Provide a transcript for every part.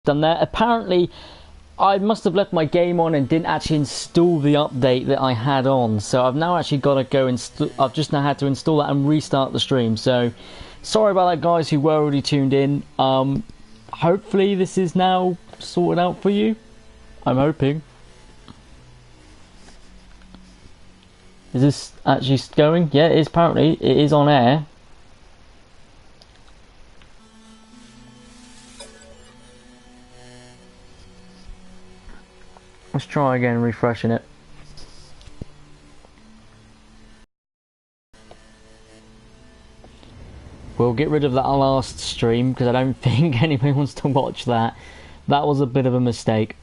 done there. Apparently, I must have left my game on and didn't actually install the update that I had on. So I've now actually got to go I've just now had to install that and restart the stream. So sorry about that, guys who were already tuned in. Hopefully this is now sorted out for you. I'm hoping. Is this actually going? Yeah, it is. Apparently it is on air. Let's try again, refreshing it. We'll get rid of that last stream because I don't think anybody wants to watch that. That was a bit of a mistake.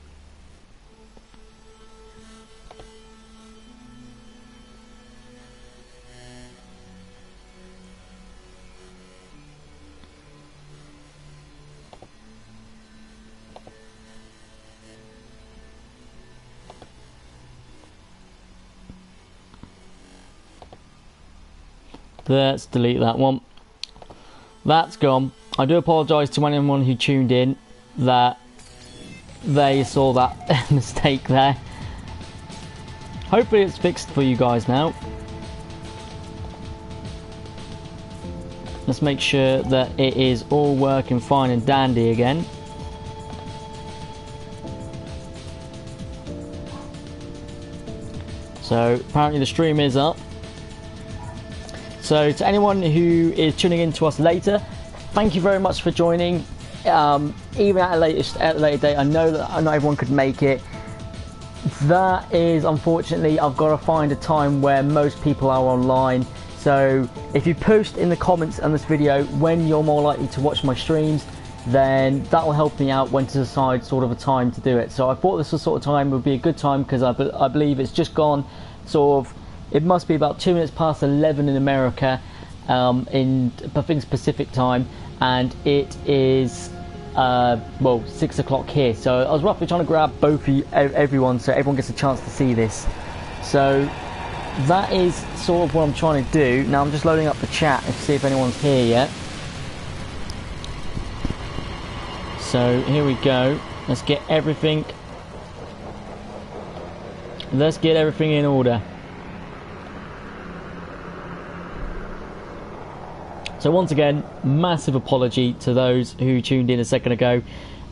Let's delete that one. That's gone. I do apologise to anyone who tuned in that they saw that mistake there. Hopefully it's fixed for you guys now. Let's make sure that it is all working fine and dandy again. So apparently the stream is up. So to anyone who is tuning in to us later, thank you very much for joining. Even at a later date, I know that not everyone could make it. That is, unfortunately, I've got to find a time where most people are online. So if you post in the comments on this video when you're more likely to watch my streams, then that will help me out when to decide sort of a time to do it. So I thought this was sort of time would be a good time because I believe it's just gone sort of. It must be about 2 minutes past 11 in America, in I think Pacific time, and it is well 6 o'clock here. So I was roughly trying to grab both everyone, so everyone gets a chance to see this. So that is sort of what I'm trying to do. Now I'm just loading up the chat and see if anyone's here yet. So here we go. Let's get everything. Let's get everything in order. So once again, massive apology to those who tuned in a second ago.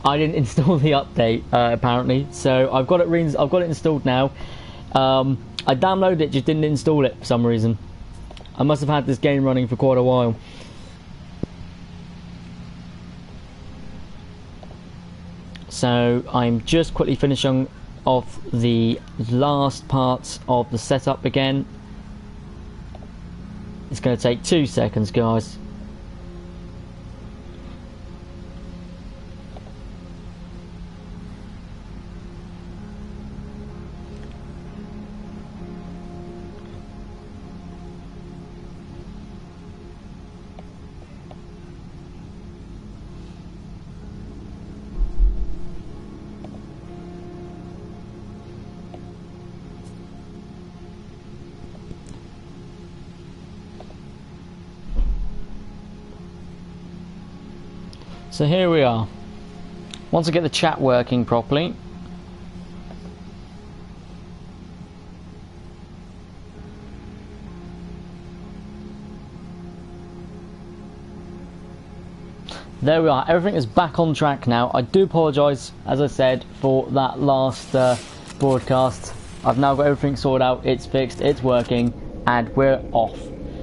I didn't install the update apparently, so I've got it installed now. I downloaded it, just didn't install it for some reason. I must have had this game running for quite a while. So I'm just quickly finishing off the last parts of the setup again. It's going to take 2 seconds, guys. So here we are. Once I get the chat working properly. There we are. Everything is back on track now. I do apologise, as I said, for that last broadcast. I've now got everything sorted out. It's fixed, it's working, and we're off.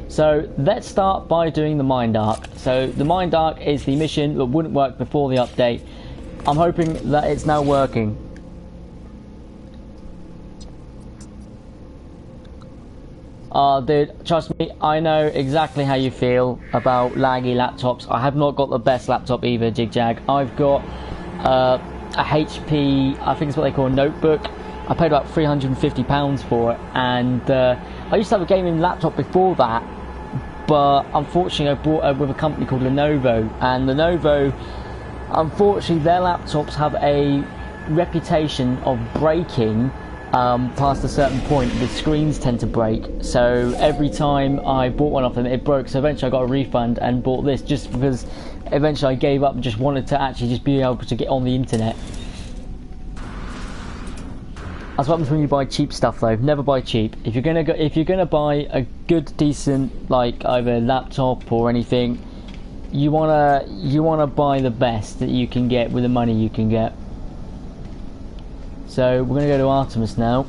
So let's start by doing the Mind Arc. So the Mind Arc is the mission that wouldn't work before the update. I'm hoping that it's now working. Dude, trust me, I know exactly how you feel about laggy laptops. I have not got the best laptop either, Jigjag. I've got a HP, I think it's what they call a notebook. I paid about £350 for it, and I used to have a gaming laptop before that. But unfortunately I bought it with a company called Lenovo, and Lenovo, unfortunately their laptops have a reputation of breaking past a certain point, the screens tend to break. So every time I bought one of them, it broke. So eventually I got a refund and bought this, just because eventually I gave up and just wanted to actually just be able to get on the internet. That's what happens when you buy cheap stuff, though. Never buy cheap. If you're gonna buy a good, decent, like either laptop or anything, you wanna buy the best that you can get with the money you can get. So we're gonna go to Artemis now.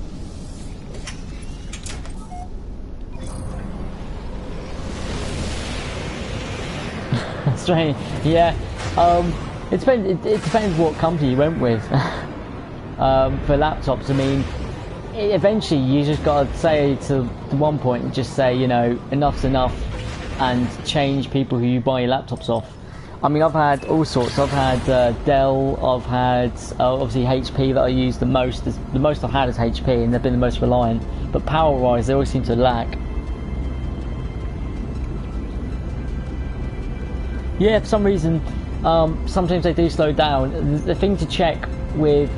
Strange, yeah. It depends what company you went with. For laptops, I mean, eventually you just gotta say to one point, just say, you know, enough's enough, and change people who you buy your laptops off. I mean, I've had all sorts. I've had Dell, I've had obviously HP that I use the most. The most I've had is HP, and they've been the most reliant. But power-wise, they always seem to lack. Yeah, for some reason, sometimes they do slow down. The thing to check with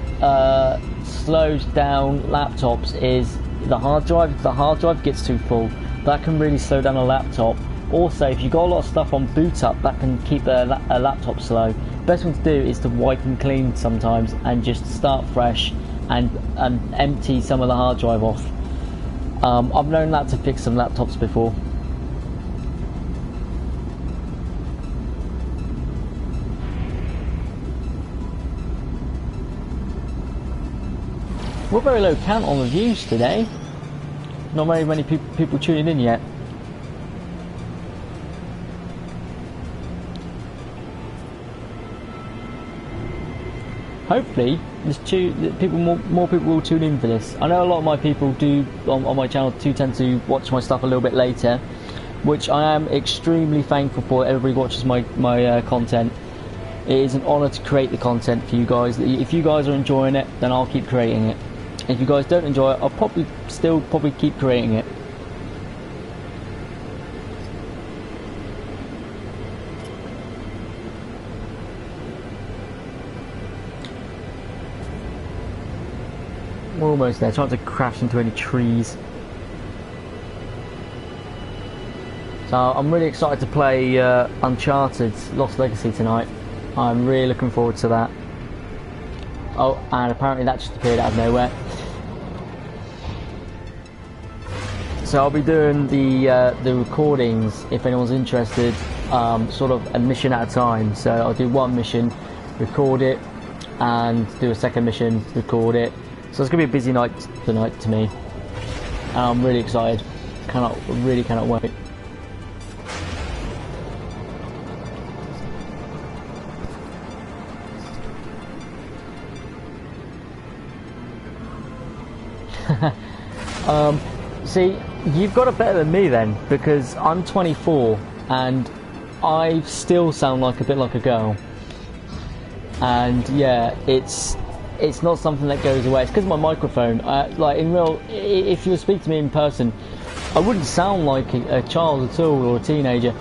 slows down laptops is the hard drive. If the hard drive gets too full, that can really slow down a laptop. Also, if you've got a lot of stuff on boot up, that can keep a laptop slow. Best thing to do is to wipe and clean sometimes, and just start fresh and empty some of the hard drive off. I've known that to fix some laptops before. We're very low count on the views today. Not very many people tuning in yet. Hopefully, more people will tune in for this. I know a lot of my people do on my channel do tend to watch my stuff a little bit later, which I am extremely thankful for. Everybody watches my content. It is an honour to create the content for you guys. If you guys are enjoying it, then I'll keep creating it. If you guys don't enjoy it, I'll probably keep creating it. We're almost there, trying to crash into any trees. So I'm really excited to play Uncharted Lost Legacy tonight. I'm really looking forward to that. Oh, and apparently that just appeared out of nowhere. So I'll be doing the recordings, if anyone's interested, sort of a mission at a time. So I'll do one mission, record it, and do a second mission, record it. So it's going to be a busy night tonight to me. And I'm really excited. Really cannot wait. See, you've got it better than me then, because I'm 24 and I still sound like a bit like a girl. And yeah, it's not something that goes away. It's because of my microphone. Like in real, if you speak to me in person, I wouldn't sound like a child at all or a teenager.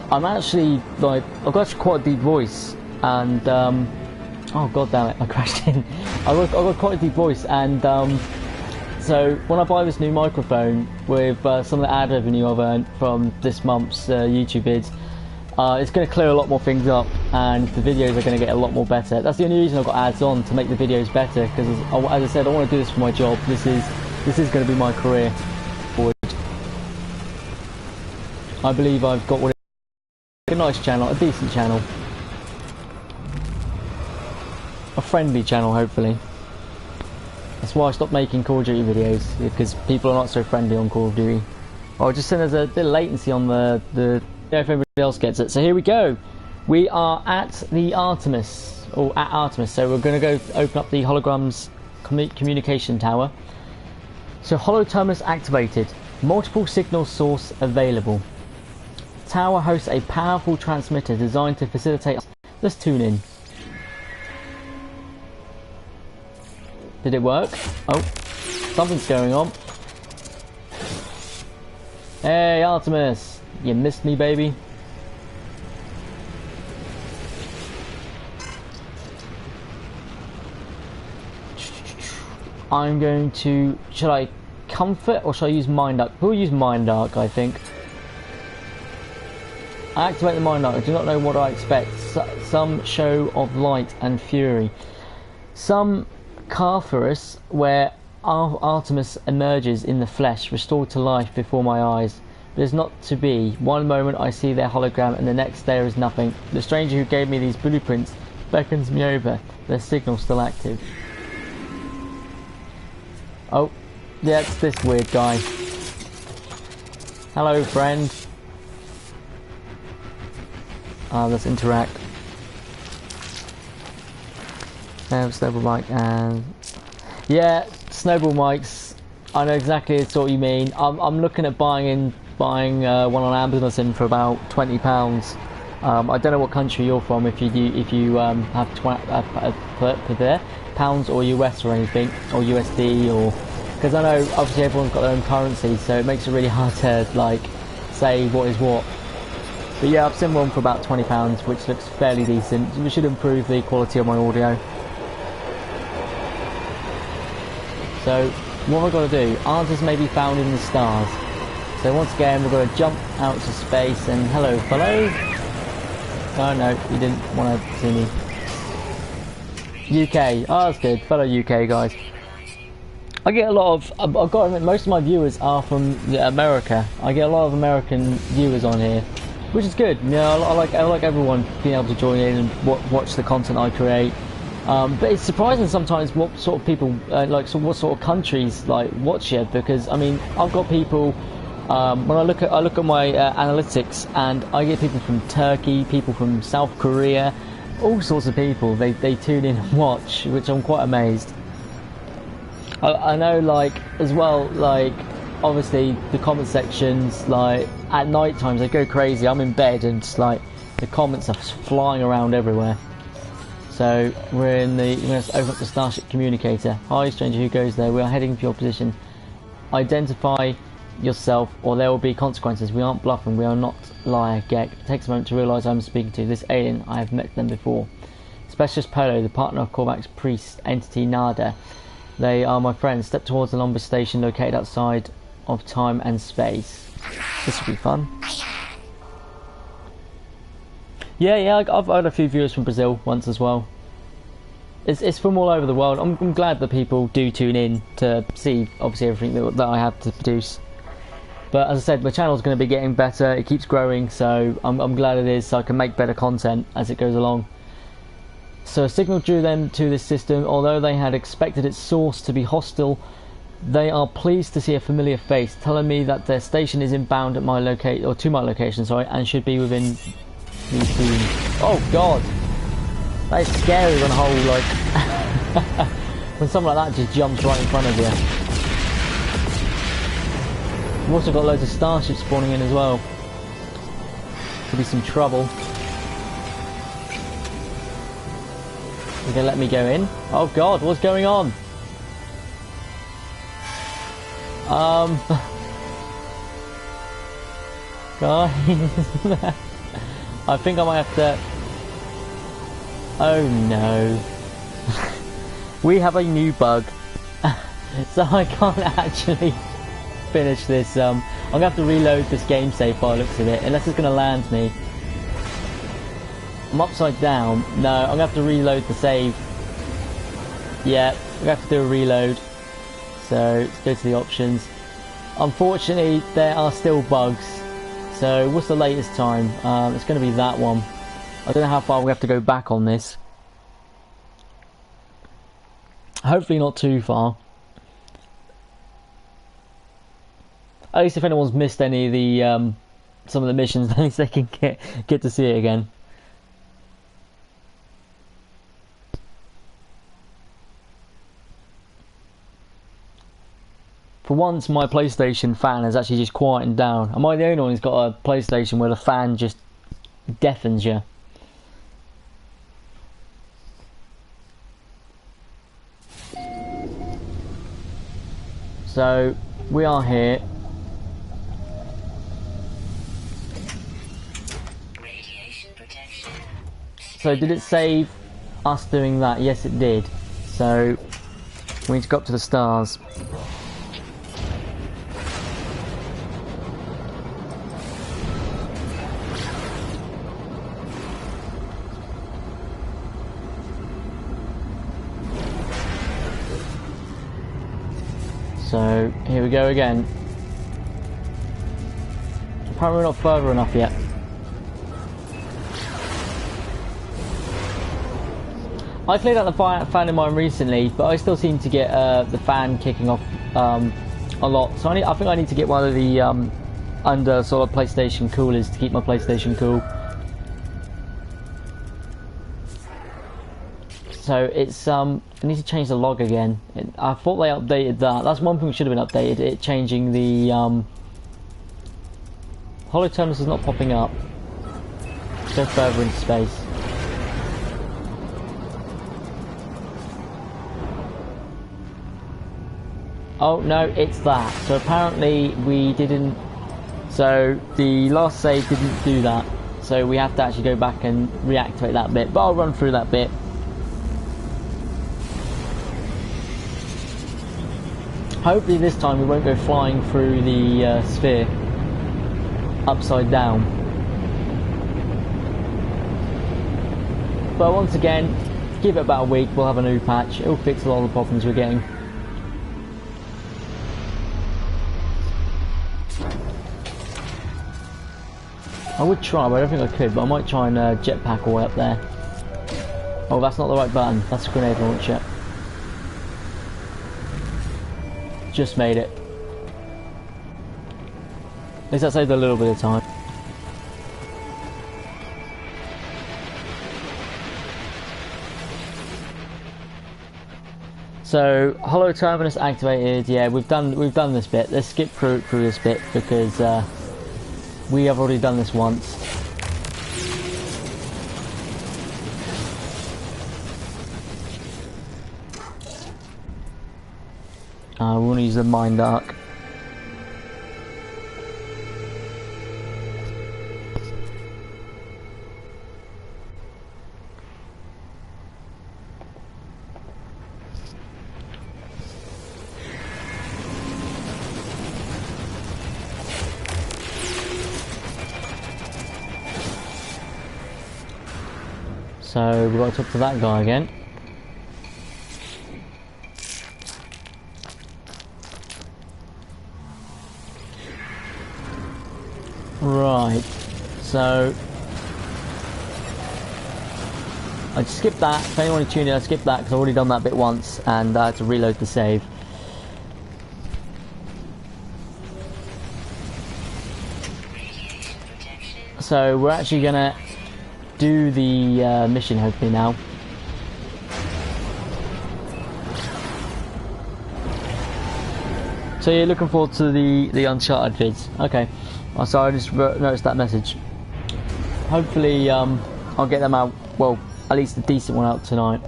I'm actually like, I've got quite a deep voice, and oh god damn it, I crashed in. I've got quite a deep voice, and so when I buy this new microphone with some of the ad revenue I've earned from this month's YouTube vids, it's going to clear a lot more things up, and the videos are going to get a lot more better. That's the only reason I've got ads on, to make the videos better, because as I said, I want to do this for my job. This is going to be my career forward. I believe I've got a nice channel, a decent channel, a friendly channel, hopefully. That's why I stopped making Call of Duty videos, because people are not so friendly on Call of Duty. Or just saying there's a bit of latency on the if everybody else gets it. So here we go. We are at the Artemis, or at Artemis. So we're going to go open up the holograms communication tower. So holo terminus activated. Multiple signal source available. Tower hosts a powerful transmitter designed to facilitate. Let's tune in. Did it work? Oh, something's going on. Hey, Artemis, you missed me, baby. I'm going to... Should I comfort or should I use Mind Arc? We'll use Mind Arc, I think. I activate the Mind Arc. I do not know what I expect. Some show of light and fury. Some Cartharus, where Artemis emerges in the flesh, restored to life before my eyes. It is not to be. One moment I see their hologram, and the next there is nothing. The stranger who gave me these blueprints beckons me over. Their signal still active. Oh, yeah, it's this weird guy. Hello, friend. Let's interact. Snowball Mike and... Yeah, Snowball Mike's... I know exactly the sort you mean. I'm looking at buying one on Amazon for about £20. I don't know what country you're from, if you have there pounds or US or anything, or USD, or because I know obviously everyone's got their own currency, so it makes it really hard to like say what is what. But yeah, I've seen one for about £20, which looks fairly decent. We should improve the quality of my audio. So what we're going to do, answers may be found in the stars. So once again, we're going to jump out to space and hello, fellow. Oh no, you didn't want to see me. UK, oh that's good, fellow UK guys. I get a lot of, I've got to admit, most of my viewers are from America. I get a lot of American viewers on here, which is good. You know, I like everyone being able to join in and watch the content I create. But it's surprising sometimes what sort of people, what sort of countries like watch it, because I mean, I've got people. When I look at my analytics, and I get people from Turkey, people from South Korea, all sorts of people. They tune in and watch, which I'm quite amazed. I know, like as well, like obviously the comment sections, like at night times they go crazy. I'm in bed and it's like the comments are flying around everywhere. So we're going to open up the Starship communicator. Hi stranger, who goes there? We are heading for your position. Identify yourself or there will be consequences. We aren't bluffing, we are not liar Gek. It takes a moment to realise I'm speaking to this alien. I have met them before. Specialist Polo, the partner of Korvac's priest entity Nada. They are my friends. Step towards the Lumbus station located outside of time and space. This will be fun. Yeah, I've had a few viewers from Brazil once as well. It's from all over the world. I'm glad that people do tune in to see obviously everything that I have to produce. But as I said, my channel's going to be getting better. It keeps growing, so I'm glad it is, so I can make better content as it goes along. So a signal drew them to this system. Although they had expected its source to be hostile, they are pleased to see a familiar face, telling me that their station is inbound at my to my location, sorry, and should be within me soon. Oh God, that is scary when a whole like when someone like that just jumps right in front of you. We've also got loads of starships spawning in as well. Could be some trouble. You're gonna let me go in? Oh God, what's going on? Guys, I think I might have to. Oh no, we have a new bug, so I can't actually finish this. I'm gonna have to reload this game save by the looks of it, unless it's gonna land me. I'm upside down. No, I'm gonna have to reload the save. Yeah, we're gonna have to do a reload. So let's go to the options. Unfortunately, there are still bugs. So what's the latest time? It's gonna be that one. I don't know how far we have to go back on this. Hopefully not too far. At least if anyone's missed any of the some of the missions, at least they can get to see it again. For once, my PlayStation fan has actually just quietened down. Am I the only one who's got a PlayStation where the fan just deafens you? So, we are here. So, did it save us doing that? Yes, it did. So, We need to go up to the stars. So, here we go again. Apparently we're not further enough yet. I cleared out the fan in mine recently, but I still seem to get the fan kicking off a lot. So I think I need to get one of the under sort of PlayStation coolers to keep my PlayStation cool. So it's I need to change the log again. I thought they updated that. That's one thing that should have been updated. It changing the Hollow Terminus is not popping up. Go further into space. Oh no, it's that. So apparently we didn't. So the last save didn't do that. So we have to actually go back and reactivate that bit. But I'll run through that bit. Hopefully this time we won't go flying through the sphere upside down. But once again, give it about a week, we'll have a new patch. It'll fix a lot of the problems we're getting. I would try, but I don't think I could, but I might try and jetpack all the way up there. Oh, that's not the right button. That's a grenade launcher. Just made it. At least that saved a little bit of time. So, Hollow Terminus activated. Yeah, we've done this bit. Let's skip through this bit because we have already done this once. I want to use the Mind Arc. So we've got to talk to that guy again. Right, so I skipped that. If anyone is tuning in, I skipped that because I've already done that bit once and I had to reload the save. So we're actually gonna do the mission hopefully now. So you're looking forward to the Uncharted vids? Okay. Oh, sorry, I just noticed that message. Hopefully I'll get them out, well, at least a decent one out tonight.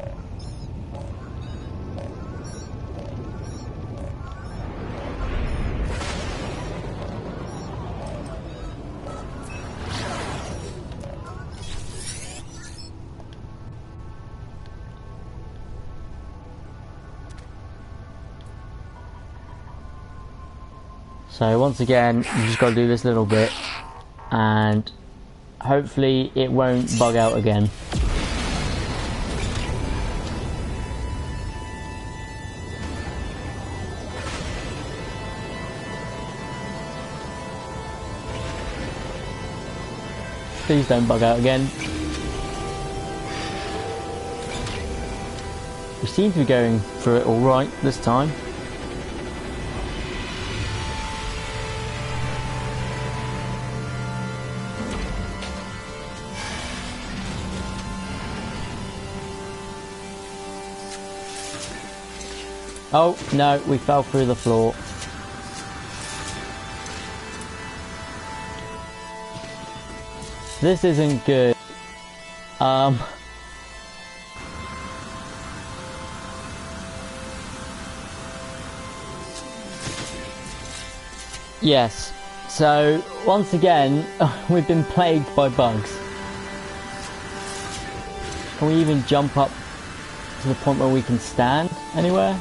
So once again, you just got to do this little bit and hopefully it won't bug out again. Please don't bug out again. We seem to be going through it alright this time. Oh, no, we fell through the floor. This isn't good. Yes. So, once again, we've been plagued by bugs. Can we even jump up to the point where we can stand anywhere?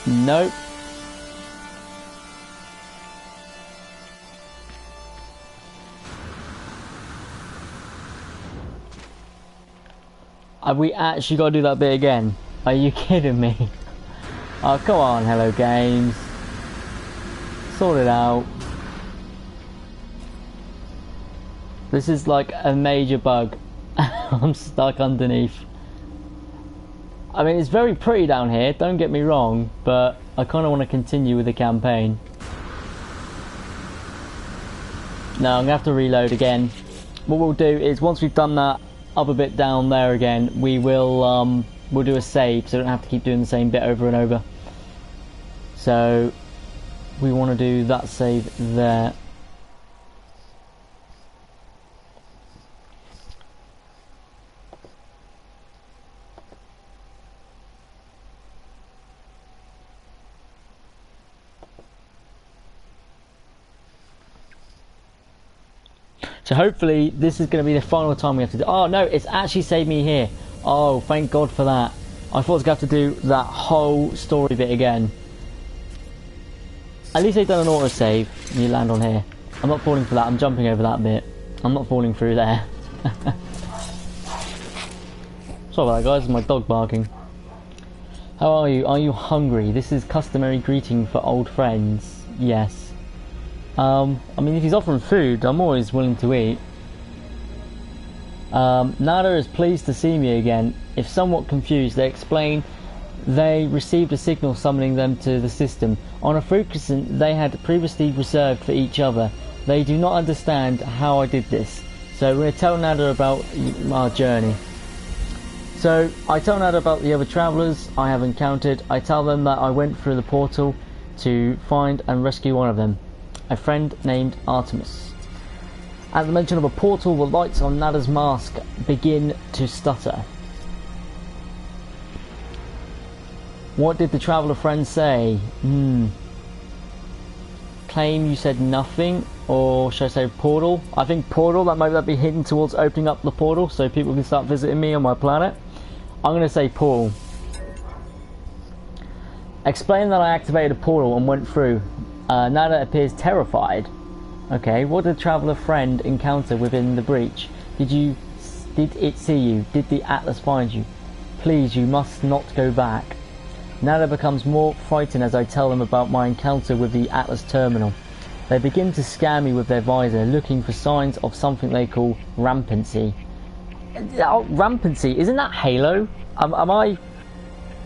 Nope. Have we actually got to do that bit again? Are you kidding me? Oh, come on, Hello Games. Sort it out. This is like a major bug. I'm stuck underneath. I mean, it's very pretty down here, don't get me wrong, but I kind of want to continue with the campaign. No, I'm going to have to reload again. What we'll do is, once we've done that other bit down there again, we will we'll do a save, so we don't have to keep doing the same bit over and over. So, we want to do that save there. So hopefully this is going to be the final time we have to do. Oh no, it's actually saved me here. Oh, thank God for that. I thought I was going to have to do that whole story bit again. At least they've done an autosave and you land on here. I'm not falling for that, I'm jumping over that bit. I'm not falling through there. Sorry about that, guys, my dog barking. How are you? Are you hungry? This is customary greeting for old friends. Yes. I mean, if he's offering food, I'm always willing to eat. Nada is pleased to see me again. If somewhat confused, they explain they received a signal summoning them to the system on a frequency they had previously reserved for each other. They do not understand how I did this, so we're going to tell Nada about our journey. So I tell Nada about the other travellers I have encountered. I tell them that I went through the portal to find and rescue one of them, a friend named Artemis. At the mention of a portal, the lights on Nada's mask begin to stutter. What did the traveller friend say? Claim you said nothing, or should I say portal? I think portal, that might be hidden towards opening up the portal so people can start visiting me on my planet. I'm going to say portal. Explain that I activated a portal and went through. Nada appears terrified. Okay, what did the traveller friend encounter within the breach? Did it see you? Did the Atlas find you? Please, you must not go back. Nada becomes more frightened as I tell them about my encounter with the Atlas terminal. They begin to scan me with their visor, looking for signs of something they call rampancy. Oh, rampancy, isn't that Halo? Am I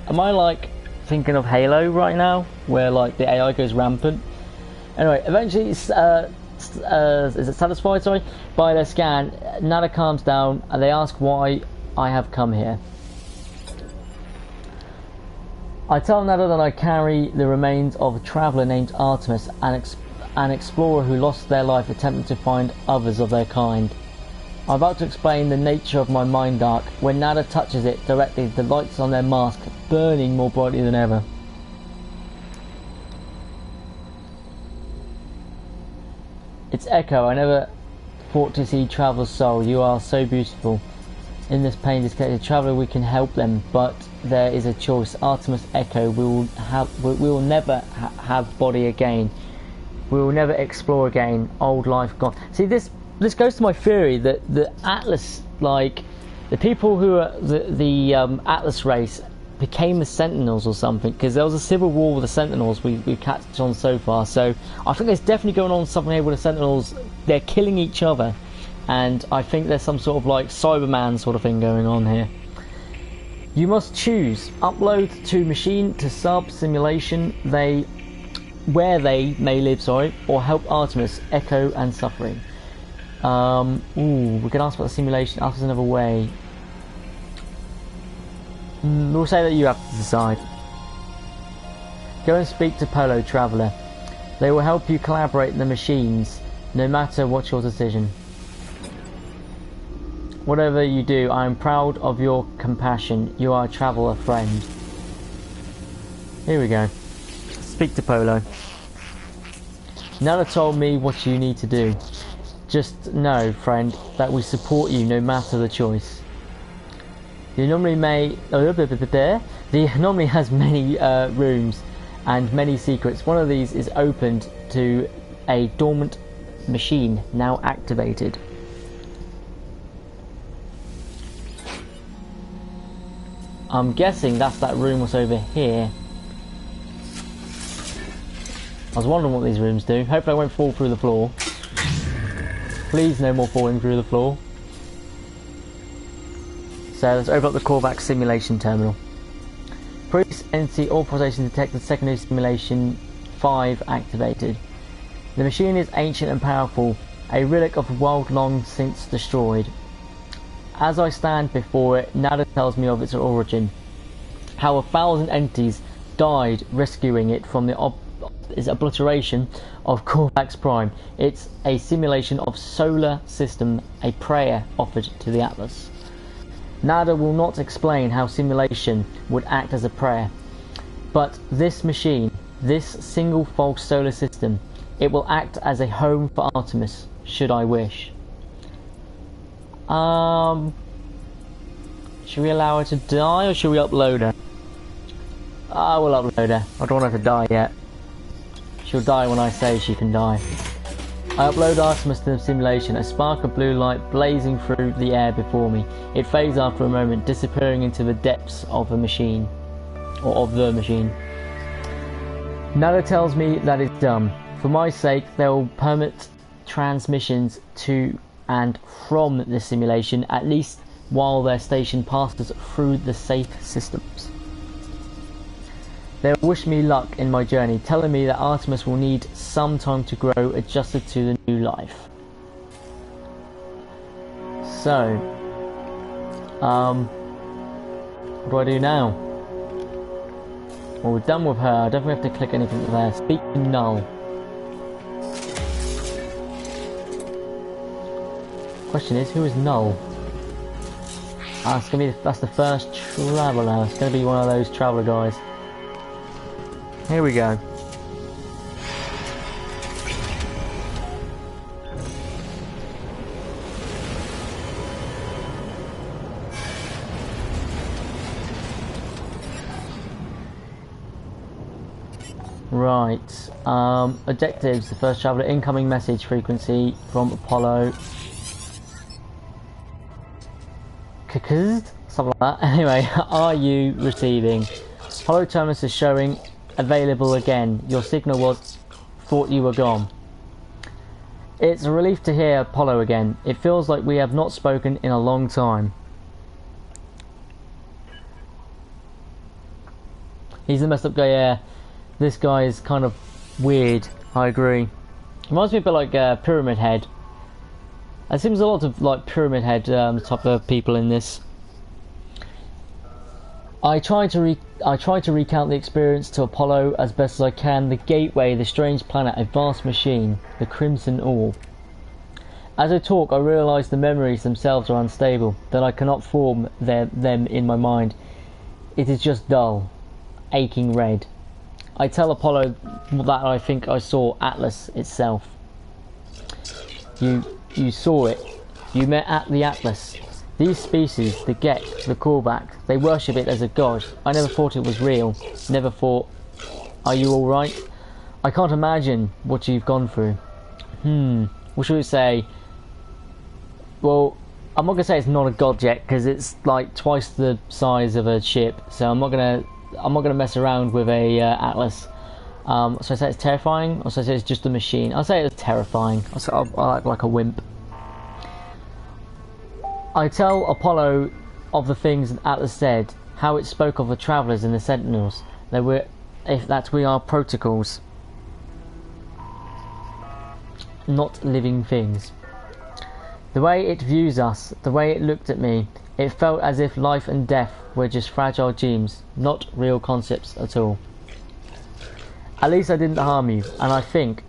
like thinking of Halo right now, where like the AI goes rampant? Anyway, eventually, is it satisfied? Sorry, by their scan, Nada calms down, and they ask why I have come here. I tell Nada that I carry the remains of a traveller named Artemis, an explorer who lost their life attempting to find others of their kind. I'm about to explain the nature of my mind arc when Nada touches it directly, the lights on their mask burning more brightly than ever. It's Echo. I never thought to see Traveller's soul. You are so beautiful. In this pain, disconnected traveller, we can help them, but there is a choice. Artemis, Echo, we will never have body again. We will never explore again. Old life gone. See, this goes to my theory that the Atlas, like the people who are the Atlas race, became the Sentinels or something, because there was a civil war with the Sentinels we've catched on so far. So I think there's definitely going on something here with the Sentinels. They're killing each other, and I think there's some sort of like Cyberman sort of thing going on here. You must choose upload to machine to sub simulation where they may live, or help Artemis, Echo and Suffering. We can ask about the simulation. Ask us another way. We'll say that you have to decide. Go and speak to Polo Traveller. They will help you collaborate in the machines, no matter what your decision. Whatever you do, I am proud of your compassion. You are a traveller friend. Here we go. Speak to Polo. Nada told me what you need to do. Just know, friend, that we support you no matter the choice. The anomaly has many rooms, and many secrets. One of these is opened to a dormant machine, now activated. I'm guessing that's that room was over here. I was wondering what these rooms do. Hopefully I won't fall through the floor. Please no more falling through the floor. So let's open up the Korvax simulation terminal. Previous entity authorization detected, secondary simulation 5 activated. The machine is ancient and powerful, a relic of a world long since destroyed. As I stand before it, Nada tells me of its origin. How 1,000 entities died rescuing it from the obliteration of Korvax Prime. It's a simulation of solar system, a prayer offered to the Atlas. Nada will not explain how simulation would act as a prayer, but this machine, this single false solar system, it will act as a home for Artemis, should I wish. Should we allow her to die or should we upload her? I will upload her. I don't want her to die yet. She'll die when I say she can die. I upload Artemis to the simulation, a spark of blue light blazing through the air before me. It fades after a moment, disappearing into the depths of a machine, or of the machine. Nada tells me that it's done. For my sake, they will permit transmissions to and from the simulation, at least while their station passes through the safe systems. They wish me luck in my journey, telling me that Artemis will need some time to grow adjusted to the new life. So, what do I do now? Well, we're done with her. I don't have to click anything there. Speak to Null. Question is, who is Null? That's the first traveller. It's gonna be one of those traveller guys. Here we go. Right. Objectives. The first traveller. Incoming message frequency from Apollo. Something like that. Anyway, are you receiving? Apollo terminus is showing available again. Your signal was thought you were gone. It's a relief to hear Apollo again. It feels like we have not spoken in a long time. He's the messed up guy, yeah. This guy is kind of weird, I agree. Reminds me a bit like Pyramid Head. There seems a lot of like Pyramid Head type of people in this. I try to recount the experience to Apollo as best as I can. The Gateway, the strange planet, a vast machine, the Crimson Orb. As I talk, I realise the memories themselves are unstable, that I cannot form them in my mind. It is just dull, aching red. I tell Apollo that I think I saw Atlas itself. You saw it. You met at the Atlas. These species, the Gek, the Korvax, they worship it as a god. I never thought it was real. Never thought... Are you alright? I can't imagine what you've gone through. What should we say? Well, I'm not going to say it's not a god yet, because it's like twice the size of a ship. So I'm not going to mess around with a Atlas. So I say it's terrifying, or so I say it's just a machine. I'll say it's terrifying. I'll act like a wimp. I tell Apollo of the things that Atlas said, how it spoke of the travellers and the sentinels. That we are protocols, not living things. The way it views us, the way it looked at me, it felt as if life and death were just fragile dreams, not real concepts at all. At least I didn't harm you, and I think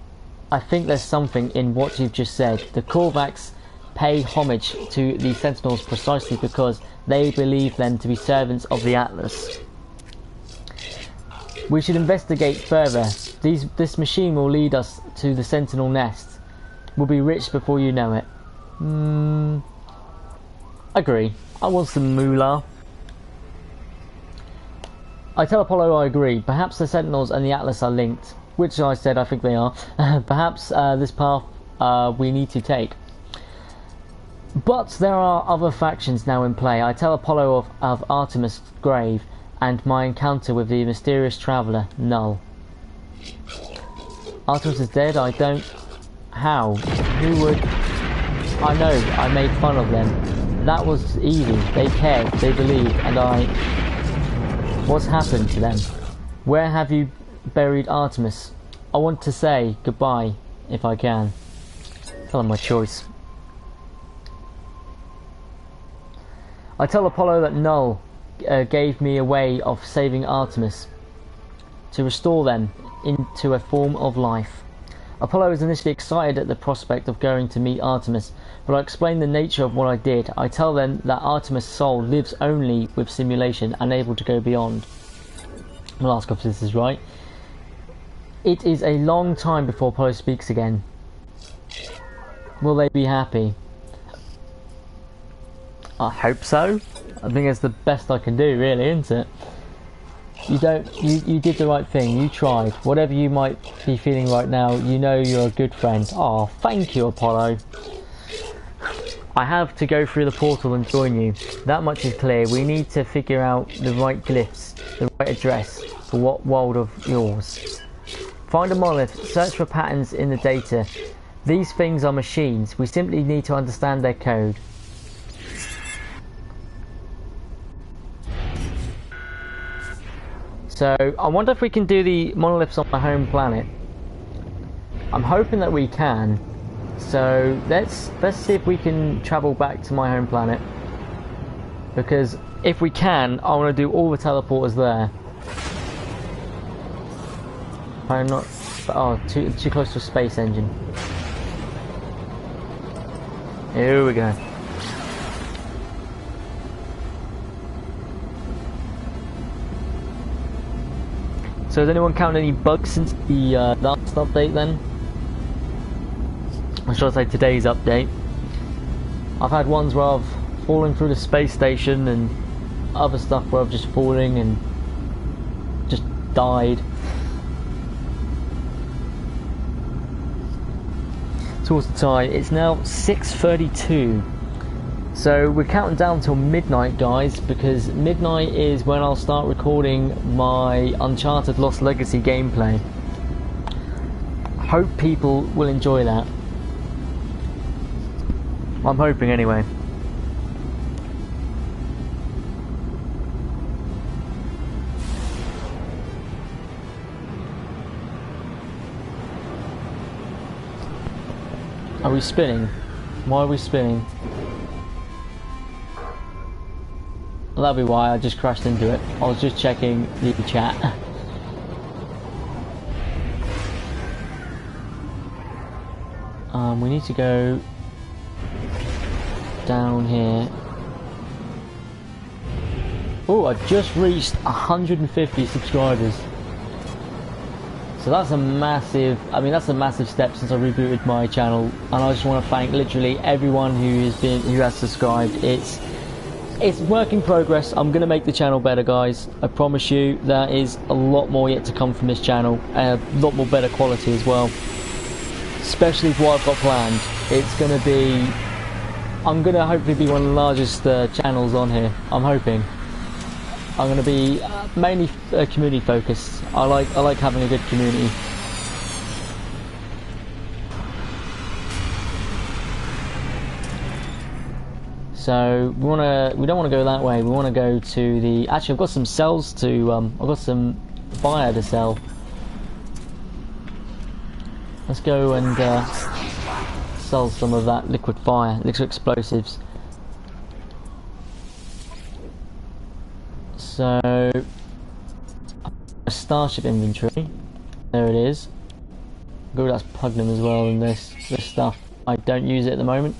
there's something in what you've just said. The Korvax pay homage to the Sentinels precisely because they believe them to be servants of the Atlas. We should investigate further. This machine will lead us to the Sentinel nest. We'll be rich before you know it. Agree. I want some moolah. I tell Apollo I agree. Perhaps the Sentinels and the Atlas are linked, which I said I think they are. Perhaps this path we need to take. But there are other factions now in play. I tell Apollo of Artemis' grave and my encounter with the mysterious traveller, Null. Artemis is dead? I don't... How? Who would... I know, I made fun of them. That was easy. They cared, they believed, and I... What's happened to them? Where have you buried Artemis? I want to say goodbye, if I can. Tell them my choice. I tell Apollo that Null gave me a way of saving Artemis, to restore them into a form of life. Apollo is initially excited at the prospect of going to meet Artemis, but I explain the nature of what I did. I tell them that Artemis' soul lives only with simulation, unable to go beyond. I'll ask if this is right. It is a long time before Apollo speaks again. Will they be happy? I hope so. I think it's the best I can do, really, isn't it? You did the right thing. You tried. Whatever you might be feeling right now, you know you're a good friend. Oh, thank you, Apollo. I have to go through the portal and join you. That much is clear. We need to figure out the right glyphs, the right address for what world of yours. Find a monolith. Search for patterns in the data. These things are machines. We simply need to understand their code. So, I wonder if we can do the monoliths on my home planet. I'm hoping that we can. So, let's see if we can travel back to my home planet. Because if we can, I want to do all the teleporters there. I'm not... Oh, too close to a space engine. Here we go. So has anyone counted any bugs since the last update then? Or should I say today's update? I've had ones where I've fallen through the space station and other stuff where I've just fallen and just died. Towards the time, it's now 6:32. So we're counting down till midnight, guys, because midnight is when I'll start recording my Uncharted Lost Legacy gameplay. Hope people will enjoy that. I'm hoping anyway. Are we spinning? Why are we spinning? That'll be why I just crashed into it. I was just checking the chat. We need to go down here. Oh, I just reached 150 subscribers. So that's a massive, that's a massive step since I rebooted my channel, and I just want to thank literally everyone who has subscribed. It's work in progress. I'm going to make the channel better, guys. I promise you. There is a lot more yet to come from this channel. A lot more better quality as well. Especially for what I've got planned. It's going to be... I'm going to hopefully be one of the largest channels on here. I'm hoping. I'm going to be mainly community focused. I like having a good community. So we don't want to go that way. We want to go to the. Actually, I've got some cells to. I've got some fire to sell. Let's go and sell some of that liquid fire, liquid explosives. So a starship inventory. There it is. Good, that's Pugnum as well. And this stuff. I don't use it at the moment.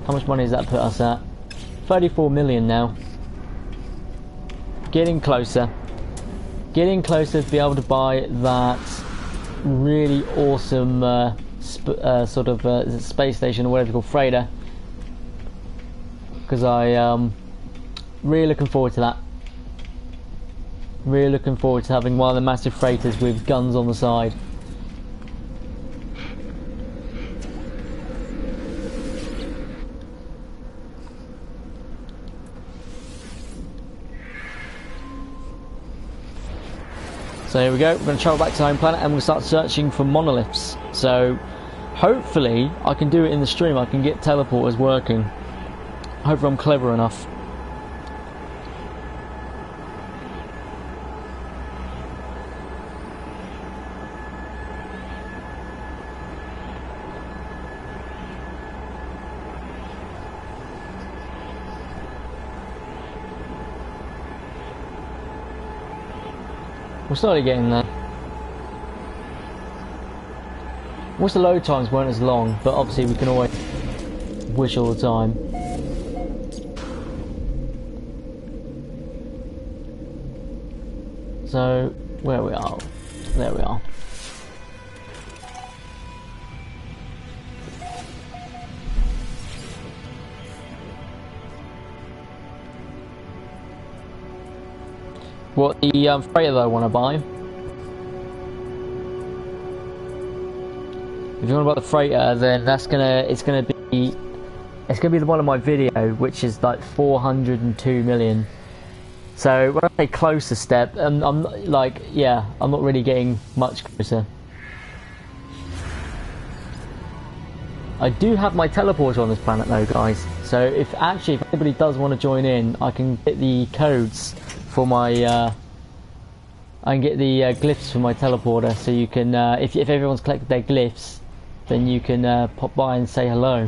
How much money does that put us at? 34 million now. Getting closer. Getting closer to be able to buy that really awesome space station or whatever you call freighter. Because I Really looking forward to that. Really looking forward to having one of the massive freighters with guns on the side. So here we go, we're going to travel back to home planet and we'll start searching for monoliths. So hopefully I can do it in the stream, I can get teleporters working. Hopefully I'm clever enough. We're slowly getting there. Wish the load times weren't as long, but obviously we can always wish all the time. So, where we are? There we are. What the freighter that I want to buy. If you want to buy the freighter, then it's gonna be the one of my video, which is like 402 million. So when I say closer step, I'm like, yeah, I'm not really getting much closer. I do have my teleporter on this planet though, guys. So if anybody does want to join in, I can get the codes for my I can get the glyphs for my teleporter, so you can if everyone's collected their glyphs, then you can pop by and say hello.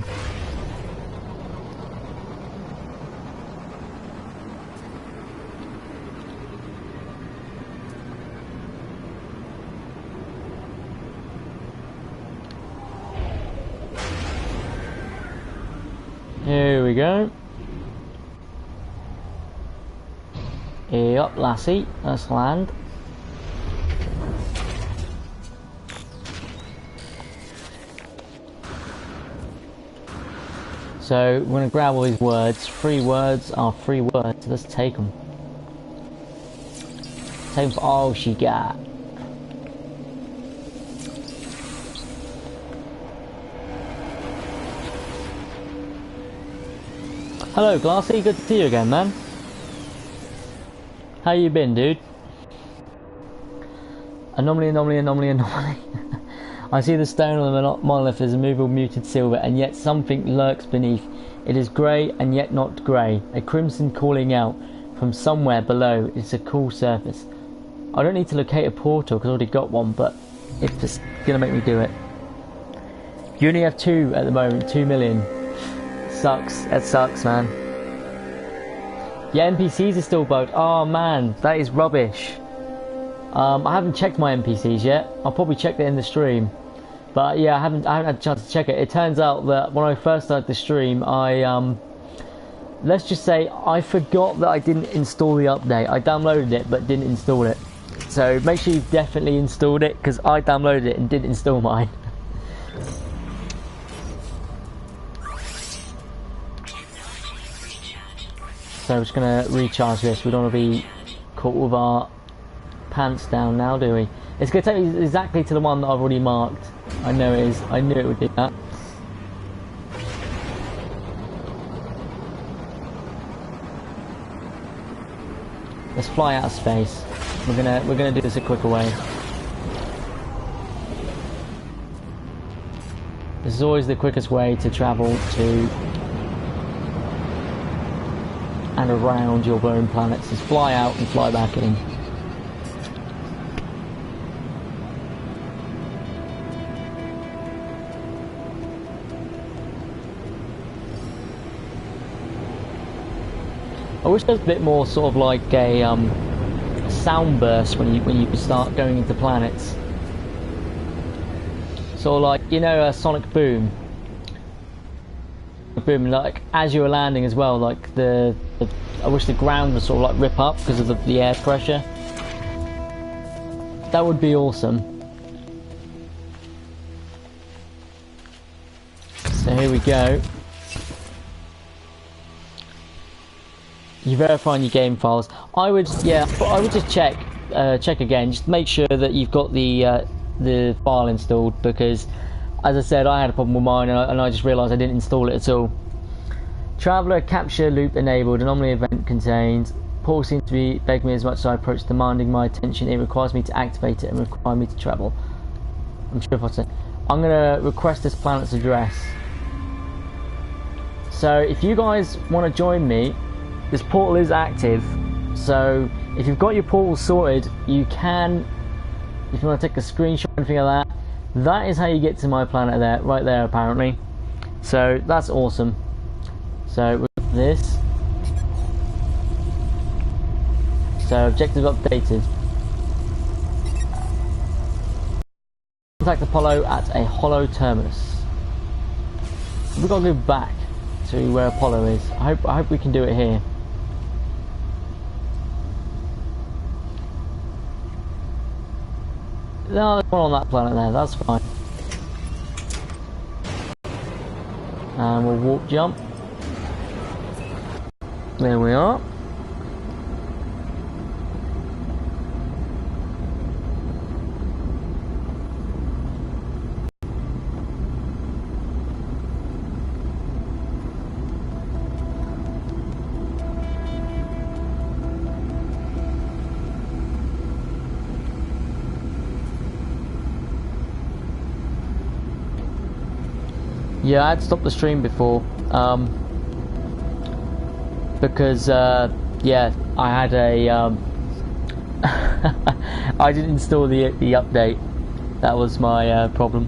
Here we go. Up, lassie, let's land. So we're going to grab all these words. 3 words are 3 words. Let's take them. Take them for all she got. Hello, Glassy. Good to see you again, man. How you been, dude? Anomaly, anomaly, anomaly, anomaly. I see the stone on the monolith is a movable muted silver, and yet something lurks beneath. It is grey and yet not grey. A crimson calling out from somewhere below. It's a cool surface. I don't need to locate a portal because I already got one, but it's just gonna make me do it. You only have 2 at the moment, 2 million. Sucks. That sucks, man. Yeah, NPCs are still bugged. Oh man, that is rubbish. I haven't checked my NPCs yet. I'll probably check that in the stream. But yeah, I haven't had a chance to check it. It turns out that when I first started the stream, let's just say I forgot that I didn't install the update. I downloaded it but didn't install it. So make sure you've definitely installed it, because I downloaded it and didn't install mine. So I'm just going to recharge this. We don't want to be caught with our pants down now, do we? It's going to take me exactly to the one that I've already marked. I know it is. I knew it would do that. Let's fly out of space. We're gonna do this a quicker way. This is always the quickest way to travel to and around your own planets. Is fly out and fly back in. I wish there was a bit more sort of like a sound burst when you start going into planets. So like, you know, a sonic boom. Boom, like as you were landing as well, like I wish the ground would sort of like rip up because of the air pressure. That would be awesome. So here we go. you're verifying your game files. I would, yeah, I would just check again. Just make sure that you've got the file installed, because, as I said, I had a problem with mine, and I just realised I didn't install it at all. Traveller capture loop enabled. Anomaly event contained. Portal seems to be begging me as much as I approach, demanding my attention. It requires me to activate it and require me to travel. I'm sure if I say, I'm gonna request this planet's address. So if you guys want to join me, this portal is active. So if you've got your portal sorted, you can, if you want to take a screenshot or anything like that, that is how you get to my planet there, right there apparently. So that's awesome. So with this, so objective updated. Contact Apollo at a hollow terminus. We've got to go back to where Apollo is. I hope we can do it here. No, there's one on that planet there, that's fine. And we'll warp jump. There we are. Yeah, I had stopped the stream before, because yeah, I had a I didn't install the update. That was my problem.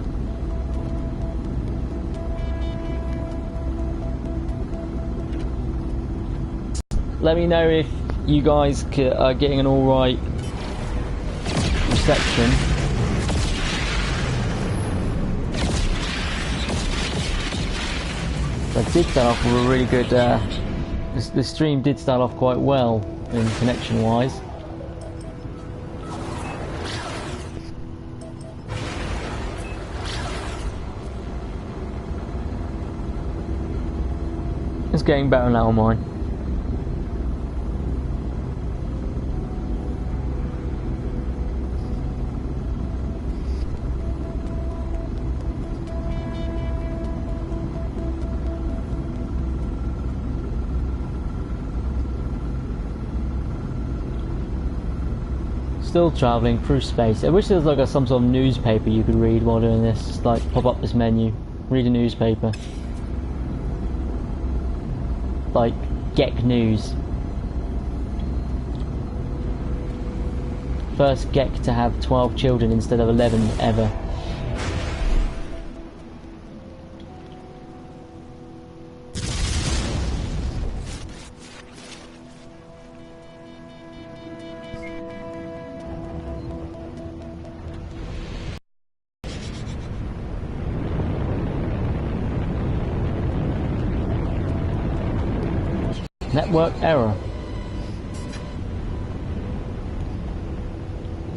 Let me know if you guys are getting an alright reception. I did start off with a really good, the stream did start off quite well in connection wise. It's getting better now on mine. Still travelling through space. I wish there was like some sort of newspaper you could read while doing this. Just like pop up this menu, read a newspaper. Like Gek News. First Gek to have 12 children instead of 11 ever. Network error.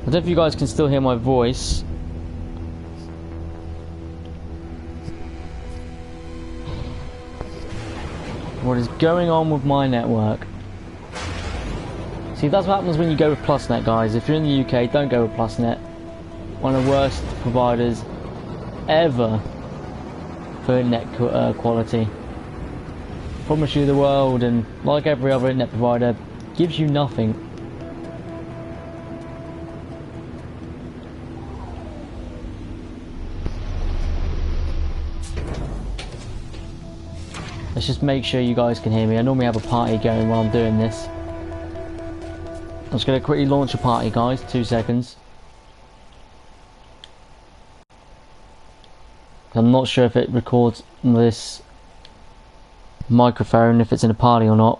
I don't know if you guys can still hear my voice. What is going on with my network? See, that's what happens when you go with PlusNet, guys. If you're in the UK, don't go with PlusNet. One of the worst providers ever for net quality. Promise you the world, and like every other internet provider, gives you nothing. Let's just make sure you guys can hear me. I normally have a party going while I'm doing this. I'm just going to quickly launch a party, guys. 2 seconds. I'm not sure if it records this microphone, if it's in a party or not.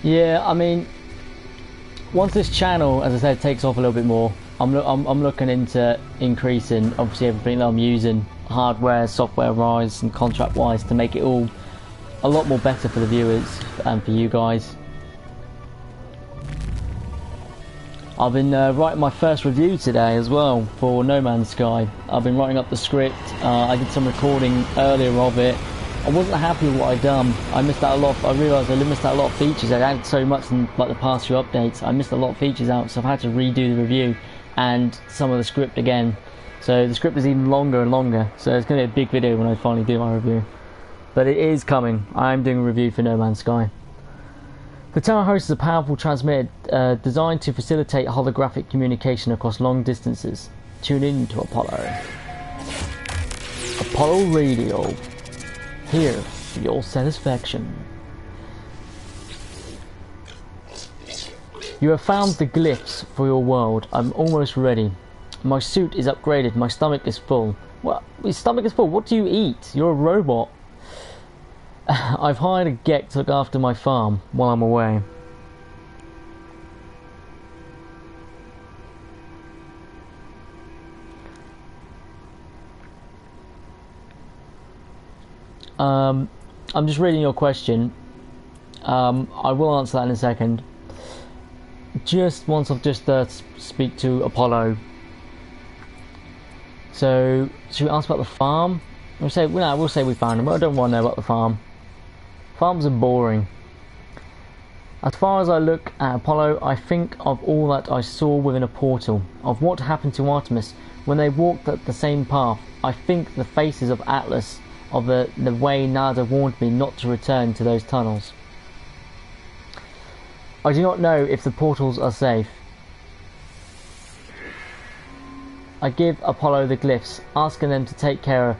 Yeah, I mean, once this channel, as I said, takes off a little bit more, I'm looking into increasing obviously everything that I'm using, hardware, software wise and contract wise, to make it all a lot more better for the viewers and for you guys. I've been writing my first review today as well for No Man's Sky. I've been writing up the script. I did some recording earlier of it. I wasn't happy with what I'd done. I missed out a lot. I realised I missed out a lot of features. I added so much in like the past few updates. I missed a lot of features out, so I've had to redo the review and some of the script again. So the script is even longer and longer. So it's going to be a big video when I finally do my review. But it is coming. I am doing a review for No Man's Sky. The tower hosts a powerful transmitter designed to facilitate holographic communication across long distances. Tune in to Apollo. Apollo Radio. Here for your satisfaction. You have found the glyphs for your world. I'm almost ready. My suit is upgraded. My stomach is full. What? Your stomach is full? What do you eat? You're a robot. I've hired a Gek to look after my farm while I'm away. I'm just reading your question. I will answer that in a second. Just once I've just speak to Apollo. So, should we ask about the farm? We'll say we found him. I don't want to know about the farm. Farms are boring. As far as I look at Apollo, I think of all that I saw within a portal, of what happened to Artemis when they walked at the same path. I think the faces of Atlas, of the way Nada warned me not to return to those tunnels. I do not know if the portals are safe. I give Apollo the glyphs, asking them to take care of,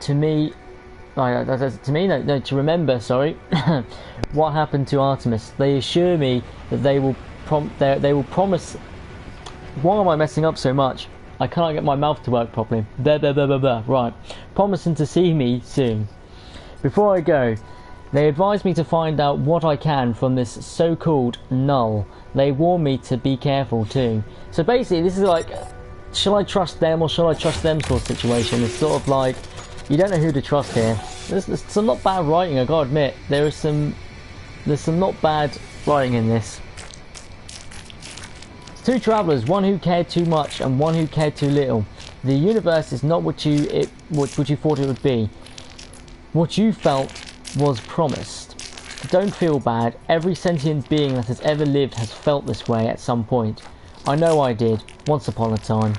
to remember, sorry, what happened to Artemis. They assure me that they will promise. Why am I messing up so much? I cannot get my mouth to work properly. Right. Promising to see me soon. Before I go, they advise me to find out what I can from this so-called null. They warn me to be careful too. So basically, this is like, shall I trust them or shall I trust them sort of situation. It's sort of like, you don't know who to trust here. There's some not bad writing, I gotta admit. There's some not bad writing in this. Two travellers, one who cared too much and one who cared too little. The universe is not what you thought it would be. What you felt was promised. Don't feel bad. Every sentient being that has ever lived has felt this way at some point. I know I did, once upon a time.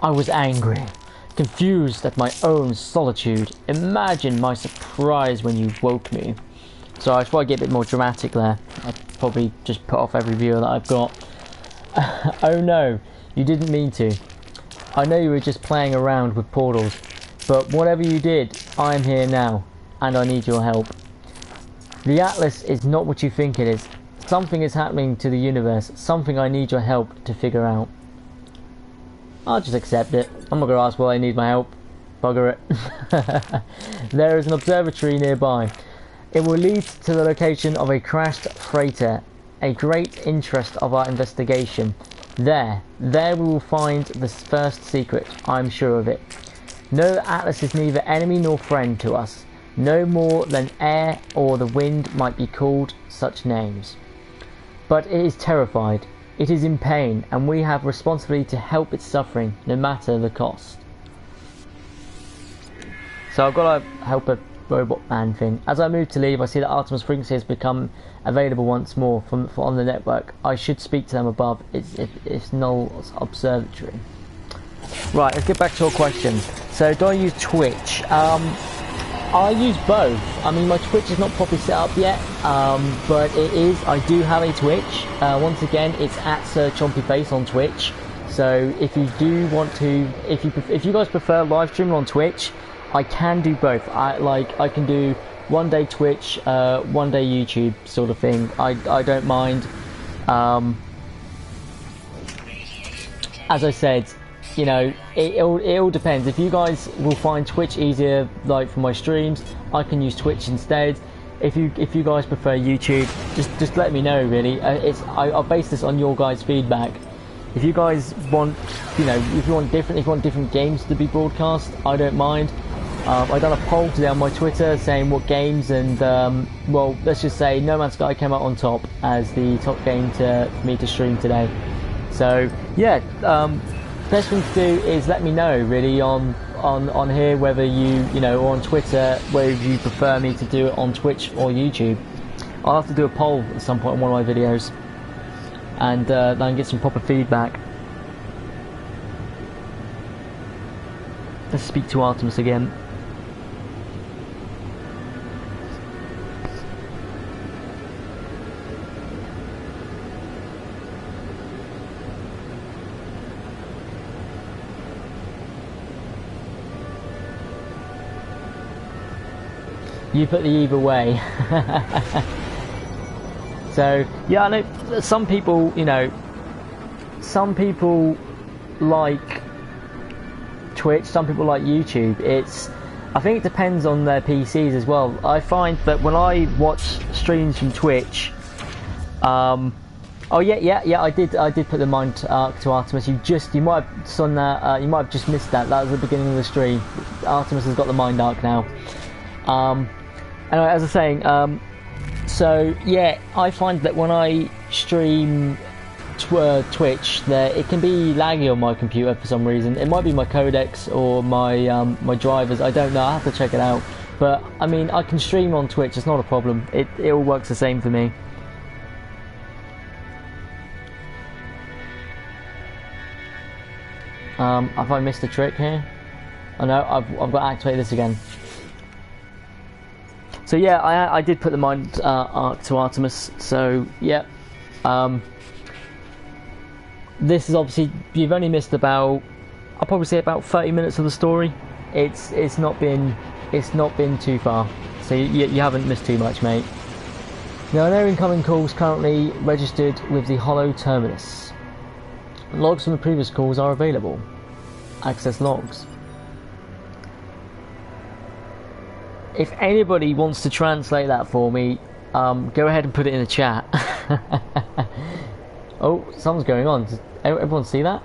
I was angry, confused at my own solitude. Imagine my surprise when you woke me. So I thought I'd get a bit more dramatic there. I'd probably just put off every viewer that I've got. Oh no, you didn't mean to. I know you were just playing around with portals, but whatever you did, I am here now, and I need your help. The Atlas is not what you think it is. Something is happening to the universe, something I need your help to figure out. I'll just accept it. I'm not going to ask why I need my help. Bugger it. There is an observatory nearby. It will lead to the location of a crashed freighter, a great interest of our investigation. There we will find the first secret, I'm sure of it. Know that Atlas is neither enemy nor friend to us. No more than air or the wind might be called such names. But it is terrified. It is in pain, and we have responsibility to help its suffering, no matter the cost. So I've got to help a robot man thing. As I move to leave, I see that Artemis frequency has become available once more on the network. I should speak to them above. It's Null's observatory. Right, let's get back to your question. So, do I use Twitch? I use both. I mean, my Twitch is not properly set up yet, but it is. I do have a Twitch. Once again, it's at Sir Chompy Face on Twitch. So if you do want to, if you guys prefer live streaming on Twitch, I can do both. I can do one day Twitch, one day YouTube sort of thing. I don't mind. As I said, you know, it all depends. If you guys will find Twitch easier, like for my streams, I can use Twitch instead. If you guys prefer YouTube, just let me know. Really, I'll base this on your guys' feedback. If you guys want, you know, if you want different games to be broadcast, I don't mind. I done a poll today on my Twitter saying what games, and well, let's just say No Man's Sky came out on top as the top game for me to stream today. So yeah, best thing to do is let me know really on here whether you know, or on Twitter, whether you prefer me to do it on Twitch or YouTube. I'll have to do a poll at some point on one of my videos and then get some proper feedback. Let's speak to Artemis again. You put the either way. So yeah, I know some people, you know, some people like Twitch, some people like YouTube. I think it depends on their PCs as well. I find that when I watch streams from Twitch, oh yeah, I did put the mind to Artemis. You might have done that. You might have just missed that. That was the beginning of the stream. Artemis has got the mind arc now. Anyway, as I was saying, so yeah, I find that when I stream Twitch, it can be laggy on my computer for some reason. It might be my codecs or my my drivers. I don't know. I have to check it out. But I mean, I can stream on Twitch. It's not a problem. It all works the same for me. Have I missed a trick here? Oh no, I've got to activate this again. So yeah, I did put the mind arc to Artemis. So yeah, this is obviously, you've only missed about, I'll probably say about 30 minutes of the story. It's not been too far. So you haven't missed too much, mate. Now, no incoming calls currently registered with the Hollow Terminus. Logs from the previous calls are available. Access logs. If anybody wants to translate that for me, go ahead and put it in the chat. Oh, something's going on. Does everyone see that?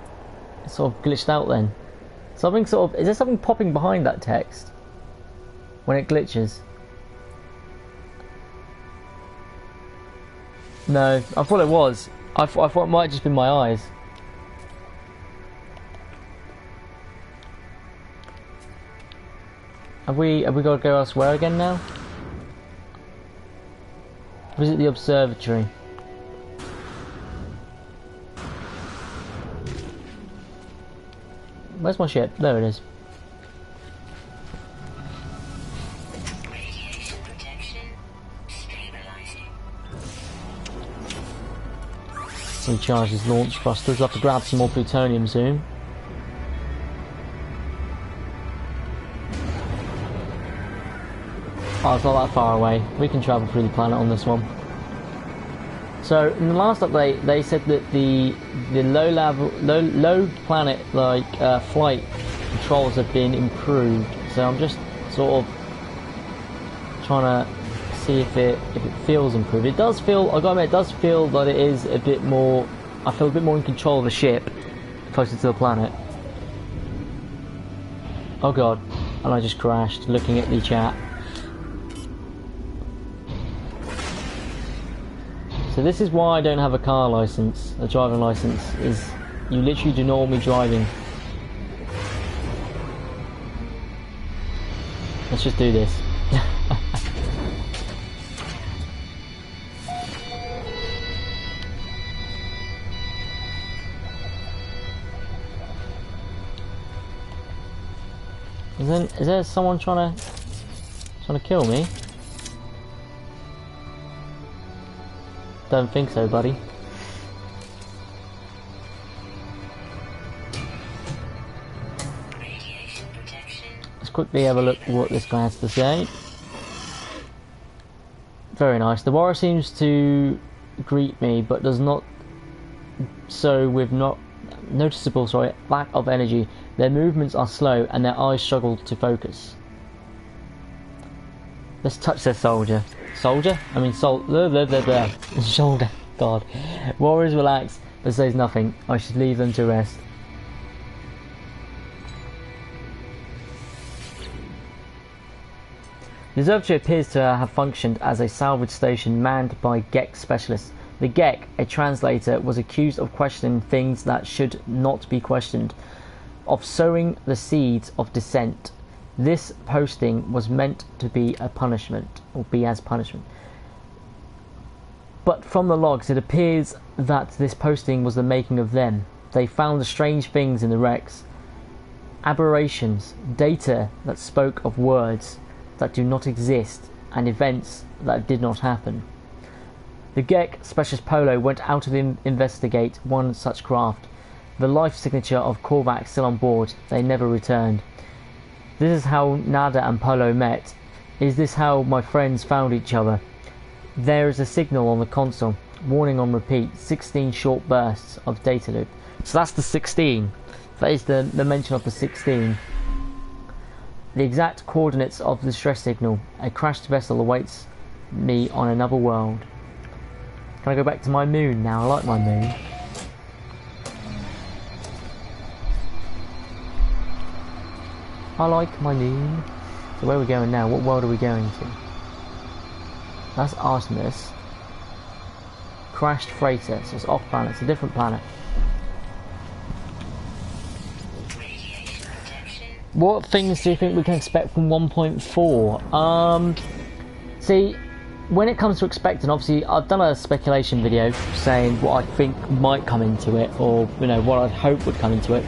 It's sort of glitched out then. Something sort of... Is there something popping behind that text when it glitches? No, I thought it was. I thought it might have just been my eyes. Have we got to go elsewhere again now? Visit the observatory. Where's my ship? There it is. Radiation protection stabilizing. Recharge his launch thrusters. I'll have to grab some more plutonium soon. Oh, it's not that far away. We can travel through the planet on this one. So in the last update, they said that the low planet flight controls have been improved. So I'm just sort of trying to see if it feels improved. It does feel. I gotta admit, it does feel that it is a bit more. I feel a bit more in control of the ship, closer to the planet. Oh god, and I just crashed. Looking at the chat. So this is why I don't have a car license, a driving license, is you literally do not want me driving. Let's just do this. Is there someone trying to kill me? Don't think so, buddy. Radiation protection. Let's quickly have a look at what this guy has to say. Very nice. The warrior seems to greet me, but does not so with not noticeable lack of energy. Their movements are slow and their eyes struggle to focus. Let's touch their soldier. Soldier? I mean shoulder. God. Warriors relax, but says nothing. I should leave them to rest. The observatory appears to have functioned as a salvage station manned by GEC specialists. The GEC, a translator, was accused of questioning things that should not be questioned, of sowing the seeds of dissent. This posting was meant to be a punishment, or be as punishment. But from the logs, it appears that this posting was the making of them. They found the strange things in the wrecks. Aberrations, data that spoke of words that do not exist, and events that did not happen. The GEC Specialist Polo went out to investigate one such craft. The life signature of Korvac still on board. They never returned. This is how Nada and Polo met. Is this how my friends found each other? There is a signal on the console. Warning on repeat. 16 short bursts of data loop. So that's the 16. That is the mention of the 16. The exact coordinates of the distress signal. A crashed vessel awaits me on another world. Can I go back to my moon now? I like my moon. I like my moon. So where are we going now? What world are we going to? That's Artemis. Crashed freighter. So it's off planet. It's a different planet. What things do you think we can expect from 1.4? See, when it comes to expecting, obviously I've done a speculation video saying what I think might come into it, or you know what I'd hope would come into it.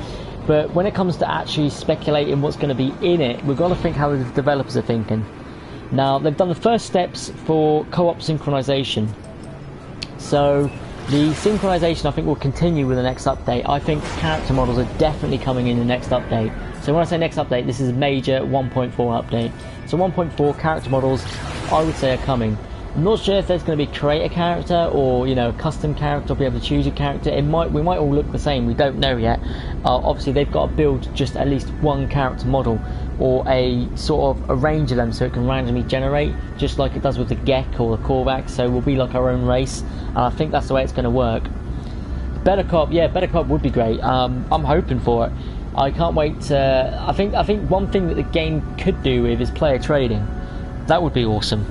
But when it comes to actually speculating what's going to be in it, we've got to think how the developers are thinking. Now, they've done the first steps for co-op synchronization. So, the synchronization I think will continue with the next update. I think character models are definitely coming in the next update. So when I say next update, this is a major 1.4 update. So 1.4 character models, I would say, are coming. I'm not sure if there's going to be create a character or, you know, a custom character, or be able to choose a character. We might all look the same, we don't know yet. Obviously they've got to build just at least one character model, or a sort of a range of them so it can randomly generate, just like it does with the GEC or the Korvac, so we'll be like our own race, and I think that's the way it's going to work. Better Co-op, yeah, Better Co-op would be great. I'm hoping for it. I can't wait to... I think one thing that the game could do with is player trading. That would be awesome.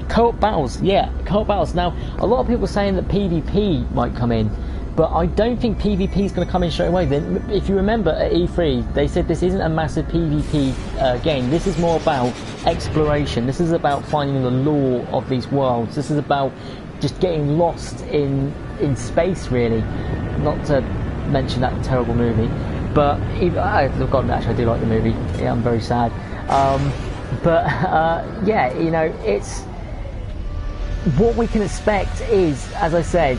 Co-op battles, yeah, co-op battles. Now, a lot of people are saying that PvP might come in, but I don't think PvP is going to come in straight away. Then, if you remember at E3, they said this isn't a massive PvP game. This is more about exploration. This is about finding the lore of these worlds. This is about just getting lost in space, really. Not to mention that terrible movie, but I've forgotten, actually I do like the movie. Yeah, I'm very sad. Yeah, you know, it's... What we can expect is, as I said,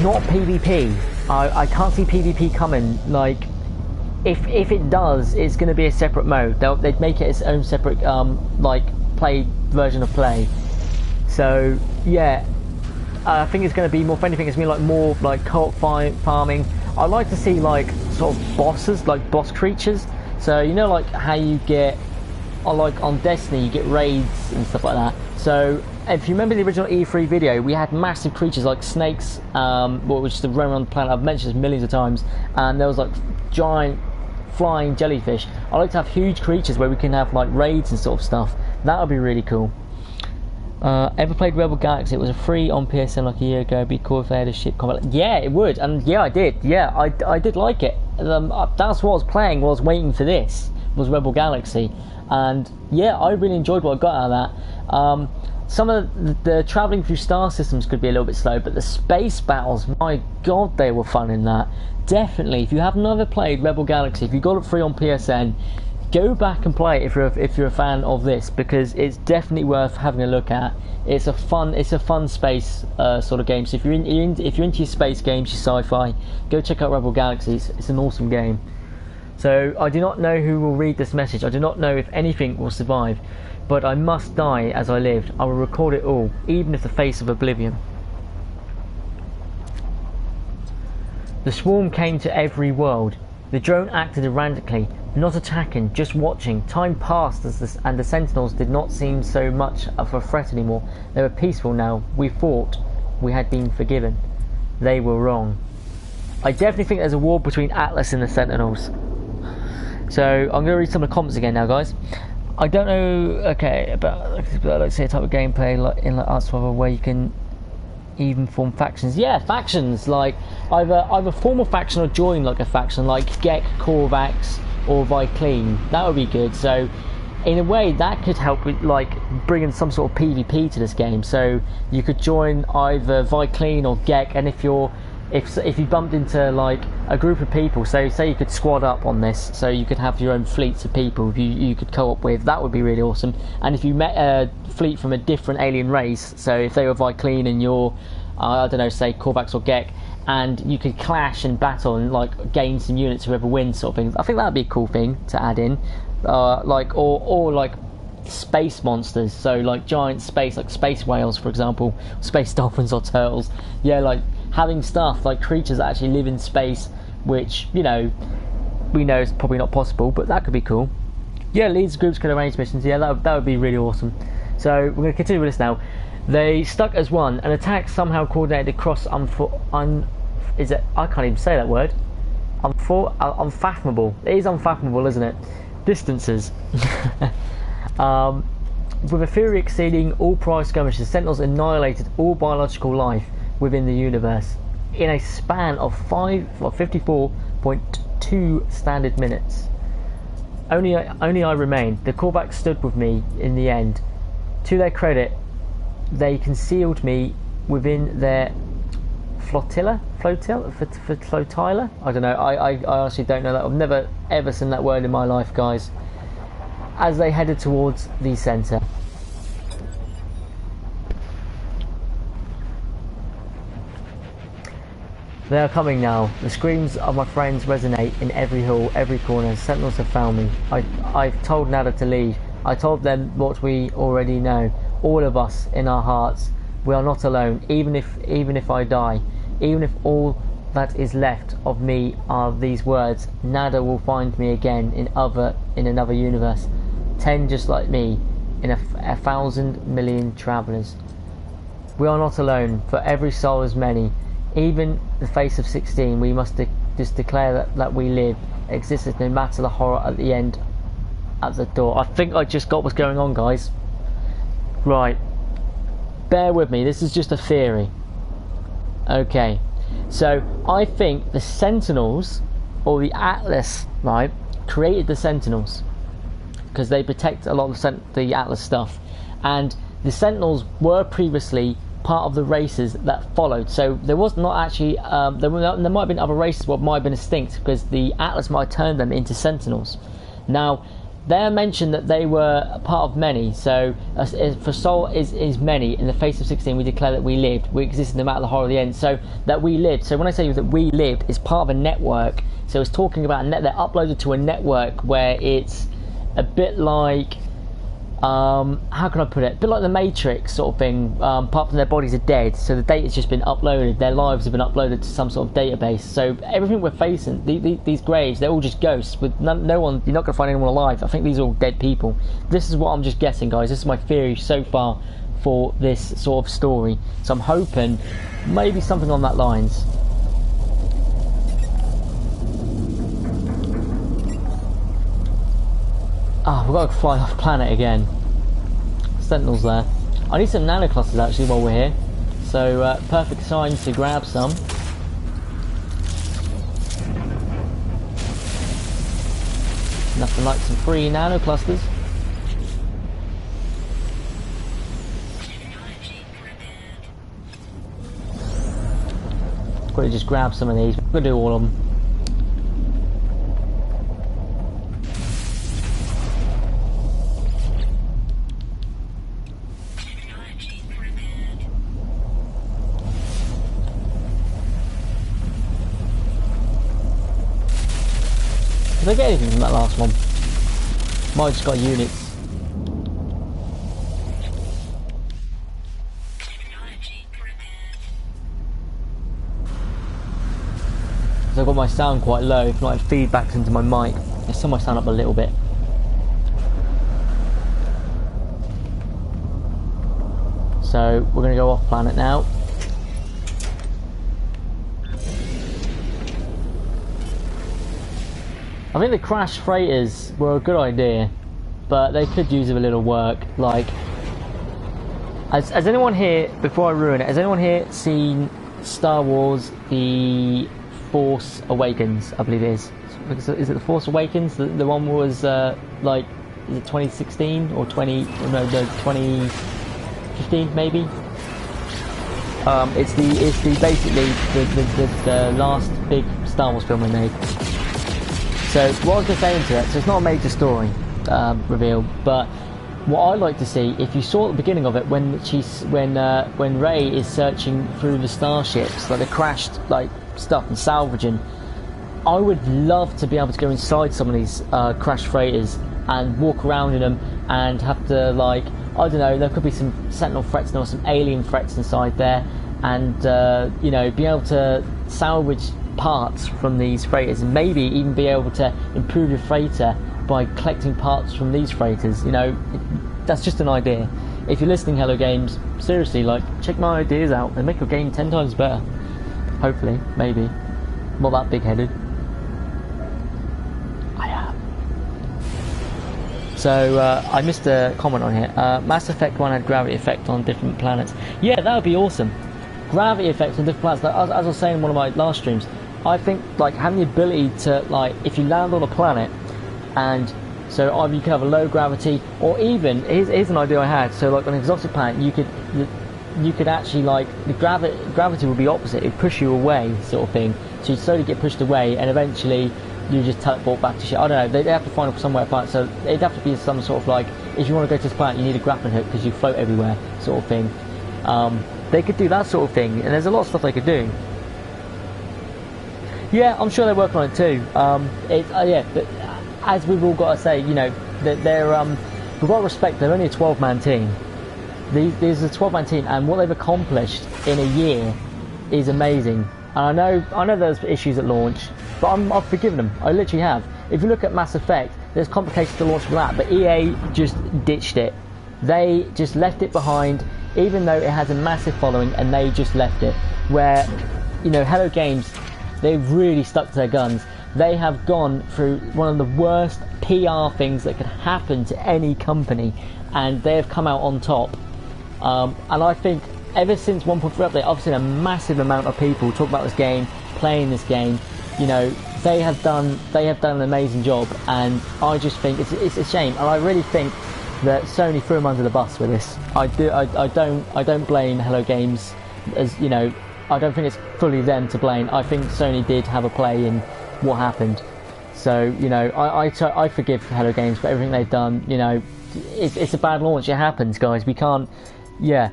not PvP. I can't see PvP coming. Like, if it does, it's going to be a separate mode. They'd make it its own separate like play version of play. So yeah, I think it's going to be more. If anything, it's going to be like more like co-op farming. I'd like to see like sort of bosses, like boss creatures. So you know, like how you get, or like on Destiny, you get raids and stuff like that. So if you remember the original E3 video, we had massive creatures like snakes, which is the roam around the planet. I've mentioned this millions of times, and there was like giant flying jellyfish. I like to have huge creatures where we can have like raids and sort of stuff. That would be really cool. Ever played Rebel Galaxy? It was a free on PSN like a year ago. It'd be cool if they had a ship combat. Yeah, it would, and yeah, I did. Yeah, I did like it. That's what I was playing while I was waiting for this. Was Rebel Galaxy, and yeah, I really enjoyed what I got out of that. Some of the travelling through star systems could be a little bit slow, but the space battles, my god, they were fun in that. Definitely, if you have never played Rebel Galaxy, if you got it free on PSN, go back and play it if you're a fan of this, because it's definitely worth having a look at. It's a fun space sort of game. So if you're into your space games, your sci-fi, go check out Rebel Galaxy. It's an awesome game. So I do not know who will read this message. I do not know if anything will survive, but I must die as I lived. I will record it all, even if the face of oblivion. The swarm came to every world. The drone acted erratically, not attacking, just watching. Time passed and the Sentinels did not seem so much of a threat anymore. They were peaceful now. We fought. We had been forgiven. They were wrong. I definitely think there's a war between Atlas and the Sentinels. So I'm going to read some of the comments again now, guys. I don't know. Okay, about let's say a type of gameplay like in like Ark Survival where you can even form factions. Yeah, factions like either form a faction or join like a faction, like Gek, Korvax, or Viclean. That would be good. So, in a way, that could help with like bringing some sort of PvP to this game. So you could join either Viclean or Gek, and if you bumped into like a group of people, so say you could squad up on this, so you could have your own fleets of people you could co-op with. That would be really awesome. And if you met a fleet from a different alien race, so if they were Viclean and you're I don't know, say Korvax or Gek, and you could clash and battle and like gain some units, whoever wins, sort of thing. I think that'd be a cool thing to add in, like or like space monsters, so like giant space, like space whales, for example, space dolphins or turtles. Yeah, like having stuff like creatures that actually live in space, which we know is probably not possible, but that could be cool. Yeah, leads groups could arrange missions. Yeah, that would be really awesome. So we're going to continue with this now. They stuck as one. An attack somehow coordinated across I can't even say that word. Unfathomable. It is unfathomable, isn't it? Distances. With a fury exceeding all prior skirmishes, Sentinels annihilated all biological life within the universe in a span of 54.2 standard minutes. Only I remained. The Korvax stood with me in the end. To their credit, they concealed me within their flotilla. I don't know. I honestly don't know that. I've never ever seen that word in my life, guys. As they headed towards the centre. They are coming now. The screams of my friends resonate in every hall, every corner. Sentinels have found me. I've told Nada to leave. I told them what we already know. All of us in our hearts. We are not alone. Even if I die, even if all that is left of me are these words, Nada will find me again in another universe. 10 just like me, in a 1,000 million travellers. We are not alone, for every soul is many. Even the face of 16, we must just declare that we live, existence, no matter the horror at the end, at the door. I think I just got what's going on, guys. Right. Bear with me, this is just a theory. Okay. So, I think the Sentinels, or the Atlas, right, created the Sentinels. Because they protect a lot of the Atlas stuff. And the Sentinels were previously part of the races that followed, so there was not actually there might have been other races what might have been extinct, because the Atlas might have turned them into Sentinels. Now they mentioned that they were a part of many, so for soul is many, in the face of 16 we declare that we lived, we existed no matter the horror of the end, so that we lived. So when I say that we lived, it's part of a network, so it's talking about they're uploaded to a network where it's a bit like how can I put it? A bit like the Matrix sort of thing. Apart from their bodies are dead, so the data's just been uploaded. Their lives have been uploaded to some sort of database. So everything we're facing, these graves, they're all just ghosts. With no one, you're not going to find anyone alive. I think these are all dead people. This is what I'm just guessing, guys. This is my theory so far for this sort of story. So I'm hoping maybe something on that lines. Ah, we've got to fly off planet again. Sentinels there. I need some nanoclusters actually while we're here. So, perfect time to grab some. Nothing like some free nanoclusters. Got to just grab some of these. We're going to do all of them. Did I get anything from that last one? Might have just got units. So I've got my sound quite low, if not it feedbacks into my mic. Let's turn my sound up a little bit. So we're going to go off planet now. I think the crash freighters were a good idea, but they could use a little work. Like, has anyone here, before I ruin it, has anyone here seen Star Wars The Force Awakens? I believe it is. Is it The Force Awakens? The one was like, is it 2016 or 2015 maybe? It's basically the last big Star Wars film we made. So what I was going to say into it, so it's not a major story reveal, but what I like to see, if you saw at the beginning of it when Rey is searching through the starships, like the crashed like stuff and salvaging, I would love to be able to go inside some of these crashed freighters and walk around in them and have to, like, I don't know, there could be some Sentinel threats or some alien threats inside there, and you know, be able to salvage parts from these freighters, and maybe even be able to improve your freighter by collecting parts from these freighters. You know, that's just an idea. If you're listening, Hello Games, seriously, like, check my ideas out and make your game 10 times better. Hopefully, maybe. Not that big-headed. I am. So, I missed a comment on here. Mass Effect 1 had gravity effect on different planets. Yeah, that would be awesome. Gravity effects on different planets. Like, as I was saying in one of my last streams, I think, like, having the ability to, like, if you land on a planet, and so either you could have a low gravity, or even, here's an idea I had, so like on an exotic planet, you could actually, like, the gravity would be opposite, it would push you away, sort of thing, so you'd slowly get pushed away, and eventually you just teleport back to shit. I don't know, they have to find somewhere planet, so it'd have to be some sort of, like, if you want to go to this planet, you need a grappling hook, because you float everywhere, sort of thing. They could do that sort of thing, and there's a lot of stuff they could do. Yeah, I'm sure they're working on it too. Yeah, but as we've all got to say, you know, that we've got to respect, they're only a 12-man team. These are a 12-man team, and what they've accomplished in a year is amazing. And I know there's issues at launch, but I've forgiven them. I literally have. If you look at Mass Effect, there's complications to launch for that, but EA just ditched it. They just left it behind, even though it has a massive following, and they just left it. Where, you know, Hello Games, they've really stuck to their guns. They have gone through one of the worst PR things that could happen to any company, and they have come out on top. And I think ever since 1.3 update, I've seen a massive amount of people talk about this game, playing this game. You know, they have done an amazing job, and I just think it's a shame. And I really think that Sony threw them under the bus with this. I don't blame Hello Games, as you know. I don't think it's fully them to blame. I think Sony did have a play in what happened. So, you know, I forgive Hello Games for everything they've done. You know, it's a bad launch. It happens, guys. We can't. Yeah.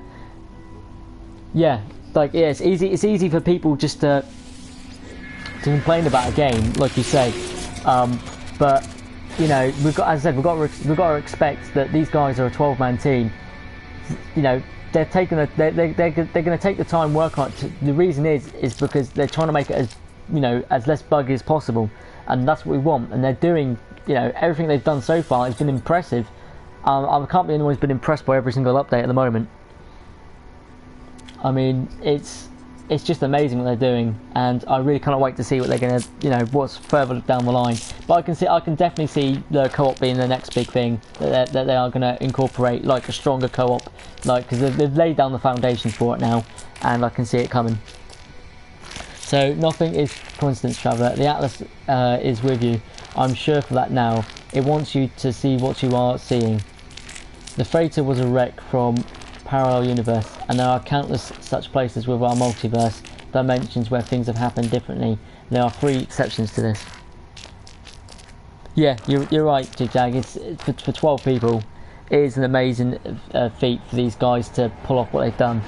Like, yeah, it's easy for people just to complain about a game, like you say. But you know, we've got to expect that these guys are a 12-man team. You know, they're going to take the time, work on it. The reason is because they're trying to make it as, you know, as less buggy as possible, and that's what we want. And they're doing, you know, everything they've done so far has been impressive. I can't be anyone's been impressed by every single update at the moment. I mean, it's just amazing what they're doing, and I really cannot wait to see what they're gonna, you know, what's further down the line. But I can definitely see the co-op being the next big thing that they are gonna incorporate, like a stronger co-op, like, because they've laid down the foundations for it now, and I can see it coming. So nothing is coincidence, Traveller. The Atlas is with you. I'm sure for that now. It wants you to see what you are seeing. The freighter was a wreck from parallel universe, and there are countless such places with our multiverse dimensions where things have happened differently. There are 3 exceptions to this. Yeah, you're right, Jigjag. It's for 12 people. It is an amazing feat for these guys to pull off what they've done.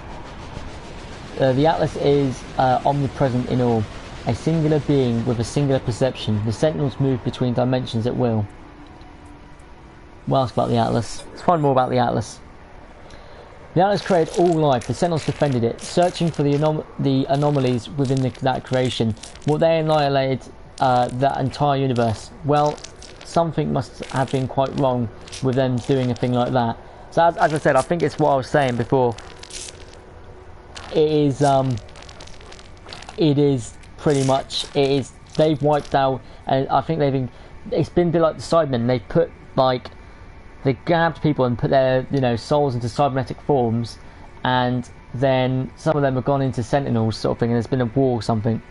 The Atlas is omnipresent in all, a singular being with a singular perception. The Sentinels move between dimensions at will. We'll ask about the Atlas. Let's find more about the Atlas. The Atlas created all life. The Sentinels defended it, searching for the anomalies within that creation. Will they annihilate that entire universe? Well, something must have been quite wrong with them doing a thing like that. So as I said, I think it's what I was saying before. It is pretty much, they've wiped out, and I think it's been a bit like the Sidemen. They've put, like, they grabbed people and put their, you know, souls into cybernetic forms, and then some of them have gone into Sentinels, sort of thing, and there's been a war or something.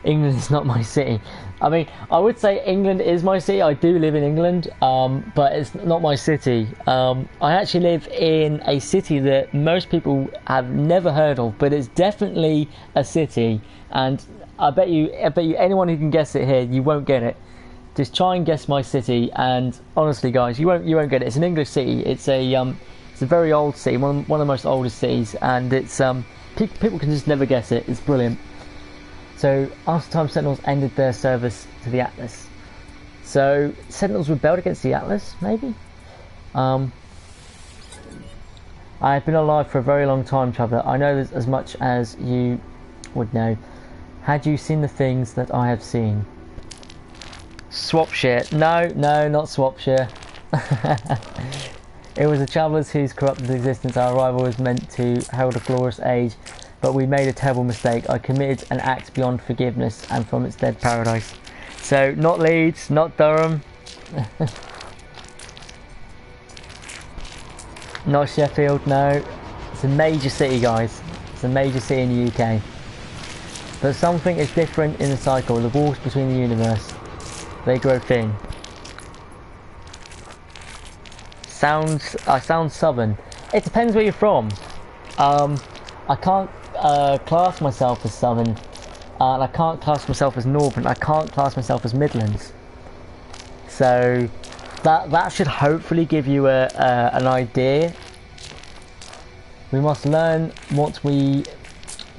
England is not my city. I mean, I would say England is my city. I do live in England, but it's not my city. I actually live in a city that most people have never heard of, but it's definitely a city. And I bet you anyone who can guess it here, you won't get it. Just try and guess my city, and honestly, guys, you won't get it. It's an English city. It's a very old city, one of the most oldest cities, and it's people can just never guess it. It's brilliant. So after time, Sentinels ended their service to the Atlas. So Sentinels rebelled against the Atlas, maybe? I've been alive for a very long time, Traveller. I know as much as you would know. Had you seen the things that I have seen? Swapshire. No, not Swapshire. It was the Travellers whose corrupted existence our arrival was meant to herald a glorious age. But we made a terrible mistake. I committed an act beyond forgiveness and from its dead paradise. So, not Leeds, not Durham. Not Sheffield, no. It's a major city, guys. It's a major city in the UK. But something is different in the cycle. The walls between the universe, they grow thin. I sound southern. It depends where you're from. I can't class myself as southern, and I can't class myself as northern. I can't class myself as Midlands. So that should hopefully give you an idea. We must learn what we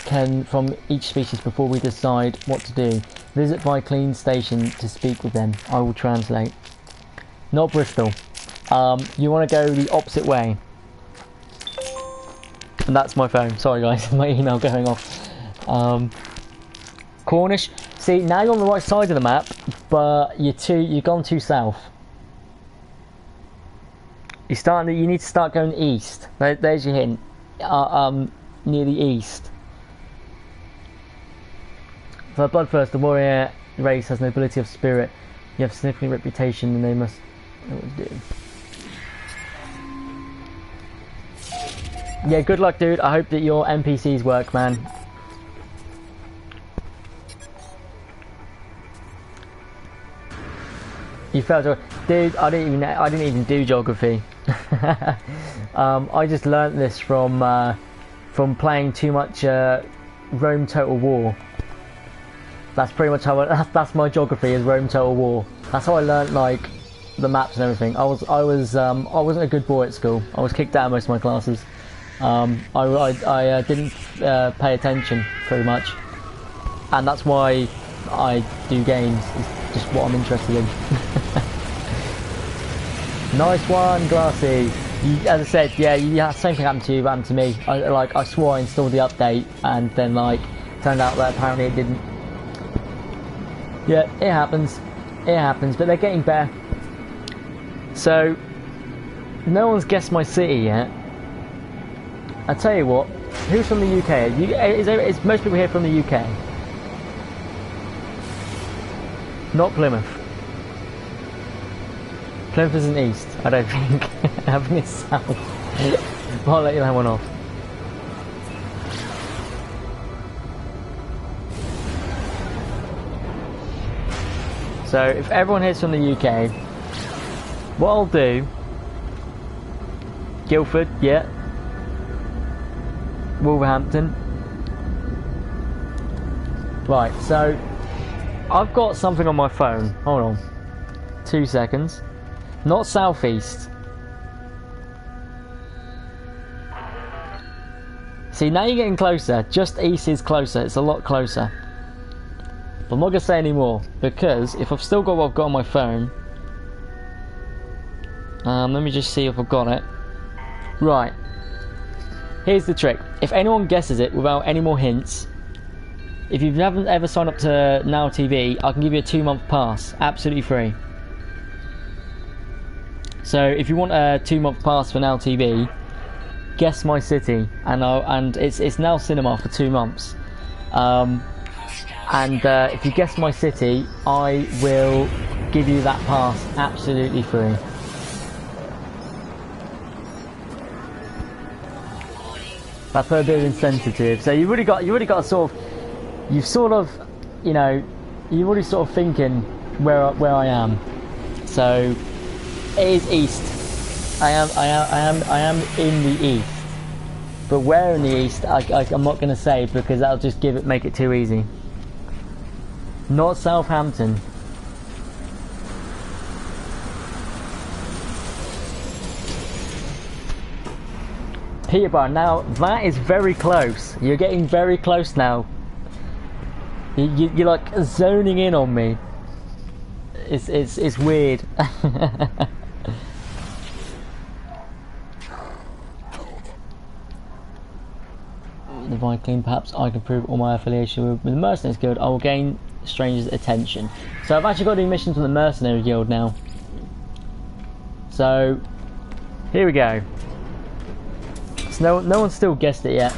can from each species before we decide what to do. Visit Viclean Station to speak with them. I will translate. Not Bristol. You want to go the opposite way. And that's my phone. Sorry guys, my email going off. Cornish. See, now you're on the right side of the map, but you've gone too south. You need to start going east. There's your hint. Near the east. For Bloodthirst, the warrior race has nobility of spirit. You have a significant reputation, and they must know what to do. Yeah, good luck, dude. I hope that your NPCs work, man. You failed to, dude. I didn't even do geography. I just learnt this from playing too much Rome Total War. That's pretty much how that's my geography, is Rome Total War. That's how I learnt like the maps and everything. I wasn't a good boy at school. I was kicked out of most of my classes. I didn't pay attention pretty much, and that's why I do games. It's just what I'm interested in. Nice one, Glassy. As I said, yeah, same thing happened to you, happened to me. I swore I installed the update, and then turned out that apparently it didn't. Yeah, it happens, but they're getting better. So, no one's guessed my city yet. I tell you what, who's from the UK? Is most people here from the UK? Not Plymouth. Plymouth isn't east, I don't think. I think it's south. I'll let you that one off. So if everyone here's from the UK, what I'll do, Guildford, yeah. Wolverhampton. Right, so I've got something on my phone. Hold on. 2 seconds. Not southeast. See, now you're getting closer. Just east is closer. It's a lot closer. But I'm not going to say any more, because if I've still got what I've got on my phone, let me just see if I've got it. Right. Here's the trick. If anyone guesses it without any more hints, if you haven't ever signed up to Now TV, I can give you a 2-month pass, absolutely free. So if you want a 2-month pass for Now TV, guess my city, and it's Now Cinema for 2 months. If you guess my city, I will give you that pass absolutely free. That's a bit insensitive. So you've already got a sort of, you know, you're already sort of thinking where I am. So it is east. I am in the east. But where in the east, I'm not going to say because that'll just make it too easy. Not Southampton. Peterborough. Now that is very close. You're getting very close now. You're like zoning in on me. It's weird. The Viking. Perhaps I can prove all my affiliation with the Mercenaries Guild. I will gain strangers' attention. So I've actually got to do missions from the Mercenary Guild now. So here we go. So no one's still guessed it yet.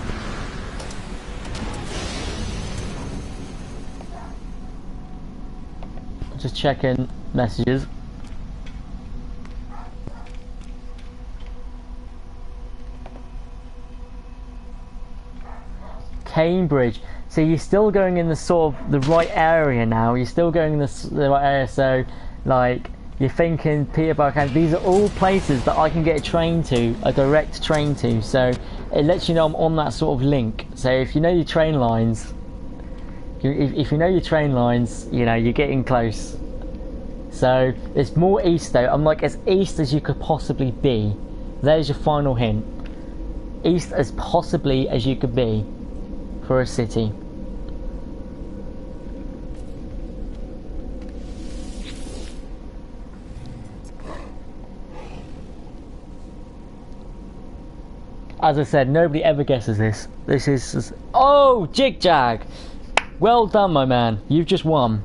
Just checking messages. Cambridge. So you're still going in the sort of the right area now. You're still going in the right area. So like you're thinking Peterborough. These are all places that I can get a train to, a direct train to. So it lets you know I'm on that sort of link. So if you know your train lines, if you know your train lines, you know you're getting close. So it's more east though. I'm like as east as you could possibly be. There's your final hint. East as possibly as you could be for a city. As I said, nobody ever guesses this. This is... Oh, Jig Jag! Well done, my man. You've just won.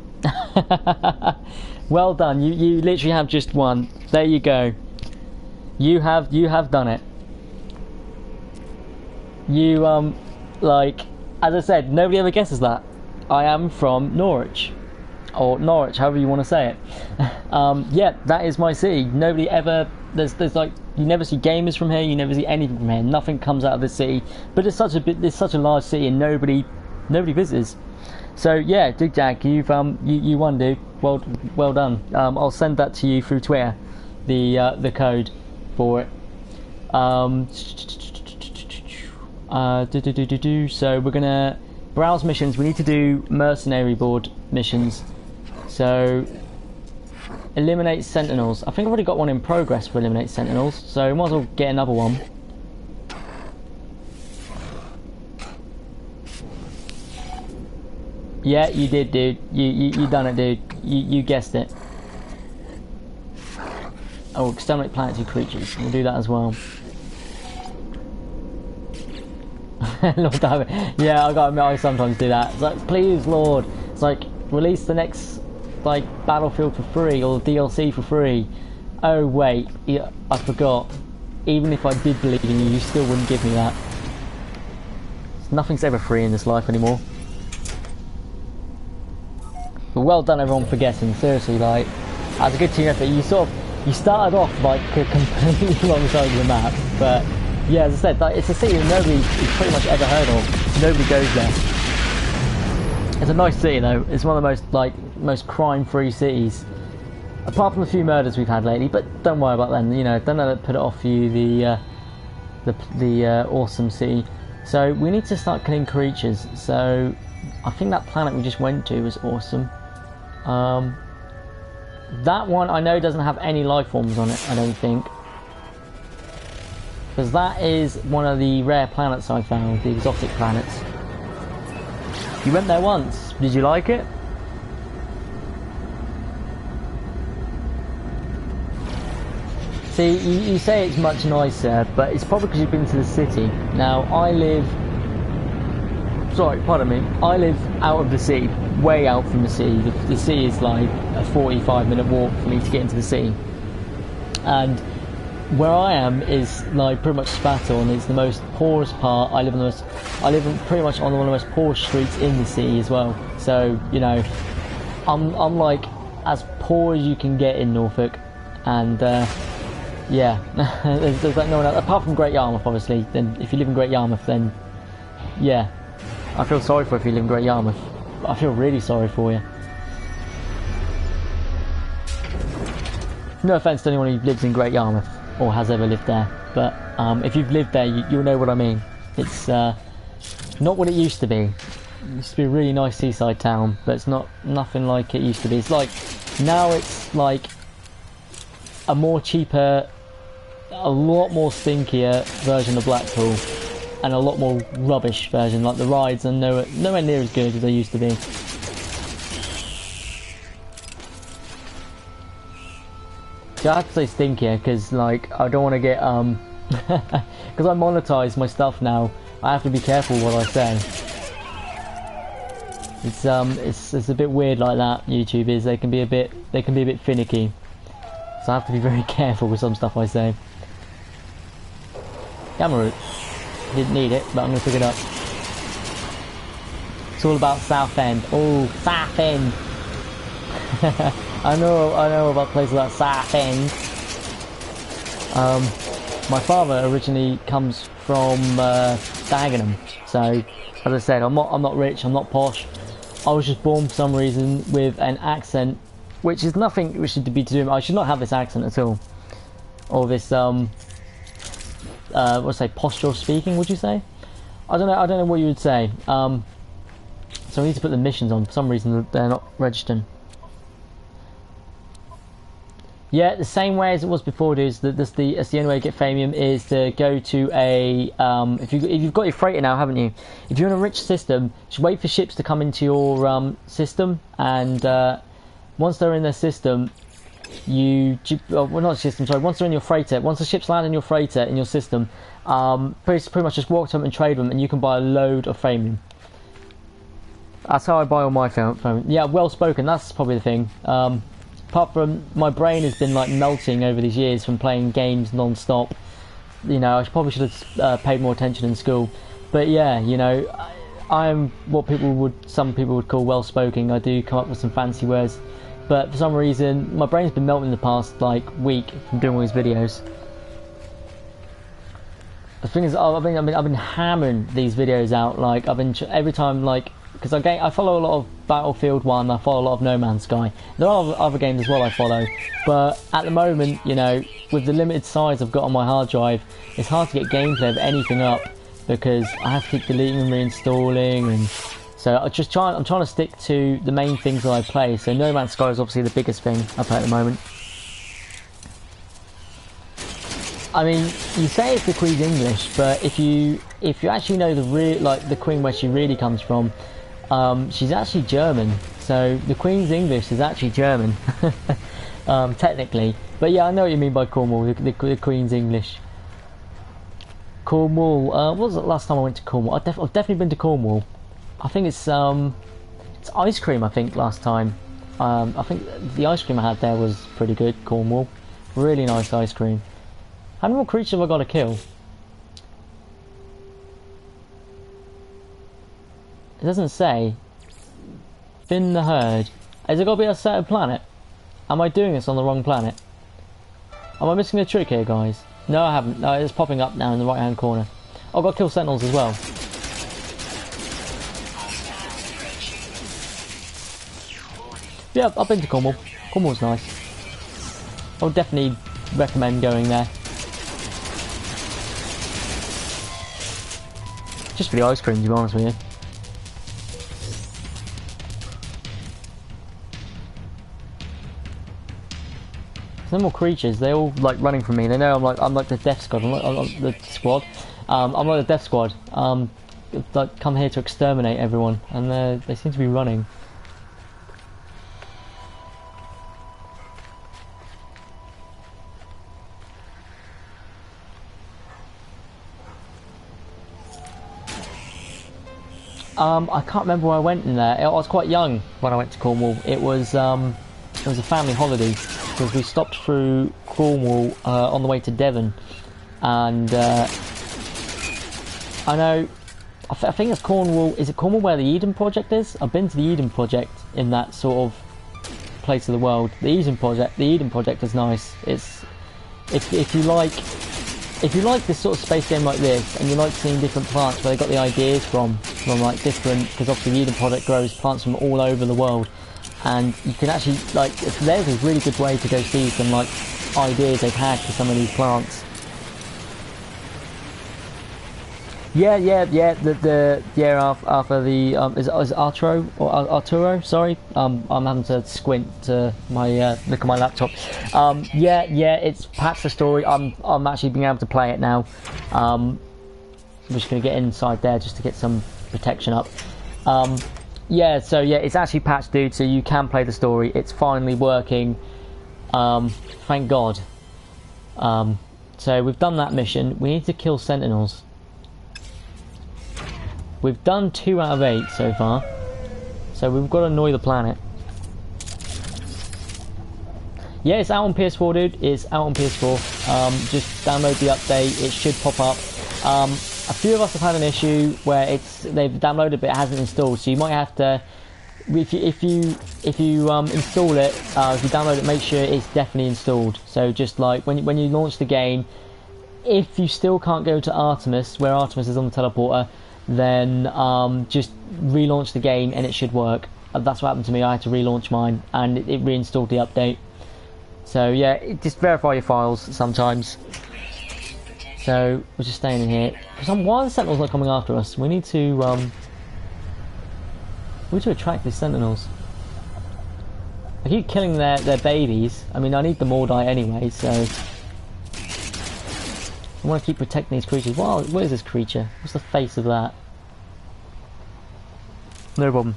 Well done. You literally have just won. There you go. You have done it. You like, as I said, nobody ever guesses that. I am from Norwich, or Norwich, however you want to say it. Yeah, that is my city. Nobody ever. There's like, you never see gamers from here. You never see anything from here. Nothing comes out of the city. But it's such a large city, and nobody visits. So yeah, Dig Jag, you've you won, dude. Well done. I'll send that to you through Twitter, the code for it. So we're gonna browse missions. We need to do mercenary board missions. So eliminate sentinels. I think I've already got one in progress for eliminate sentinels, so might as well get another one. Yeah, you did, dude. You done it, dude. You guessed it. Oh, exterminate planetary creatures. We'll do that as well. Lord David. Yeah, I gotta admit, I sometimes do that. It's like, please, Lord. It's like, release the next, like, Battlefield for free or DLC for free. Oh wait, yeah, I forgot. Even if I did believe in you, you still wouldn't give me that. Nothing's ever free in this life anymore. But well done, everyone, for guessing. Seriously, like, that's a good team effort. You started off like completely wrong side of the map, but yeah, as I said, like, it's a city that nobody's pretty much ever heard of. Nobody goes there. It's a nice city though. It's one of the most crime-free cities, apart from the few murders we've had lately. But don't worry about them. You know, don't let it put it off for you. The awesome city. So we need to start killing creatures. So I think that planet we just went to was awesome. That one I know doesn't have any life forms on it, I don't think. Because that is one of the rare planets I found, the exotic planets. You went there once, did you like it? See, you say it's much nicer, but it's probably because you've been to the city. Now, I live out of the sea, way out from the sea. The sea is like a 45-minute walk for me to get into the sea. And where I am is like pretty much Spator, and it's the most poorest part. I live in pretty much on one of the most poorest streets in the city as well. So, you know, I'm like as poor as you can get in Norfolk, and Yeah, there's like no one else apart from Great Yarmouth, obviously. Then if you live in Great Yarmouth, then yeah, I feel sorry for if you live in Great Yarmouth. I feel really sorry for you. No offence to anyone who lives in Great Yarmouth or has ever lived there, but if you've lived there, you'll know what I mean. It's not what it used to be. It used to be a really nice seaside town, but it's nothing like it used to be. It's like now it's like a more cheaper, a lot more stinkier version of Blackpool, and a lot more rubbish version. Like the rides are nowhere near as good as they used to be. So I have to say stinkier because like I don't want to get because I monetize my stuff now. I have to be careful what I say. It's a bit weird like that. YouTube is they can be a bit finicky. So I have to be very careful with some stuff I say. Gamma root. Didn't need it, but I'm going to pick it up. It's all about Southend. Oh, Southend! I know about places like Southend. My father originally comes from Dagenham, so as I said, I'm not rich, I'm not posh. I was just born for some reason with an accent, which is nothing which should be to do. I should not have this accent at all, or this what's say postural speaking? Would you say? I don't know what you would say. So I need to put the missions on. For some reason they're not registering. Yeah, the same way as it was before, dudes. That's the only way to get Famium is to go to a if you've got your freighter now, haven't you? If you're in a rich system, just wait for ships to come into your system, and once they're in their system, once they're in your freighter, once the ships land in your freighter in your system, pretty much just walk to them and trade them, and you can buy a load of Famium. That's how I buy all my Famium. Yeah, well spoken. That's probably the thing. Apart from my brain has been like melting over these years from playing games non-stop. You know, I probably should have paid more attention in school. But yeah, you know, I'm what some people would call well-spoken. I do come up with some fancy words, but for some reason my brain's been melting the past like week from doing all these videos. The thing is, I've been hammering these videos out. Like every time, like, because I follow a lot of Battlefield 1, I follow a lot of No Man's Sky. There are other games as well I follow, but at the moment, you know, with the limited size I've got on my hard drive, it's hard to get gameplay of anything up because I have to keep deleting and reinstalling, and so I'm trying to stick to the main things that I play. So No Man's Sky is obviously the biggest thing I play at the moment. I mean, you say it's the Queen's English, but if you actually know the Queen where she really comes from, she's actually German. So the Queen's English is actually German, technically. But yeah, I know what you mean by Cornwall, the Queen's English. Cornwall. What was the last time I went to Cornwall? I've definitely been to Cornwall. I think it's ice cream. I think last time. I think the ice cream I had there was pretty good. Cornwall, really nice ice cream. How many more creatures have I got to kill? It doesn't say. Thin the herd. Has it got to be a certain planet? Am I doing this on the wrong planet? Am I missing a trick here, guys? No, I haven't. No, it's popping up now in the right hand corner. I've got to kill sentinels as well. Yeah, I've been to Cornwall. Cornwall's nice. I would definitely recommend going there. Just for the ice cream, to be honest with you. There's no more creatures. They're all like running from me. They know I'm like the death squad. I'm like the squad. I'm like the death squad. Like come here to exterminate everyone, and they seem to be running. I can't remember where I went in there. I was quite young when I went to Cornwall. It was a family holiday because we stopped through Cornwall on the way to Devon, and I know. I think it's Cornwall. Is it Cornwall where the Eden Project is? I've been to the Eden Project in that sort of place of the world. The Eden Project is nice. if you like this sort of space game like this, and you like seeing different plants where they got the ideas from like different, because obviously the Eden Project grows plants from all over the world, and you can actually like, there's a really good way to go see some like ideas they've had for some of these plants. Yeah. After the is Arturo or Arturo? Sorry, I'm having to squint to my look at my laptop. Yeah, it's patched the story. I'm actually being able to play it now. I'm just gonna get inside there just to get some protection up. Yeah, so yeah, it's actually patched, dude. So you can play the story. It's finally working. Thank God. So we've done that mission. We need to kill Sentinels. We've done 2 out of 8 so far, so we've got to annoy the planet. Yeah, it's out on PS4, dude. It's out on PS4. Just download the update. It should pop up. A few of us have had an issue where they've downloaded but it hasn't installed, so you might have to, if you install it, if you download it, make sure it's definitely installed. So just like when you launch the game, if you still can't go to Artemis, where Artemis is on the teleporter, then just relaunch the game and it should work. That's what happened to me. I had to relaunch mine and it reinstalled the update. So yeah, just verify your files sometimes. So we're just staying in here. Why are the Sentinels not coming after us? We need to attract these Sentinels. I keep killing their babies. I mean, I need the Mordite anyway, so I want to keep protecting these creatures. Wow, what is this creature? What's the face of that? No problem.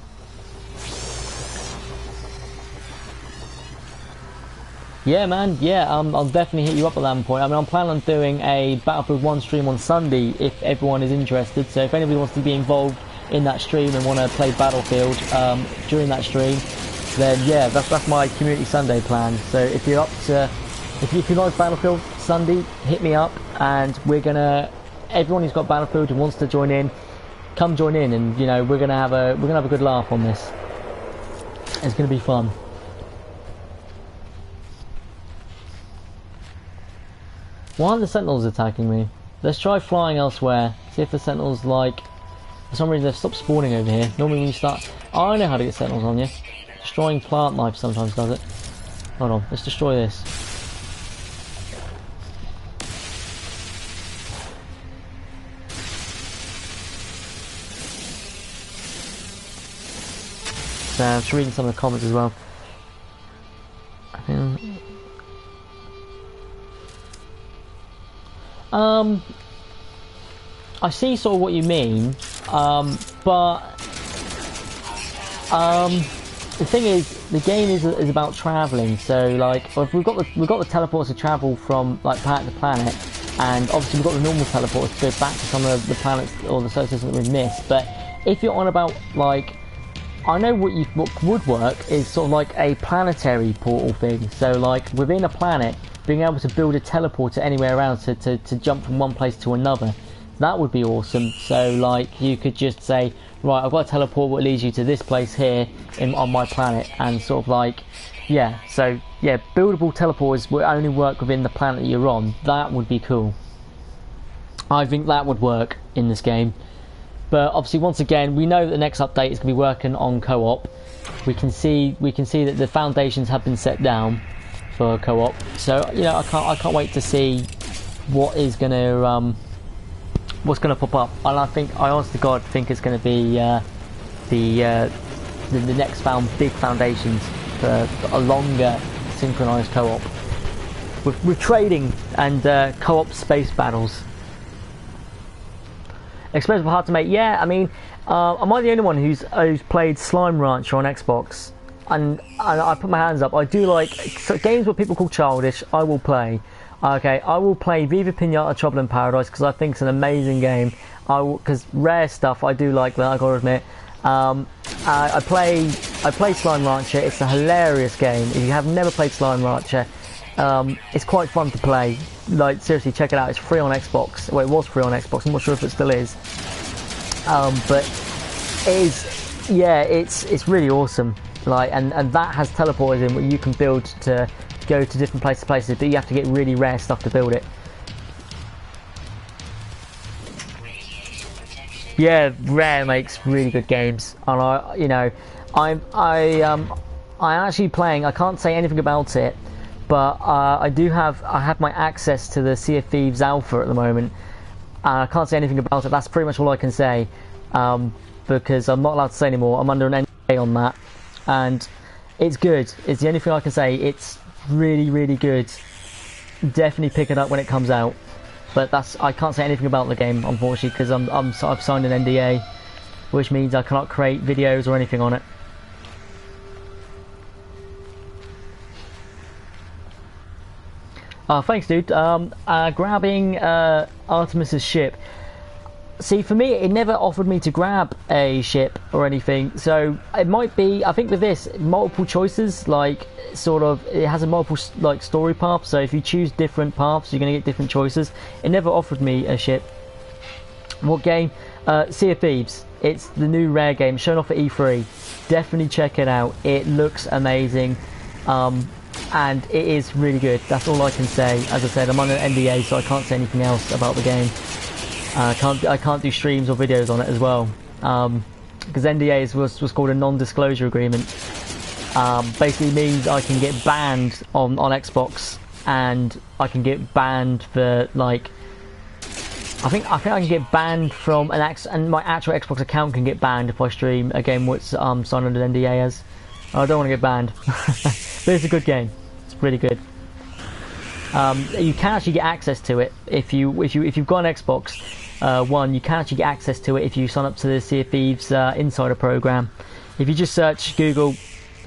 Yeah, man. Yeah, I'll definitely hit you up at that point. I mean, I'm planning on doing a Battlefield 1 stream on Sunday if everyone is interested. So if anybody wants to be involved in that stream and want to play Battlefield during that stream, then yeah, that's my Community Sunday plan. So if you're up to, if you like Battlefield Sunday, hit me up, and everyone who's got Battlefield who wants to join in, come join in, and you know we're gonna have a good laugh on this. It's gonna be fun. Why aren't the Sentinels attacking me? Let's try flying elsewhere. See if the Sentinels, like, for some reason they've stopped spawning over here. Normally when you start, oh, I know how to get Sentinels on you. Destroying plant life sometimes does it. Hold on, let's destroy this. So I'm just reading some of the comments as well. I see sort of what you mean, but the thing is, the game is about travelling. So like, if we've got the teleports to travel from like planet to planet, and obviously we've got the normal teleports to go back to some of the planets or the solar system that we've missed. But if you're on about like, I know what would work is sort of like a planetary portal thing. So like within a planet, being able to build a teleporter anywhere around to jump from one place to another. That would be awesome. So like you could just say, right, I've got a teleport that leads you to this place here on my planet, and sort of like, yeah, so yeah, buildable teleporters will only work within the planet you're on. That would be cool. I think that would work in this game. But obviously, once again, we know that the next update is going to be working on co-op. We can see that the foundations have been set down for co-op. So you know, I can't wait to see what is going to what's going to pop up. And I honest to God think it's going to be the next big foundations for a longer synchronized co-op with trading and co-op space battles. Explosive hard to make. Yeah, I mean, am I the only one who's played Slime Rancher on Xbox? And I put my hands up. I do like games where people call childish. I will play. Okay, I will play Viva Pinata Trouble in Paradise because I think it's an amazing game. Because rare stuff, I do like that. I gotta admit. I play Slime Rancher. It's a hilarious game. If you have never played Slime Rancher, it's quite fun to play. Like seriously, check it out. It's free on Xbox. Well, it was free on Xbox. I'm not sure if it still is. But it is, yeah, it's really awesome. Like, and that has teleporters in where you can build to go to different places, but you have to get really rare stuff to build it. Radiation protection. Yeah, Rare makes really good games, and I'm actually playing. I can't say anything about it, but I have my access to the Sea of Thieves alpha at the moment. I can't say anything about it. That's pretty much all I can say, because I'm not allowed to say anymore. I'm under an NDA on that, and it's good. It's the only thing I can say. It's really, really good. Definitely pick it up when it comes out. But I can't say anything about the game, unfortunately, because I've signed an NDA, which means I cannot create videos or anything on it. Thanks, dude. Grabbing Artemis's ship. See, for me, it never offered me to grab a ship or anything, so it might be. I think with this, multiple choices, like sort of, it has a multiple like story path. So if you choose different paths, you're gonna get different choices. It never offered me a ship. What game? Sea of Thieves. It's the new Rare game shown off at E3. Definitely check it out. It looks amazing. And it is really good. That's all I can say. As I said, I'm on an NDA, so I can't say anything else about the game. I can't do streams or videos on it as well, because NDAs was called a non-disclosure agreement. Basically means I can get banned on Xbox, and I can get banned for like. I think I can get banned from and my actual Xbox account can get banned if I stream a game which signed under an NDA as. I don't want to get banned, but it's a good game. It's really good. You can actually get access to it if you've got an Xbox One. You can actually get access to it if you sign up to the Sea of Thieves Insider program. If you just search Google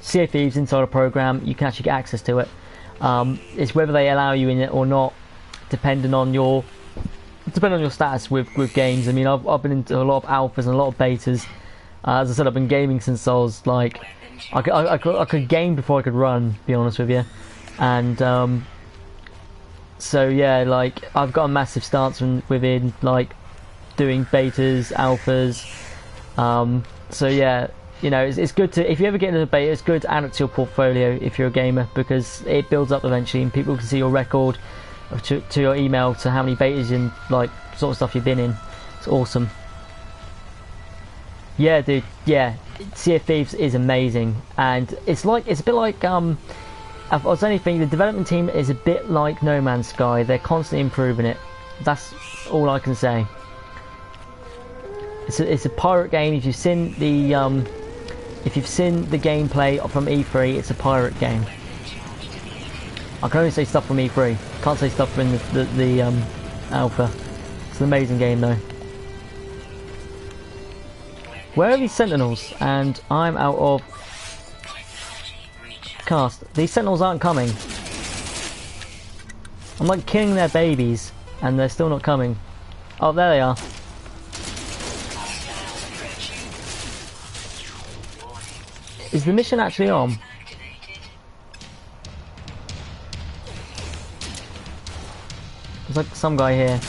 Sea of Thieves Insider program, you can actually get access to it. It's whether they allow you in it or not, depending on your status with games. I mean, I've been into a lot of alphas and a lot of betas. As I said, I've been gaming since I was like, I could game before I could run, to be honest with you, and so yeah, like I've got a massive stance within like doing betas, alphas. So yeah, it's good to, if you ever get into a beta, it's good to add it to your portfolio if you're a gamer, because it builds up eventually, and people can see your record to your email to how many betas and like sort of stuff you've been in. It's awesome. Yeah, dude. Yeah, Sea of Thieves is amazing, and it's a bit like if I was anything, the development team is a bit like No Man's Sky. They're constantly improving it. That's all I can say. It's a pirate game. If you've seen the gameplay from E3, it's a pirate game. I can only say stuff from E3. Can't say stuff from the alpha. It's an amazing game though. Where are these sentinels? And I'm out of cast. These sentinels aren't coming. I'm like killing their babies, and they're still not coming. Oh, there they are. Is the mission actually on? There's like some guy here.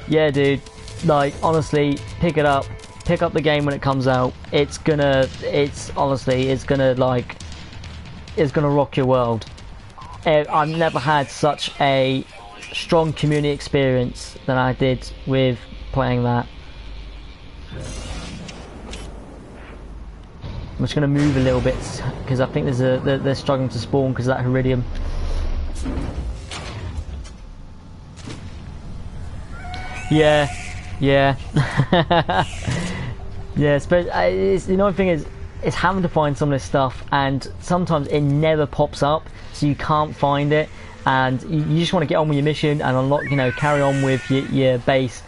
Yeah, dude. Like, honestly, pick it up. Pick up the game when it comes out. It's gonna rock your world. I've never had such a strong community experience than I did with playing that. I'm just gonna move a little bit because I think they're struggling to spawn because of that Iridium. Yeah. Yeah, the annoying thing is, it's having to find some of this stuff, and sometimes it never pops up, so you can't find it, and you just want to get on with your mission and unlock, carry on with your base.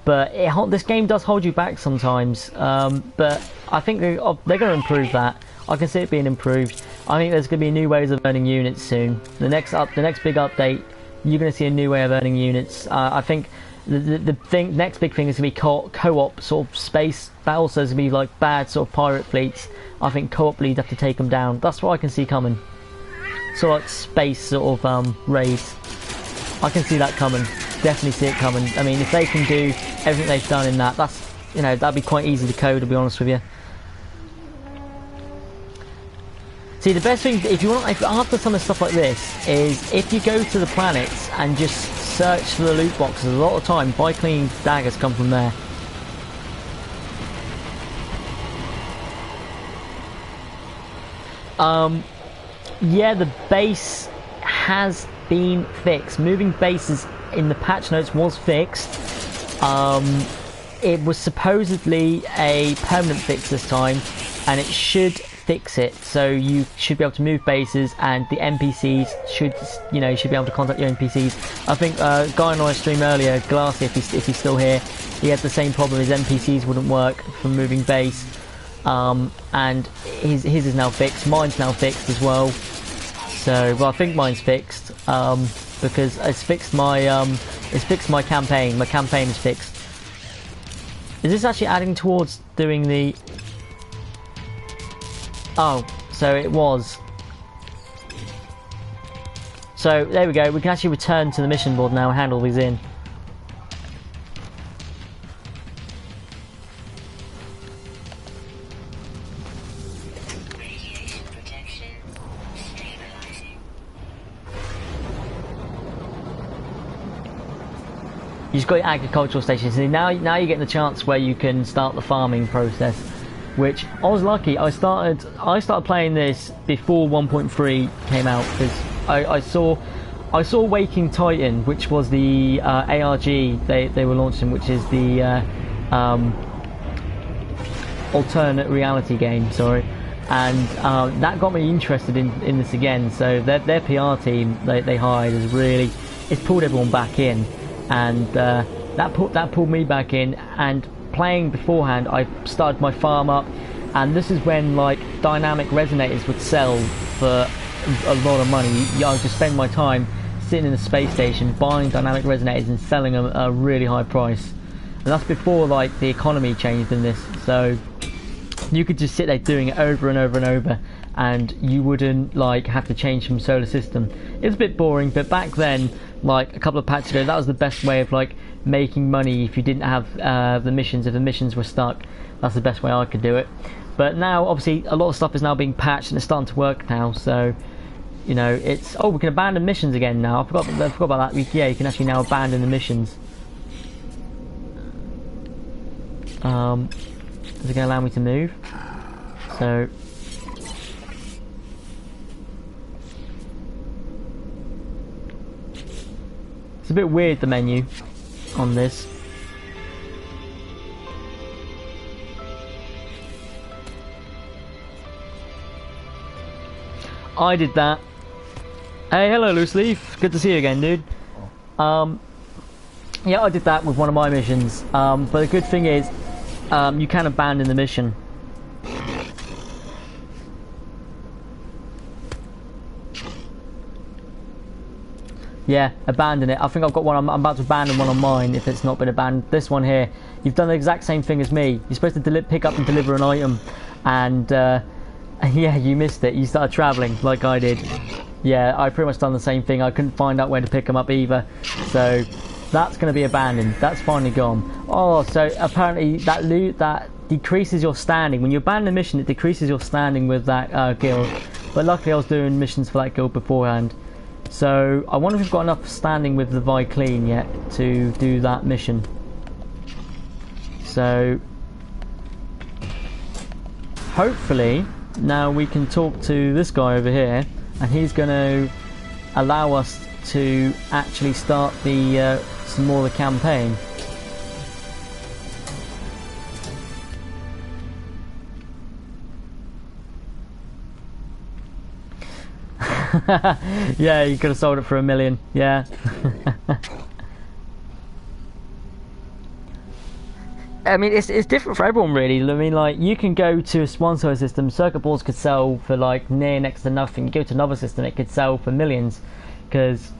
But this game does hold you back sometimes. But I think they're going to improve that. I can see it being improved. I think there's going to be new ways of earning units soon. The next big update, you're going to see a new way of earning units. I think. The next big thing is going to be co-op sort of space battles. So there's going to be like bad sort of pirate fleets. I think co-op leads have to take them down. That's what I can see coming. So like space sort of raids. I can see that coming. Definitely see it coming. I mean, if they can do everything they've done in that'd be quite easy to code, to be honest with you. See, the best thing, if you want, if after some of stuff like this, is if you go to the planets and just search for the loot boxes. A lot of time, Viclean daggers come from there. Yeah, the base has been fixed. Moving bases in the patch notes was fixed. It was supposedly a permanent fix this time, and it should fix it. So you should be able to move bases, and the NPCs should, you know, you should be able to contact your NPCs. I think guy on my stream earlier, Glassy, if he's still here, he had the same problem. His NPCs wouldn't work from moving base. And his is now fixed. Mine's now fixed as well. So, well, I think mine's fixed because it's fixed my campaign. My campaign is fixed. Is this actually adding towards doing the? Oh, so it was. So there we go. We can actually return to the mission board now and handle these in. You've got your agricultural stations, and now you're getting the chance where you can start the farming process. Which I was lucky. I started playing this before 1.3 came out because I saw Waking Titan, which was the ARG they were launching, which is the alternate reality game. Sorry, and that got me interested in this again. So their PR team they hired it's pulled everyone back in. And that pulled me back in, and playing beforehand I started my farm up, and this is when like dynamic resonators would sell for a lot of money. I would just spend my time sitting in the space station buying dynamic resonators and selling them at a really high price, and that's before like the economy changed in this, so you could just sit there doing it over and over and over, and you wouldn't like have to change from solar system. It's a bit boring, but back then, like a couple of patches ago, that was the best way of like making money if you didn't have the missions. If the missions were stuck, that's the best way I could do it. But now obviously a lot of stuff is now being patched and it's starting to work now, so you know it's we can abandon missions again now. I forgot about that. Yeah, you can actually now abandon the missions. Is it going to allow me to move? So it's a bit weird, the menu on this. I did that. Hey, hello Loose Leaf. Good to see you again, dude. Yeah, I did that with one of my missions. But the good thing is, you can abandon the mission. Yeah, abandon it. I think I've got one. I'm about to abandon one on mine if it's not been abandoned. This one here, you've done the exact same thing as me. You're supposed to pick up and deliver an item, and yeah, you missed it. You started travelling like I did. Yeah, I pretty much done the same thing. I couldn't find out where to pick them up either. So that's going to be abandoned. That's finally gone. Oh, so apparently that loot that decreases your standing. When you abandon a mission, it decreases your standing with that guild. But luckily I was doing missions for that guild beforehand. So I wonder if we've got enough standing with the Viclean yet to do that mission. So hopefully now we can talk to this guy over here, and he's going to allow us to actually start the some more of the campaign. Yeah, you could have sold it for $1 million. Yeah. I mean, it's different for everyone, really. I mean, like, you can go to one solar system, circuit boards could sell for like next to nothing. You go to another system, it could sell for millions. Because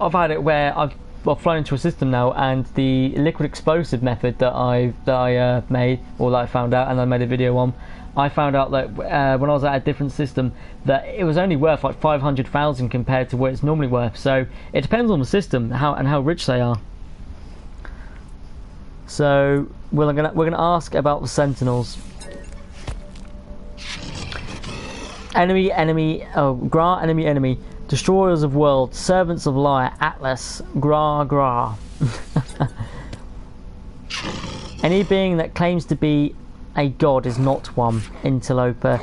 I've had it where I've flown into a system now, and the liquid explosive method that I made, or that I found out, and I made a video on. I found out that when I was at a different system, that it was only worth like 500,000 compared to what it's normally worth. So it depends on the system, how rich they are. So we're gonna ask about the Sentinels. Gra, enemy. Destroyers of worlds, servants of light, Atlas, Gra. Any being that claims to be a god is not one. Interloper.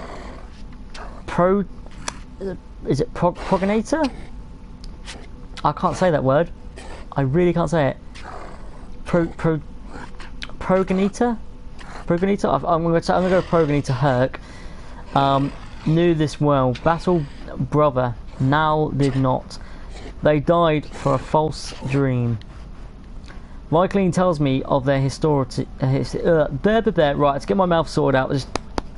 Progenitor? I can't say that word. I really can't say it. Progenitor? I'm going to go Progenitor Herc. Knew this well. Battle brother. Now did not. They died for a false dream. Viclean tells me of their right, let's get my mouth sorted out. Just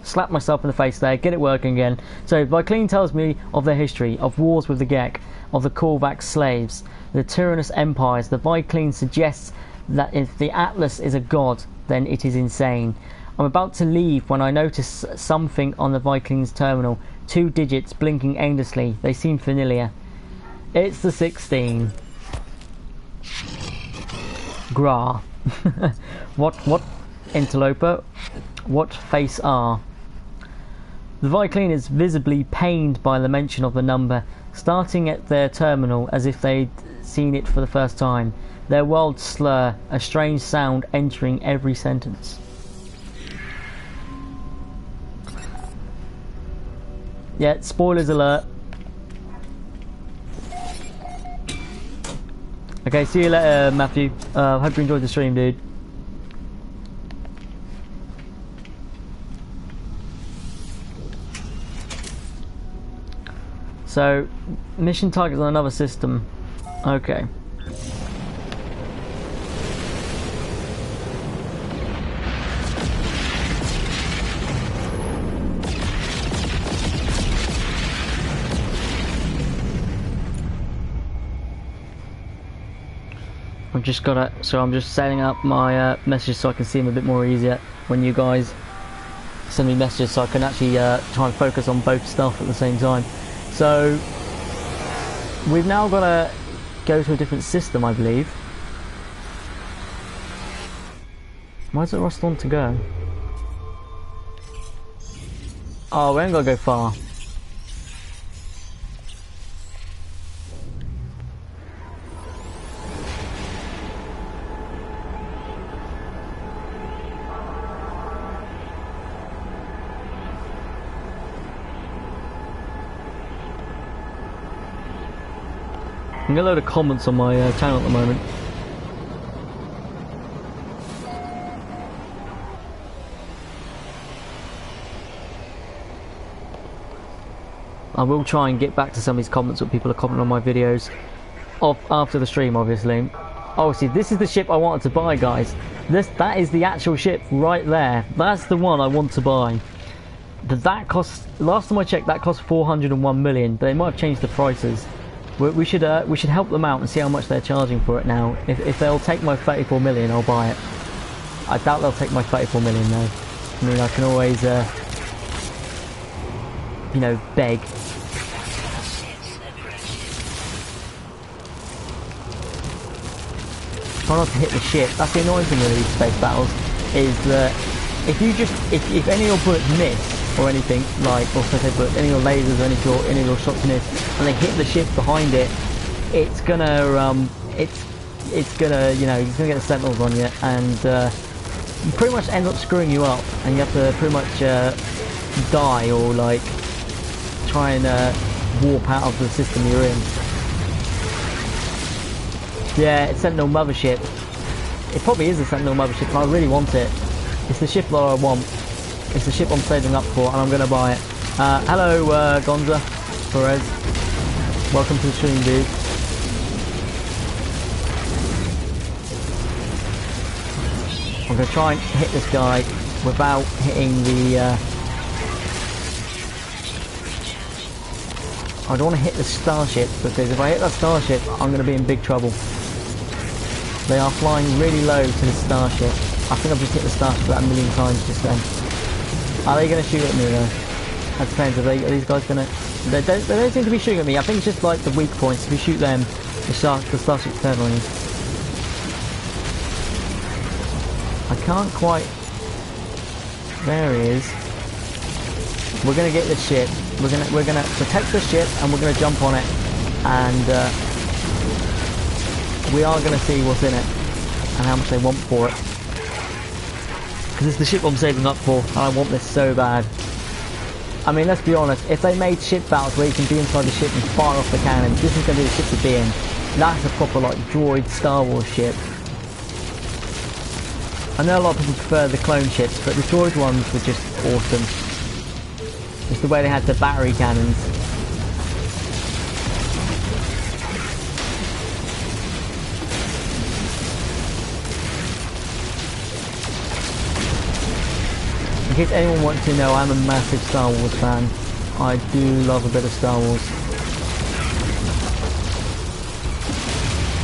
slap myself in the face there, get it working again. So Viclean tells me of their history, of wars with the Gek, of the Korvax slaves, the tyrannous empires. The Viclean suggests that if the Atlas is a god, then it is insane. I'm about to leave when I notice something on the Viclean's terminal. 2 digits blinking aimlessly. They seem familiar. It's the 16. Gra. What interloper? What face are? The Viclean is visibly pained by the mention of the number, starting at their terminal as if they'd seen it for the first time. Their words slur, a strange sound entering every sentence. Yeah, spoilers alert. Okay, see you later, Matthew. Hope you enjoyed the stream, dude. So, mission targets on another system. Okay. I'm just setting up my messages so I can see them a bit more easier when you guys send me messages, so I can actually try and focus on both stuff at the same time. So we've now got to go to a different system, I believe. Where does it Rust want to go? Oh, we ain't got to go far. I'm getting a load of comments on my channel at the moment. I will try and get back to some of these comments that people are commenting on my videos after the stream, obviously. Oh, see, this is the ship I wanted to buy, guys. That is the actual ship right there. That's the one I want to buy. That cost, last time I checked, that cost 401 million. They might have changed the prices. We should help them out and see how much they're charging for it now. If they'll take my 34 million, I'll buy it. I doubt they'll take my 34 million though. I mean, I can always, you know, beg. Try not to hit the ship. That's the annoying thing with these space battles, is that if any of your bullets miss, or anything, like, or but any of your lasers or any of your shots miss, and they hit the ship behind it, it's gonna, you know, you're gonna get the sentinels on you, and you pretty much end up screwing you up, and you have to pretty much die, or like, try and warp out of the system you're in. Yeah, it's Sentinel Mothership. It probably is a Sentinel Mothership, and I really want it. It's the ship that I want. It's the ship I'm saving up for, and I'm going to buy it. Hello, Gonza Perez. Welcome to the stream, dude. I'm going to try and hit this guy without hitting the... I don't want to hit the starship, because if I hit that starship, I'm going to be in big trouble. They are flying really low to the starship. I think I've just hit the starship about 1 million times just then. Are they going to shoot at me though? That depends. Are these guys going to... They don't seem to be shooting at me. I think it's just like the weak points. If you shoot them, the starship's turn on you. I can't quite... There he is. We're going to get this ship. We're gonna protect the ship, and we're gonna jump on it, and we are gonna see what's in it and how much they want for it. Because it's the ship I'm saving up for, and I want this so bad. I mean, let's be honest. If they made ship battles where you can be inside the ship and fire off the cannons, this is gonna be the ship to be in. That's a proper like droid Star Wars ship. I know a lot of people prefer the clone ships, but the droid ones were just awesome. It's the way they had the battery cannons. In case anyone wants to know, I'm a massive Star Wars fan. I do love a bit of Star Wars.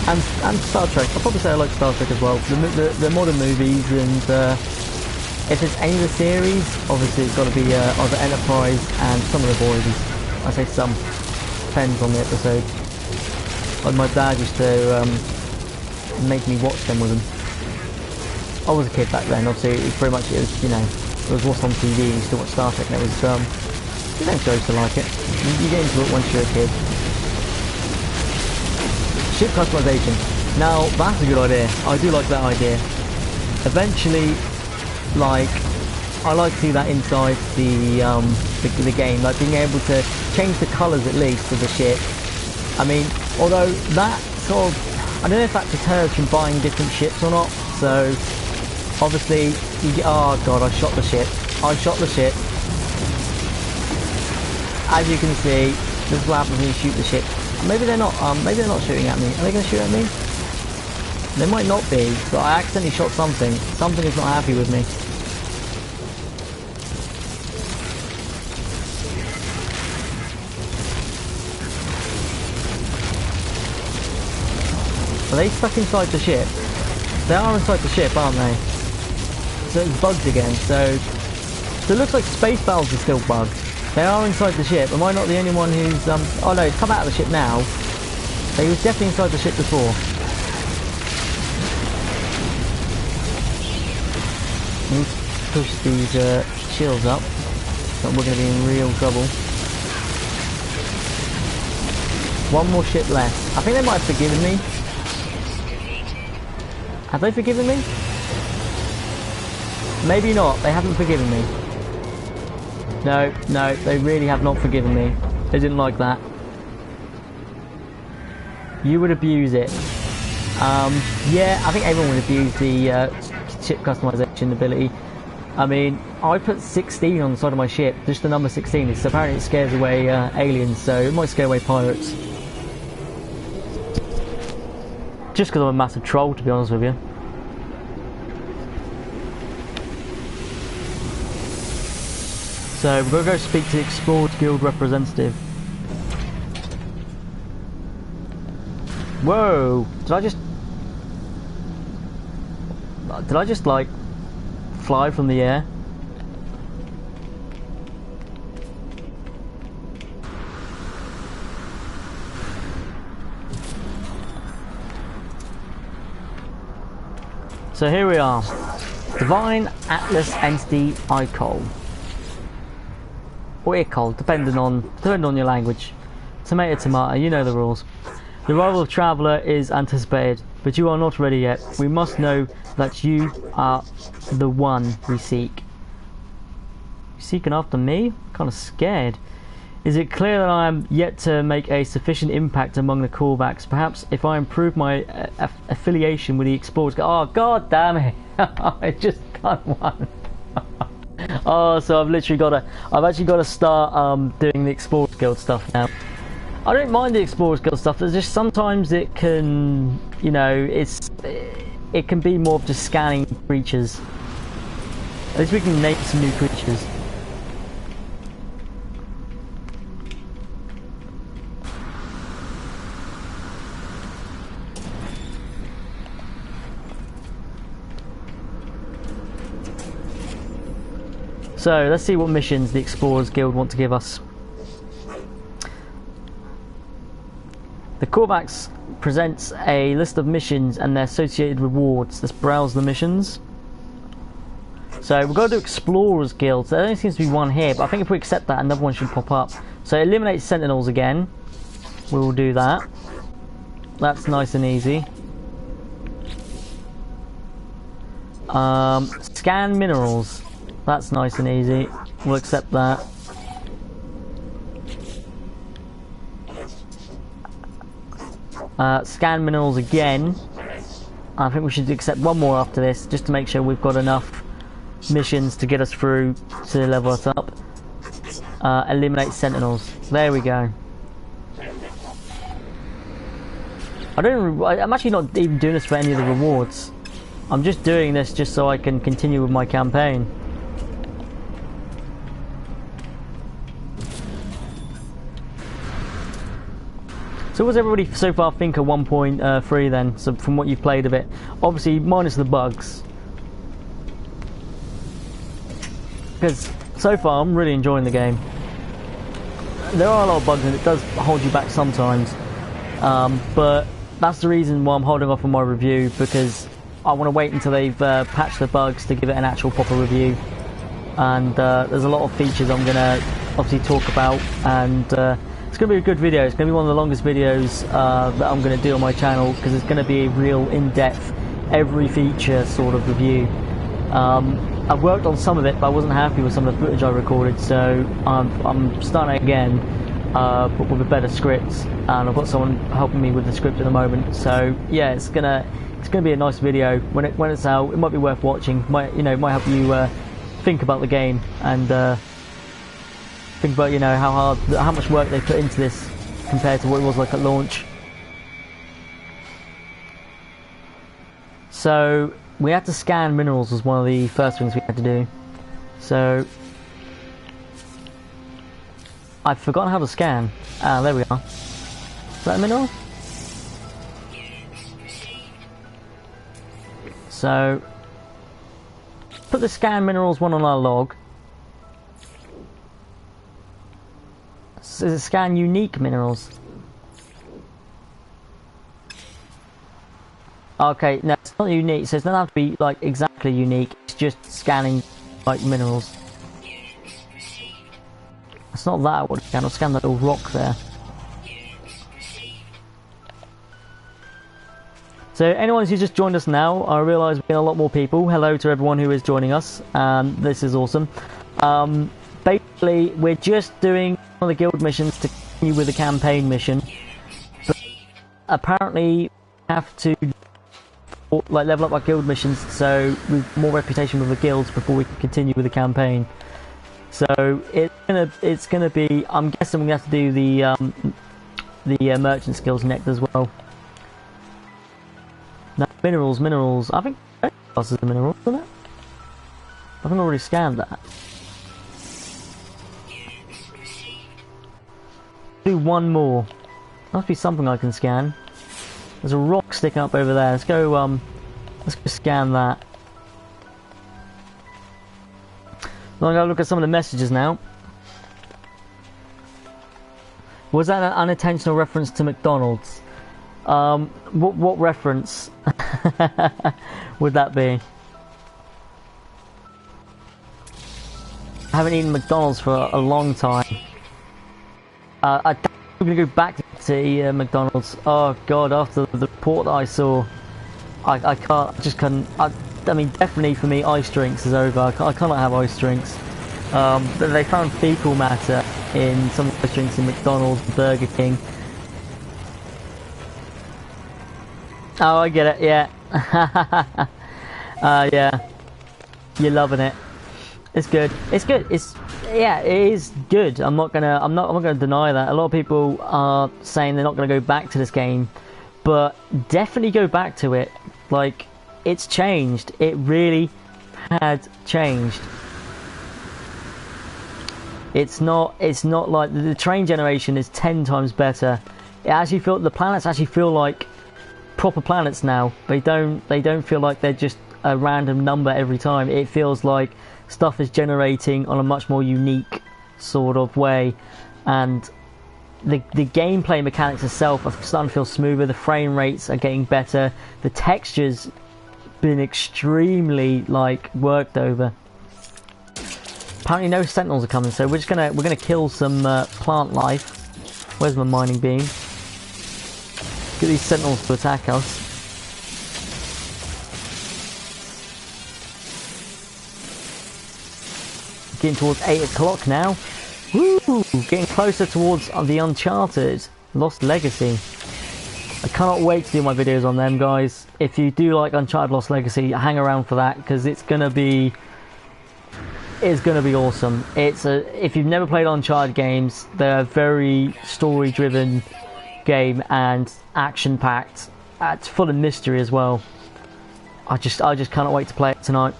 And Star Trek. I'll probably say I like Star Trek as well. The modern movies, and if it's any of the series, obviously it's got to be either Enterprise and some of the Voyages. I say some. Depends on the episode. Like my dad used to make me watch them with him. I was a kid back then, obviously it pretty much is, you know, it was what's on TV and you still watch Star Trek, and it was, you don't choose to like it. You get into it once you're a kid. Ship customization. Now, that's a good idea. I do like that idea. Eventually, like, I like to see that inside the game, like being able to change the colours at least of the ship. I mean, although that sort of, I don't know if that deters from buying different ships or not, so obviously, oh god, I shot the ship. As you can see, this is what happens when you shoot the ship. Maybe they're not shooting at me. Are they going to shoot at me? They might not be, but I accidentally shot something. Something is not happy with me. Are they stuck inside the ship? They are inside the ship, aren't they? So it's bugged again, so it looks like space battles are still bugged. They are inside the ship. Am I not the only one who's oh no, it's come out of the ship now. He was definitely inside the ship before. Need to push these shields up, but we're going to be in real trouble. One more ship left. I think they might have forgiven me. Have they forgiven me? Maybe not. They haven't forgiven me. No, they really have not forgiven me. They didn't like that. You would abuse it. Yeah, I think everyone would abuse the ship customization ability. I mean, I put 16 on the side of my ship, just the number 16. It's apparently it scares away aliens, so it might scare away pirates. Just because I'm a massive troll, to be honest with you. So we're going to go speak to the Explorers Guild representative. Whoa! Did I just like fly from the air? So here we are. Divine Atlas Entity Icol. Or Icol, depending on your language. Tomato, tomato, you know the rules. The arrival of Traveller is anticipated, but you are not ready yet. We must know that you are the one we seek. You seeking after me? I'm kind of scared. Is it clear that I am yet to make a sufficient impact among the callbacks? Perhaps if I improve my affiliation with the Explorers Guild. Oh god damn it! I just got one. Oh, so I've actually got to start doing the Explorers Guild stuff now. I don't mind the Explorers Guild stuff. There's just sometimes it can, you know, it can be more of just scanning creatures. At least we can name some new creatures. So let's see what missions the Explorers Guild want to give us. The Korvax presents a list of missions and their associated rewards. Let's browse the missions. So we've got to do Explorers Guild. So there only seems to be one here, but I think if we accept that, another one should pop up. So eliminate Sentinels again. We will do that. That's nice and easy. Scan minerals. That's nice and easy. We'll accept that. Scan minerals again. I think we should accept one more after this, just to make sure we've got enough missions to get us through to level us up. Eliminate Sentinels. There we go. I'm actually not even doing this for any of the rewards. I'm just doing this just so I can continue with my campaign. So what does everybody so far think of 1.3 then, so from what you've played of it? Obviously minus the bugs. Because so far I'm really enjoying the game. There are a lot of bugs and it does hold you back sometimes. But that's the reason why I'm holding off on my review, because I want to wait until they've patched the bugs to give it an actual proper review. And there's a lot of features I'm going to obviously talk about, and it's going to be a good video. It's going to be one of the longest videos that I'm going to do on my channel, because it's going to be a real in-depth, every feature sort of review. I've worked on some of it, but I wasn't happy with some of the footage I recorded, so I'm starting again, but with a better script, and I've got someone helping me with the script at the moment. So yeah, it's gonna be a nice video. When it's out, it might be worth watching. Might help you think about the game, and think about how much work they put into this compared to what it was like at launch. So we had to scan minerals, was one of the first things we had to do. So I've forgotten how to scan. Ah, there we are. Is that a mineral? So put the scan minerals one on our log. Does it scan unique minerals? Okay, no, it's not unique, so it doesn't have to be like exactly unique, it's just scanning like minerals. It's not that I would scan, I'll scan that little rock there. So anyone who's just joined us now, I realise we're getting a lot more people. Hello to everyone who is joining us, this is awesome. Basically, we're just doing one of the guild missions to continue with the campaign mission. But apparently, we have to like level up our guild missions so with more reputation with the guilds before we can continue with the campaign. So it's gonna be, I'm guessing we have to do the merchant skills next as well. Now minerals. I think this is a mineral, isn't it? I haven't already scanned that. Do one more. Must be something I can scan. There's a rock sticking up over there. Let's go scan that. I'm gonna look at some of the messages now. Was that an unintentional reference to McDonald's? What reference would that be? I haven't eaten McDonald's for a long time. I'm gonna go back to McDonald's. Oh god, after the report that I saw, I couldn't. I mean, definitely for me, ice drinks is over. I cannot have ice drinks. They found fecal matter in some ice drinks in McDonald's, Burger King. Oh, I get it. Yeah. Yeah. You're loving it. It's good. It's good. Yeah, it is good. I'm not gonna deny that. A lot of people are saying they're not gonna go back to this game, but definitely go back to it. Like, it's changed. It really had changed. It's not like the train generation is 10 times better. It actually the planets actually feel like proper planets now. They don't feel like they're just a random number every time. It feels like stuff is generating on a much more unique sort of way, and the gameplay mechanics itself are starting to feel smoother. The frame rates are getting better. The textures been extremely like worked over. Apparently no sentinels are coming, so we're gonna kill some plant life. Where's my mining beam? Get these sentinels to attack us. Getting towards 8 o'clock now. Woo! Getting closer towards the Uncharted Lost Legacy. I cannot wait to do my videos on them, guys. If you do like Uncharted Lost Legacy, hang around for that, because it's gonna be awesome. If you've never played Uncharted games, they're a very story-driven game and action-packed. It's full of mystery as well. I just cannot wait to play it tonight.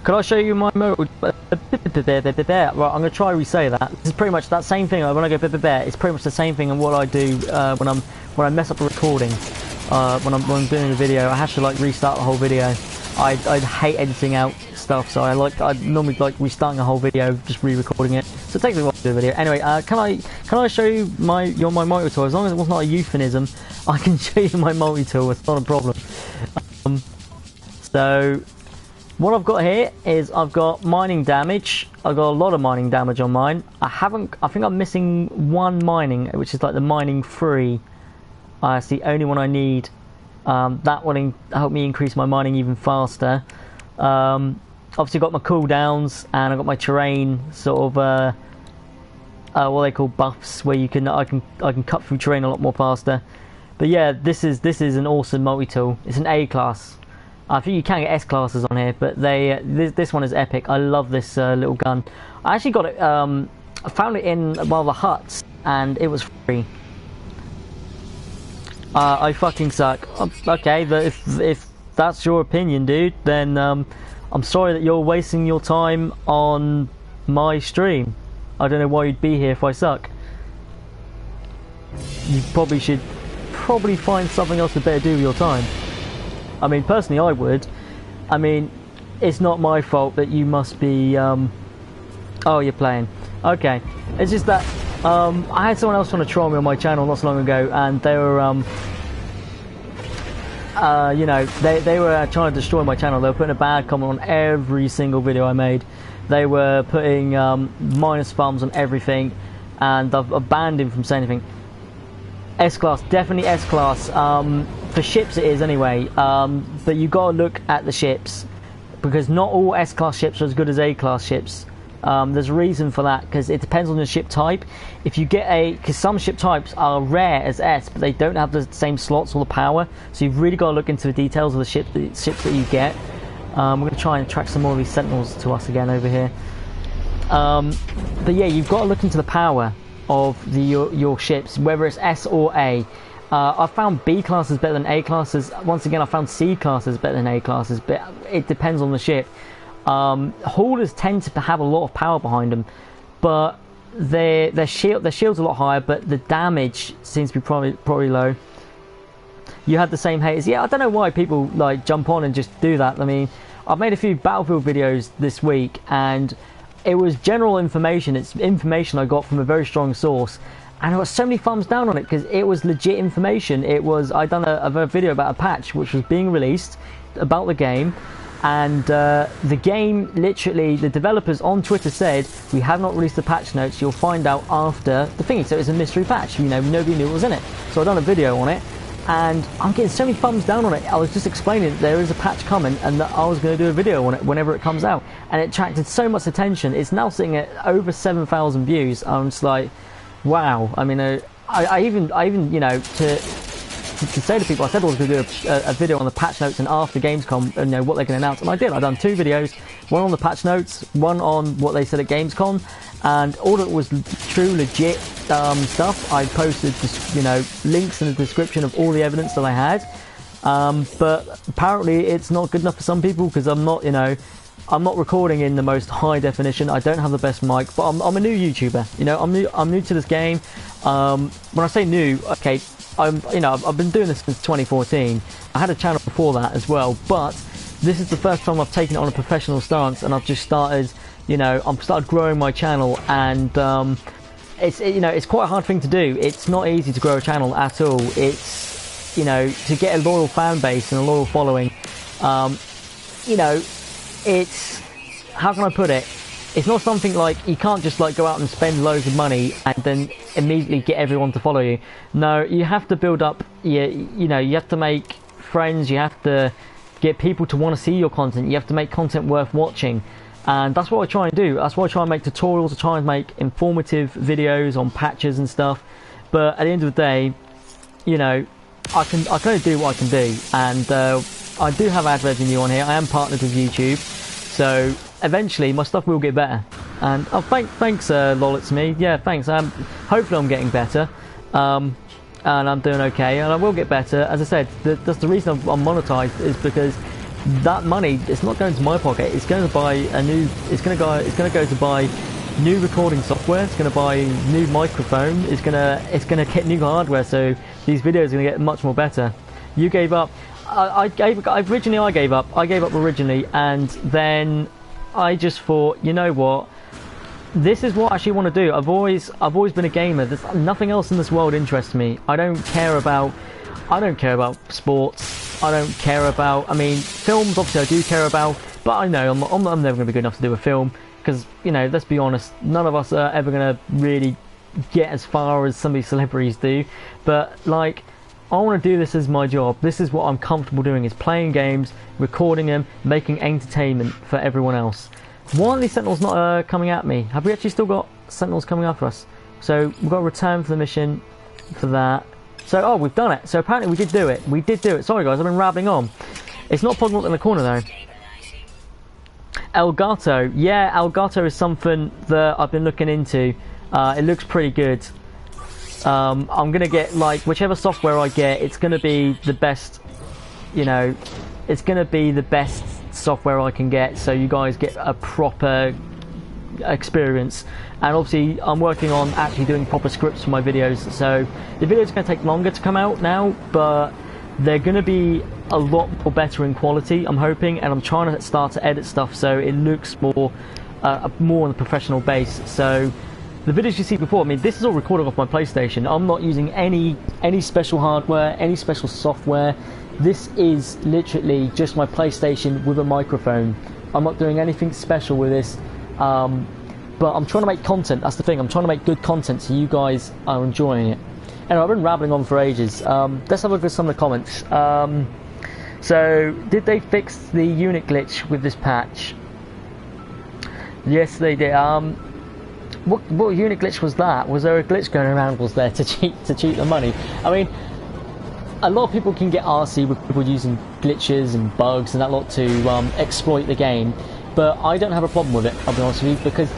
Could I show you my mode? Right, I'm gonna try re-say that. This is pretty much that same thing. When I go bear, it's pretty much the same thing. And what I do when I mess up a recording, when I'm doing a video, I have to like restart the whole video. I hate editing out stuff, so I normally like restarting a whole video, just re-recording it. So it takes me a while to do a video. Anyway, can I show you my multi-tool? As long as it was not a euphemism, I can show you my multi-tool. It's not a problem. So what I've got here is I've got mining damage. I've got a lot of mining damage on mine. I think I'm missing one mining, which is like the mining 3. It's the only one I need. That will help me increase my mining even faster. Obviously got my cooldowns, and I've got my terrain sort of what they call buffs, where I can cut through terrain a lot more faster. But yeah, this is an awesome multi-tool. It's an A class. I think you can get S classes on here, but this one is epic. I love this little gun. I actually got it. I found it in one of the huts, and it was free. I fucking suck. Okay, but if that's your opinion, dude, then I'm sorry that you're wasting your time on my stream. I don't know why you'd be here if I suck. You probably should find something else to better do with your time. I mean, personally, I would. I mean, it's not my fault that you must be. Oh, you're playing. Okay, it's just that I had someone else trying to troll me on my channel not so long ago, and they were you know, they were trying to destroy my channel. They were putting a bad comment on every single video I made. They were putting minus thumbs on everything, and I've banned him from saying anything. S-Class, definitely S-Class. For ships it is anyway, but you gotta look at the ships, because not all S-Class ships are as good as A-Class ships. There's a reason for that, because it depends on the ship type. If you get because some ship types are rare as S, but they don't have the same slots or the power, so you've really got to look into the details of the ships that you get. We're going to try and attract some more of these sentinels to us again over here. But yeah, you've got to look into the power of your ships, whether it's S or A. I found B classes better than A classes. Once again, I found C classes better than A classes, but it depends on the ship. Haulers tend to have a lot of power behind them, but their shield's a lot higher, but the damage seems to be probably low. You had the same haters. Yeah, I don't know why people like jump on and just do that. I mean, I've made a few Battlefield videos this week, and it was general information. It's information I got from a very strong source, and I got so many thumbs down on it because it was legit information. I'd done a video about a patch which was being released about the game, and the game, literally, the developers on Twitter said, we have not released the patch notes, you'll find out after the thingy. So it's a mystery patch, you know, nobody knew what was in it. So I've done a video on it, and I'm getting so many thumbs down on it. I was just explaining that there is a patch coming and that I was going to do a video on it whenever it comes out, and it attracted so much attention. It's now sitting at over 7,000 views. I'm just like, wow. I mean, I even you know, to say to people, I said I was going to do a video on the patch notes and after Gamescom, you know, what they can announce, and I did. I've done 2 videos, one on the patch notes, one on what they said at Gamescom, and all of it was true, legit stuff. I posted, you know, links in the description of all the evidence that I had, but apparently it's not good enough for some people, because I'm not, you know, I'm not recording in the most high definition. I don't have the best mic, but I'm a new YouTuber. You know, I'm new to this game. When I say new, okay, you know, I've been doing this since 2014. I had a channel before that as well, but this is the first time I've taken it on a professional stance, and I've just started, you know, I've started growing my channel, and you know, it's quite a hard thing to do. It's not easy to grow a channel at all. It's, you know, to get a loyal fan base and a loyal following, you know, it's how can I put it? It's not something like you can't just like go out and spend loads of money and then immediately get everyone to follow you. No, you have to build up. You know, you have to make friends. You have to get people to want to see your content. You have to make content worth watching, and that's what I try and do. That's why I try and make tutorials. I try and make informative videos on patches and stuff. But at the end of the day, you know, I can only do what I can do, and I do have ad revenue on here. I am partnered with YouTube, so eventually my stuff will get better. And oh, thanks, Lolitsme. Yeah, thanks. Hopefully I'm getting better, and I'm doing okay, and I will get better. As I said, that's the reason I'm monetized, is because that money, it's not going to my pocket. It's going to buy a new. It's going to go to buy new recording software. It's going to buy new microphone. It's going to get new hardware. So these videos are going to get much more better. You gave up. I gave up originally, and then I just thought, you know what, this is what I actually want to do. I've always been a gamer. There's nothing else in this world interests me. I don't care about sports. I don't care about, I mean, films obviously I do care about, but I know I'm never going to be good enough to do a film, because, you know, let's be honest, none of us are ever going to really get as far as some of these celebrities do. But like, I want to do this as my job. This is what I'm comfortable doing, is playing games, recording them, making entertainment for everyone else. Why are these Sentinels not coming at me? Have we actually still got Sentinels coming after us? So we've got to return for the mission for that. So, oh, we've done it. So apparently we did do it. We did do it. Sorry guys, I've been rambling on. It's not Pogmont in the corner though. Elgato. Yeah, Elgato is something that I've been looking into. It looks pretty good. I'm going to get, like, whichever software I get, it's going to be the best, you know, it's going to be the best software I can get, so you guys get a proper experience. And obviously I'm working on actually doing proper scripts for my videos, so the videos are going to take longer to come out now, but they're going to be a lot more better in quality, I'm hoping, and I'm trying to start to edit stuff so it looks more on a professional base. So the videos you see before, I mean, this is all recorded off my PlayStation. I'm not using any special hardware, any special software. This is literally just my PlayStation with a microphone. I'm not doing anything special with this, but I'm trying to make content. That's the thing. I'm trying to make good content so you guys are enjoying it. Anyway, I've been rambling on for ages. Let's have a look at some of the comments. So, did they fix the unit glitch with this patch? Yes, they did. What unit glitch was that? Was there a glitch going around? Was there to cheat the money? I mean, a lot of people can get arsey with people using glitches and bugs and that lot to exploit the game, but I don't have a problem with it. I'll be honest with you, because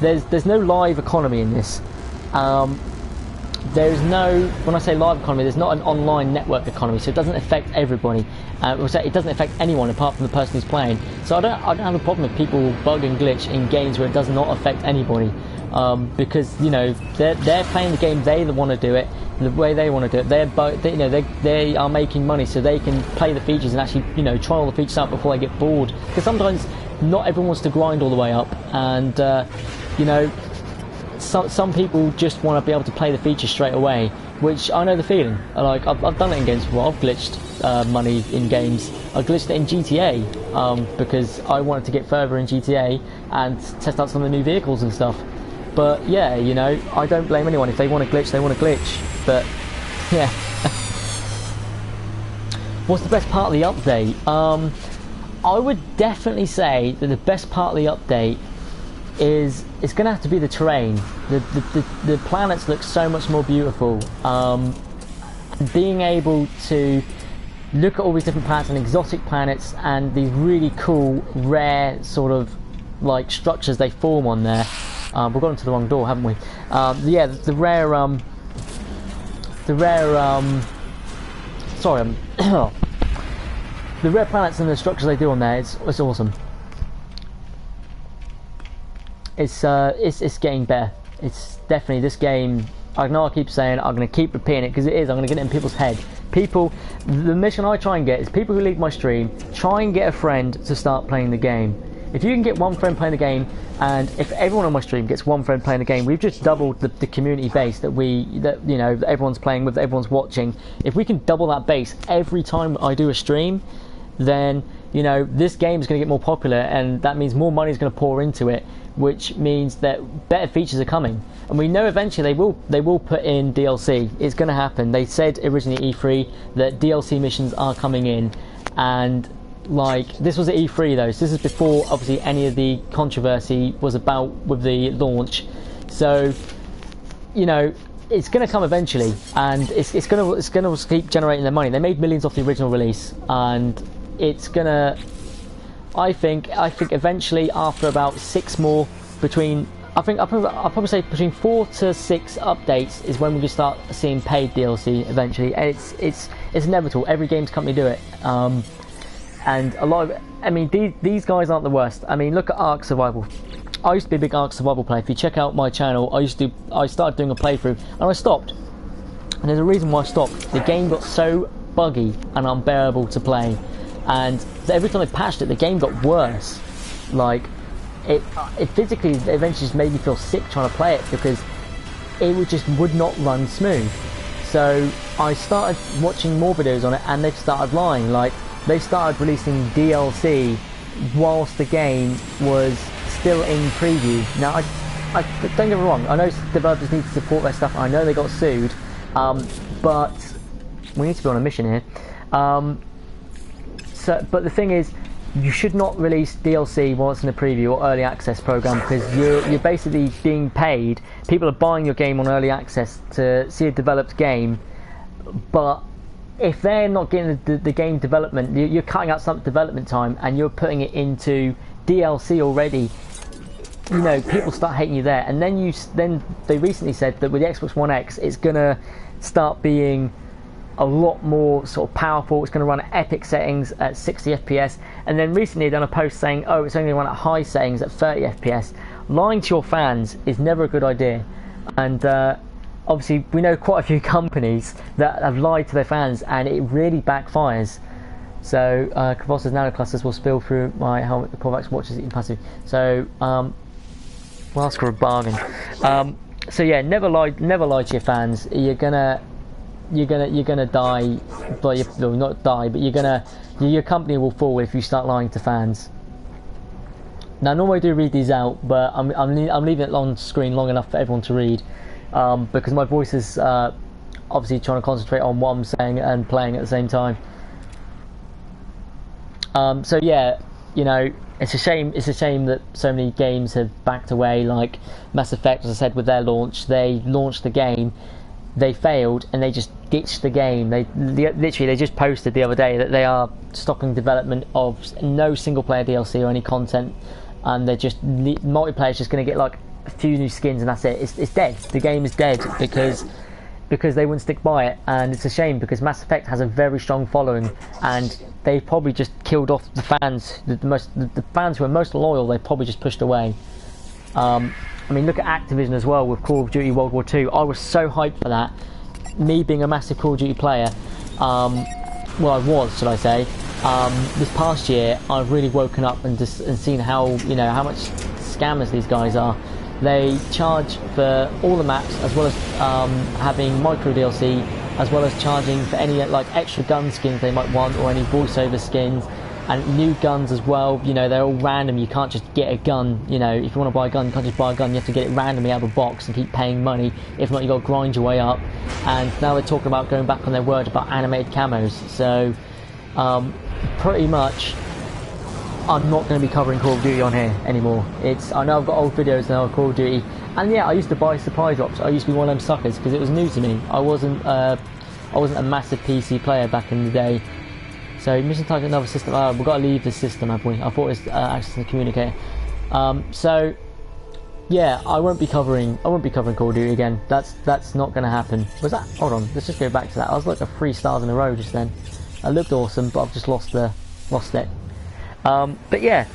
there's no live economy in this. There's no, when I say live economy, there's not an online network economy, so it doesn't affect everybody. It doesn't affect anyone apart from the person who's playing. So I don't have a problem with people bug and glitch in games where it does not affect anybody, because, you know, they're playing the game, they want to do it the way they want to do it. They are making money, so they can play the features and actually, you know, try all the features out before they get bored. Because sometimes not everyone wants to grind all the way up, and you know, some people just want to be able to play the features straight away, which I know the feeling. Like, I've done it in games before. I've glitched money in games. I glitched it in GTA because I wanted to get further in GTA and test out some of the new vehicles and stuff. But yeah, you know, I don't blame anyone. If they want to glitch, they want to glitch. But yeah. What's the best part of the update? I would definitely say that the best part of the update is, it's going to have to be the terrain. The planets look so much more beautiful. Being able to look at all these different planets and exotic planets and these really cool, rare sort of like structures they form on there. We've gone into the wrong door, haven't we? Yeah, the rare sorry, the rare planets and the structures they do on there, it's awesome. It's getting better. It's definitely, this game, I know I keep saying, I'm going to keep repeating it, because it is. I'm going to get it in people's head. People, the mission I try and get is people who leave my stream, try and get a friend to start playing the game. If you can get one friend playing the game, and if everyone on my stream gets one friend playing the game, we've just doubled the community base that you know, that everyone's playing with, everyone's watching. If we can double that base every time I do a stream, then you know, this game is going to get more popular, and that means more money is going to pour into it, which means that better features are coming. And we know eventually they will put in DLC. It's going to happen. They said originally E3 that DLC missions are coming in, and like, this was at E3 though, so this is before obviously any of the controversy was about with the launch. So, you know, it's going to come eventually, and it's going to keep generating their money. They made millions off the original release, and it's going to, I think eventually, after about 6 more, I'll probably say between 4 to 6 updates is when we can start seeing paid DLC eventually. And it's inevitable. Every games company do it. And a lot of, I mean, these guys aren't the worst. I mean, look at Ark Survival. I used to be a big Ark Survival player. If you check out my channel, I started doing a playthrough, and I stopped. And there's a reason why I stopped. The game got so buggy and unbearable to play, and every time I patched it, the game got worse. Like, it physically eventually just made me feel sick trying to play it, because it would not run smooth. So I started watching more videos on it, and they started lying. Like, they started releasing DLC whilst the game was still in preview. Now, I don't get me wrong, I know developers need to support their stuff, I know they got sued, but we need to be on a mission here. But the thing is, you should not release DLC while it's in a preview or early access program, because you're basically being paid. People are buying your game on early access to see a developed game, but if they're not getting the game development, you're cutting out some development time and you're putting it into DLC already. You know, people start hating you there, and then they recently said that with the Xbox One X, it's gonna start being a lot more sort of powerful. It's going to run at epic settings at 60 FPS, and then recently they done a post saying, oh, it's only going to run at high settings at 30 FPS. Lying to your fans is never a good idea, and obviously we know quite a few companies that have lied to their fans, and it really backfires. So Kavos's nanoclusters will spill through my helmet. The Corvax watch is eating passive. So we'll ask for a bargain. So yeah, never lie to your fans. You're gonna die, but not die, but your company will fall if you start lying to fans. Now, normally I do read these out, but I'm leaving it on screen long enough for everyone to read, because my voice is obviously trying to concentrate on what I'm saying and playing at the same time. So yeah, you know, it's a shame that so many games have backed away. Like Mass Effect, as I said, with their launch, they launched the game, they failed, and they just ditched the game. They just posted the other day that they are stopping development of no single player DLC or any content, and they're just multiplayer's just going to get like a few new skins, and that's it. It's dead. The game is dead because they wouldn't stick by it, and it's a shame because Mass Effect has a very strong following, and they probably just killed off the fans. The fans who are most loyal, they probably just pushed away. I mean, look at Activision as well with Call of Duty World War II. I was so hyped for that. Me being a massive Call of Duty player, well, I was, should I say. This past year, I've really woken up and seen how much scammers these guys are. They charge for all the maps, as well as having micro DLC, as well as charging for any like extra gun skins they might want, or any voiceover skins, and new guns as well. You know, they're all random. You can't just get a gun. You know, if you want to buy a gun, you can't just buy a gun. You have to get it randomly out of a box and keep paying money. If not, you got to grind your way up. And now they're talking about going back on their word about animated camos. So, pretty much, I'm not going to be covering Call of Duty on here anymore. I know I've got old videos now of Call of Duty, and yeah, I used to buy supply drops. I used to be one of them suckers because it was new to me. I wasn't a massive PC player back in the day. So mission target another system. We've got to leave this system, have we? I thought it was access to the communicator. So yeah, I won't be covering Call of Duty again. That's not going to happen. Was that? Hold on, let's just go back to that. I was like a 3 stars in a row just then. I looked awesome, but I've just lost it. But yeah,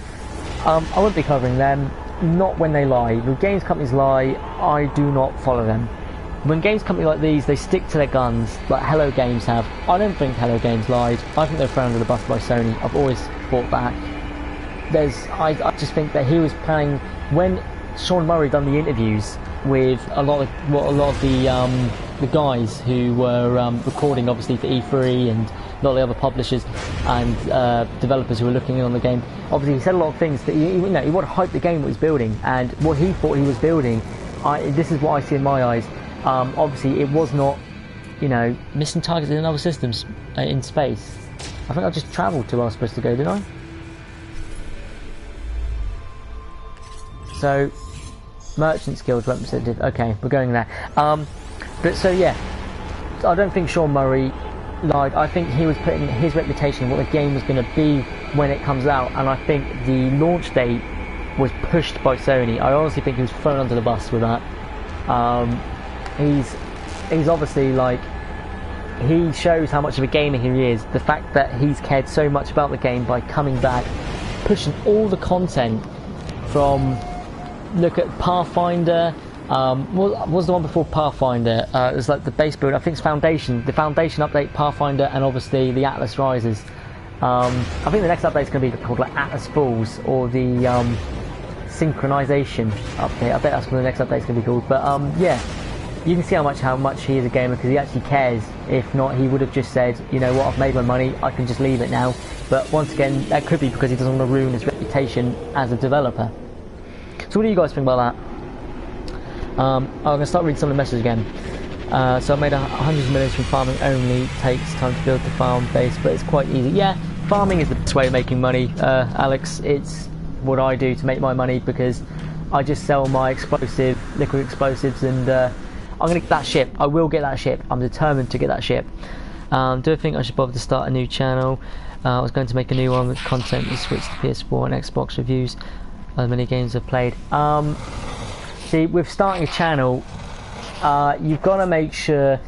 I won't be covering them. Not when they lie. When games companies lie, I do not follow them. When games companies like these, they stick to their guns, like Hello Games have. I don't think Hello Games lied. I think they're thrown under the bus by Sony. I've always fought back. I just think that he was planning, when Sean Murray done the interviews with a lot of the guys who were recording, obviously, for E3 and a lot of the other publishers and developers who were looking in on the game. Obviously, he said a lot of things that he wanted to hype the game that he was building, and what he thought he was building. This is what I see in my eyes. Obviously, it was not, missing targets in other systems in space. I think I just travelled to where I was supposed to go, didn't I? So, merchant skills representative. Okay, we're going there. But so yeah, I don't think Sean Murray lied. I think he was putting his reputation, what the game was going to be when it comes out, and I think the launch date was pushed by Sony. I honestly think he was thrown under the bus with that. He's obviously he shows how much of a gamer he is. The fact that he's cared so much about the game by coming back, pushing all the content from, look at Pathfinder. What was the one before Pathfinder? It was like the base build. I think it's Foundation. The Foundation update, Pathfinder, and obviously the Atlas Rises. I think the next update is going to be called Atlas Falls, or the Synchronization update. I bet that's what the next update is going to be called. But yeah, you can see how much he is a gamer, because he actually cares. If not, he would have just said, you know what, I've made my money, I can just leave it now. But once again, that could be because he doesn't want to ruin his reputation as a developer. So what do you guys think about that? I'm going to start reading some of the messages again. So I made 100 millions from farming only. Takes time to build the farm base, but it's quite easy. Yeah, farming is the best way of making money, Alex. It's what I do to make my money, because I just sell my liquid explosives, and I'm going to get that ship. I will get that ship. I'm determined to get that ship. Do I think I should bother to start a new channel? I was going to make a new one with content to switch to PS4 and Xbox reviews. As many games I've played. See, with starting a channel, you've got to make sure.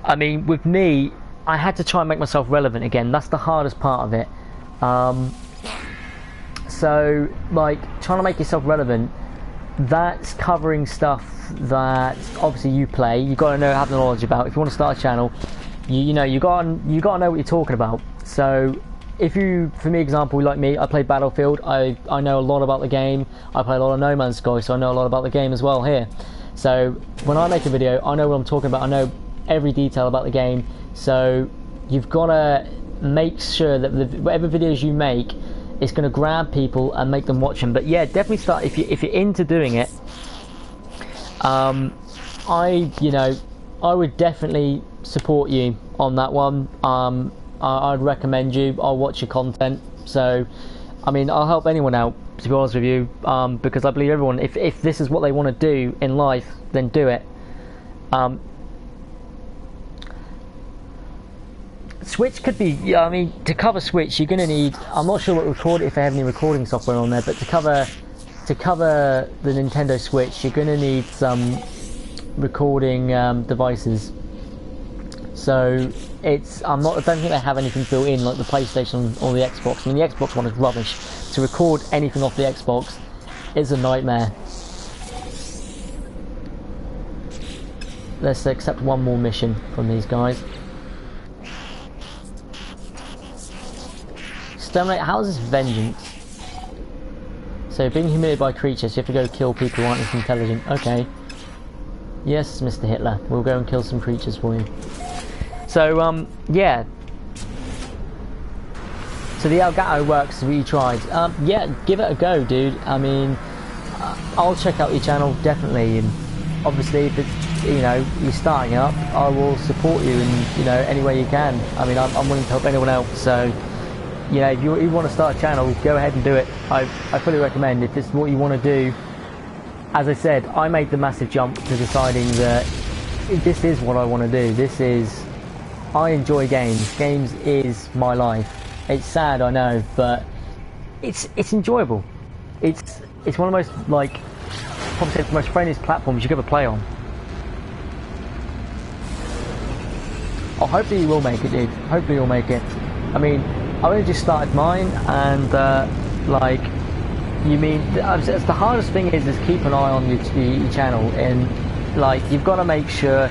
I mean, with me, I had to try and make myself relevant again. That's the hardest part of it. So, trying to make yourself relevant, that's covering stuff that obviously you play. You've got to have the knowledge about. If you want to start a channel, you got to know what you're talking about. So, for me, example, like me, I play Battlefield. I know a lot about the game. I play a lot of No Man's Sky, so I know a lot about the game as well here. So when I make a video, I know what I'm talking about. I know every detail about the game. So you've got to make sure that whatever videos you make, it's going to grab people and make them watch them. But yeah, definitely start if you're into doing it. I would definitely support you on that one. I'd recommend you. I'll watch your content. So, I mean, I'll help anyone out, to be honest with you, because I believe everyone, if this is what they want to do in life, then do it. Switch could be, I mean, to cover Switch, you're going to need, I'm not sure if they have any recording software on there, but to cover the Nintendo Switch, you're going to need some recording devices. So I don't think they have anything built in like the PlayStation or the Xbox. I mean, the Xbox one is rubbish. To record anything off the Xbox is a nightmare. Let's accept one more mission from these guys. Exterminate. How is this vengeance? So, being humiliated by creatures, you have to go kill people who aren't as intelligent. Okay. Yes, Mr. Hitler. We'll go and kill some creatures for you. So, yeah. So the Elgato works, we tried. Yeah, give it a go, dude. I mean, I'll check out your channel, definitely. And obviously, if it's, you're starting up, I will support you in, any way you can. I mean, I'm willing to help anyone else. So, if you want to start a channel, go ahead and do it. I fully recommend. If it's what you want to do. As I said, I made the massive jump to deciding that this is what I want to do. I enjoy games. Games is my life. It's sad, I know, but it's enjoyable. It's one of the most, probably the most friendliest platforms you could ever play on. Oh, hopefully you will make it, dude. Hopefully you'll make it. I mean, I only just started mine, and it's the hardest thing is keep an eye on your channel, and you've got to make sure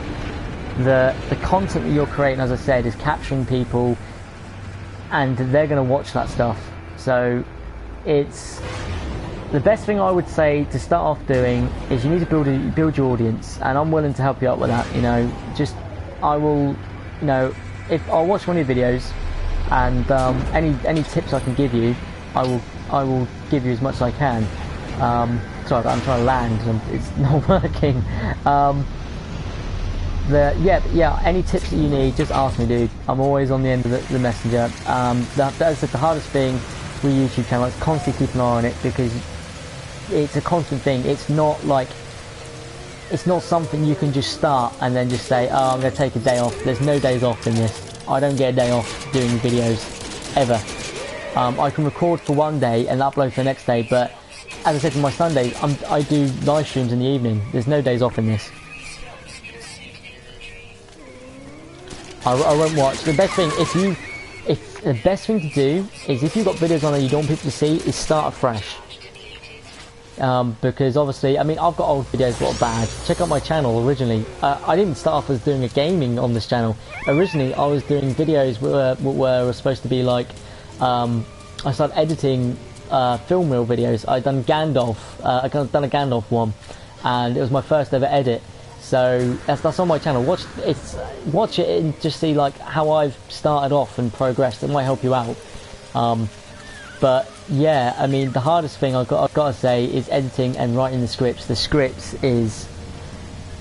that the content that you're creating, as I said, is capturing people, and they're going to watch that stuff. So it's the best thing I would say to start off doing is you need to build your audience, and I'm willing to help you out with that. I will, if I'll watch one of your videos, and any tips I can give you, I will give you as much as I can. Sorry, I'm trying to land and it's not working. Yeah, any tips that you need, just ask me, dude. I'm always on the end of the messenger. That's the hardest thing with YouTube channel. It's constantly keep an eye on it, because it's a constant thing. It's not something you can just start and then just say, oh, I'm going to take a day off. There's no days off in this. I don't get a day off doing videos, ever. I can record for one day and upload for the next day, but as I said, for my Sundays, I do live streams in the evening. There's no days off in this. I won't watch. The best thing, the best thing to do is, if you've got videos on that you don't want people to see, is start afresh. Because obviously, I mean, I've got old videos that are bad. Check out my channel originally. I didn't start off as doing a gaming on this channel. Originally, I was doing videos were supposed to be like, I started editing film reel videos. I'd done Gandalf. I'd done a Gandalf one, and it was my first ever edit. So that's on my channel. Watch it and just see like how I've started off and progressed. It might help you out. But yeah, I mean, the hardest thing I've got to say is editing and writing the scripts. The scripts is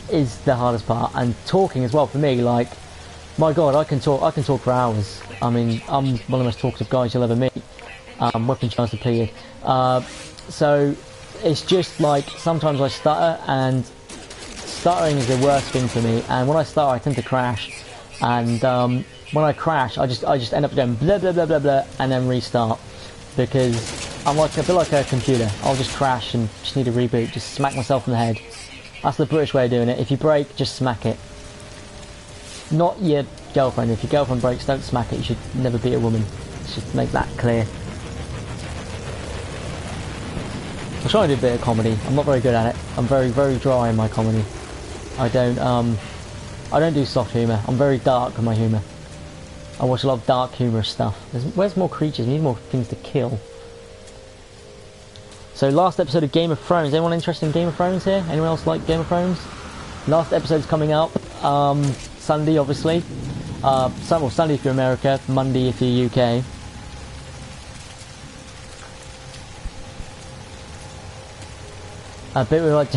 the hardest part, and talking as well for me. Like, my God, I can talk for hours. I mean, I'm one of the most talkative guys you'll ever meet. Weapon charge depleted. So it's just like sometimes I stutter, and stuttering is the worst thing for me. And when I stutter, I tend to crash. And when I crash, I just end up going blah blah blah blah blah, and then restart. Because I'm like a bit like a computer. I'll just crash and just need a reboot. Just smack myself in the head. That's the British way of doing it. If you break, just smack it. Not your girlfriend. If your girlfriend breaks, don't smack it. You should never beat a woman. Just make that clear. I'm trying to do a bit of comedy. I'm not very good at it. I'm very, very dry in my comedy. I don't do soft humour. I'm very dark in my humour. I watch a lot of dark, humorous stuff. Where's more creatures? We need more things to kill. So, last episode of Game of Thrones. Anyone interested in Game of Thrones here? Anyone else like Game of Thrones? Last episode's coming up. Sunday, obviously. Sunday if you're America. Monday if you're UK. A bit like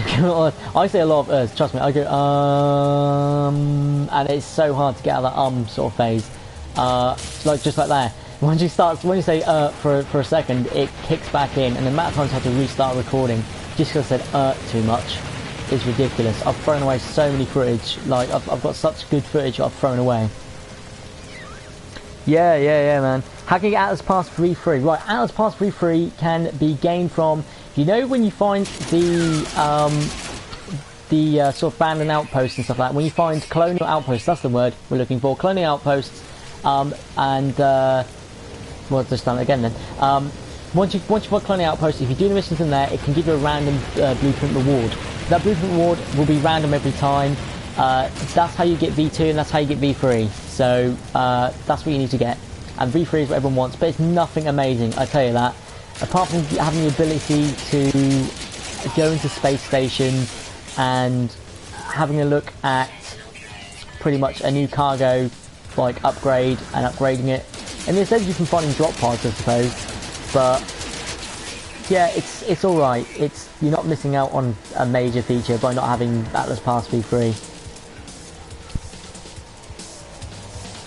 I say a lot of trust me. I go and it's so hard to get out of that sort of phase. Like just like that. When you say for a second, it kicks back in, and the amount of times I have to restart recording just because I said too much is ridiculous. I've thrown away so many footage. Like I've got such good footage I've thrown away. Yeah, man. How can you get Atlas Pass free? Right, Atlas Pass free can be gained from, you know, when you find the sort of abandoned outposts and stuff like that. When you find colonial outposts, that's the word we're looking for. Colonial outposts, well, just done it again then. Once you find colonial outposts, if you do the missions in there, it can give you a random blueprint reward. That blueprint reward will be random every time. That's how you get V2 and that's how you get V3. So that's what you need to get. And V3 is what everyone wants, but it's nothing amazing, I tell you that. Apart from having the ability to go into space stations and having a look at pretty much a new cargo like upgrade and upgrading it. And there's things you can find in drop pods, I suppose. But yeah, it's all right. You're not missing out on a major feature by not having Atlas Pass V3.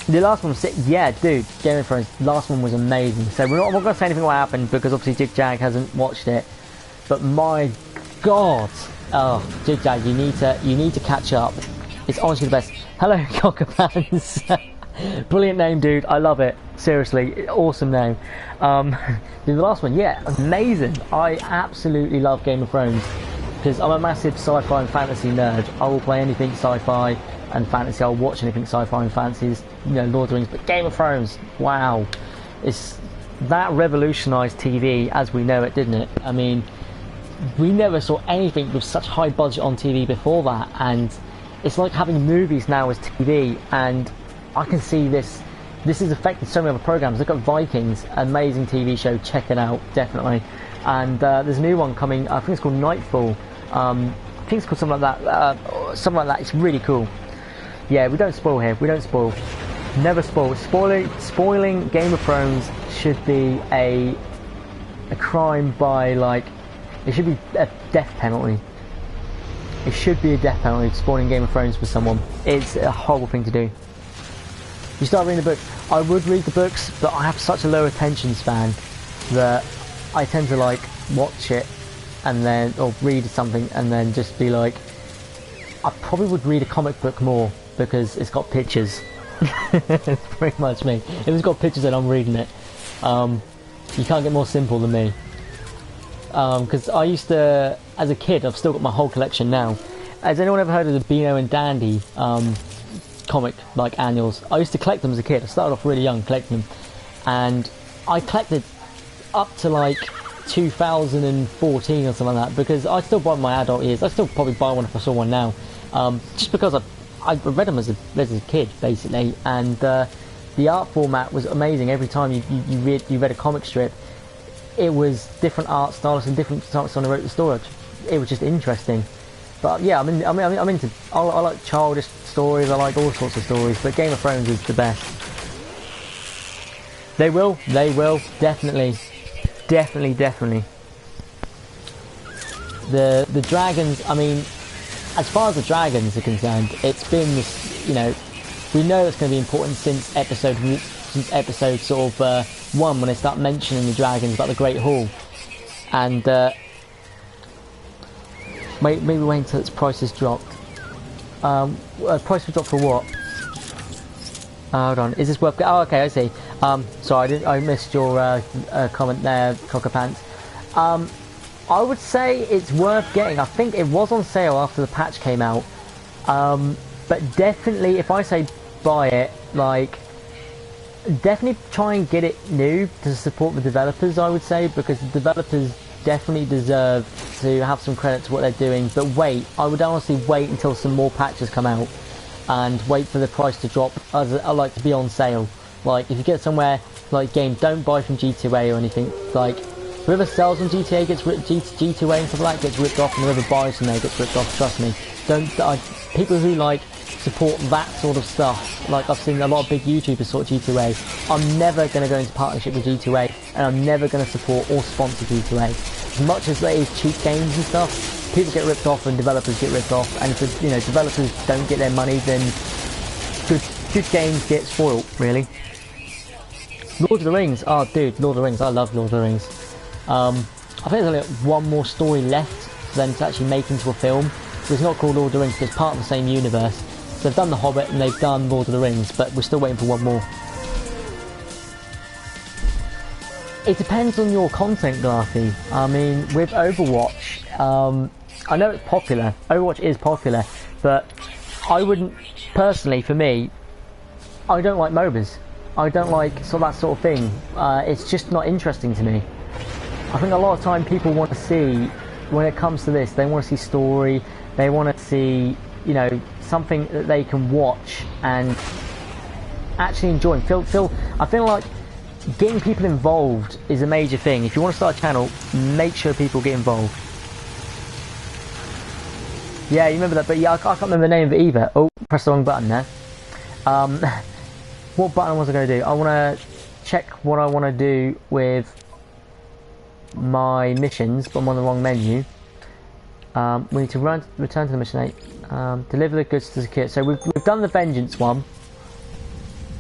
The last one was sick. Yeah, dude, Game of Thrones, last one was amazing. So I'm not going to say anything what happened because obviously Jig Jag hasn't watched it. But my God, Jig Jag, you need to catch up. It's honestly the best. Hello, Cockapans. Brilliant name, dude. I love it. Seriously, awesome name. The last one, yeah, amazing. I absolutely love Game of Thrones because I'm a massive sci-fi and fantasy nerd. I will play anything sci-fi and fantasy. I'll watch anything sci-fi and fantasies, you know, Lord of the Rings, but Game of Thrones, wow, that revolutionised TV as we know it, didn't it? I mean, we never saw anything with such high budget on TV before that, and it's like having movies now as TV, and I can see this has affected so many other programs. Look at Vikings, amazing TV show, check it out, definitely. And there's a new one coming, I think it's called Nightfall. I think it's called something like that. It's really cool. Yeah, we don't spoil here. We don't spoil. Never spoil. Spoiling Game of Thrones should be a crime by, like, it should be a death penalty. It should be a death penalty, spoiling Game of Thrones for someone. It's a horrible thing to do. You start reading the book. I would read the books, but I have such a low attention span that I tend to, like, watch it and then, or read something and then just be like, I probably would read a comic book more because it's got pictures. It's pretty much me. If it's got pictures, then I'm reading it. You can't get more simple than me. Because I used to, as a kid, I've still got my whole collection now. Has anyone ever heard of the Beano and Dandy comic, like, annuals? I used to collect them as a kid. I started off really young collecting them, and I collected up to like 2014 or something like that, because I still buy my adult years. I still probably buy one if I saw one now, just because I read them as a kid, basically, and the art format was amazing. Every time you read a comic strip, it was different art styles and different styles when I wrote the story. It was just interesting. But yeah, I'm into. I like childish stories. I like all sorts of stories. But Game of Thrones is the best. They will, definitely. The dragons. I mean, as far as the dragons are concerned, it's been this. You know, we know it's going to be important since episode sort of 1, when they start mentioning the dragons about the Great Hall, and maybe wait until its price is dropped. Price will drop for what? Hold on, is this worth? Oh, okay, I see. Sorry, I missed your comment there, Cocker Pants. I would say it's worth getting. I think it was on sale after the patch came out. But definitely, if I say buy it, like, definitely try and get it new to support the developers, I would say, because the developers definitely deserve to have some credit to what they're doing. But wait, I would honestly wait until some more patches come out and wait for the price to drop, as I like to be on sale. Like, if you get somewhere like game, don't buy from G2A or anything. Like, whoever sells on GTA gets G2A and stuff like that gets ripped off, and whoever buys from there gets ripped off. Trust me. People who like support that sort of stuff, like I've seen a lot of big YouTubers sort of G2A. I'm never going to go into partnership with G2A, and I'm never going to support or sponsor G2A. As much as they cheap games and stuff, people get ripped off and developers get ripped off, and if the, developers don't get their money, then good games get spoiled, really. Lord of the Rings, oh dude, Lord of the Rings, I love Lord of the Rings. I think there's only one more story left for them to actually make into a film. It's not called Lord of the Rings, but it's part of the same universe. So they've done The Hobbit and they've done Lord of the Rings, but we're still waiting for one more. It depends on your content, Glassy. I mean, with Overwatch, I know it's popular. Overwatch is popular, but I wouldn't, personally, for me, I don't like MOBAs. I don't like that sort of thing. It's just not interesting to me. I think a lot of time people want to see, when it comes to this, they want to see story, they want to see, something that they can watch and actually enjoy. I feel like getting people involved is a major thing. If you want to start a channel, make sure people get involved. Yeah, you remember that, but yeah, I can't remember the name of it either. Oh, press the wrong button there. What button was I going to do? I want to check what I want to do with my missions, but I'm on the wrong menu. We need to return to the mission 8. Deliver the goods to the secure. So we've done the vengeance one.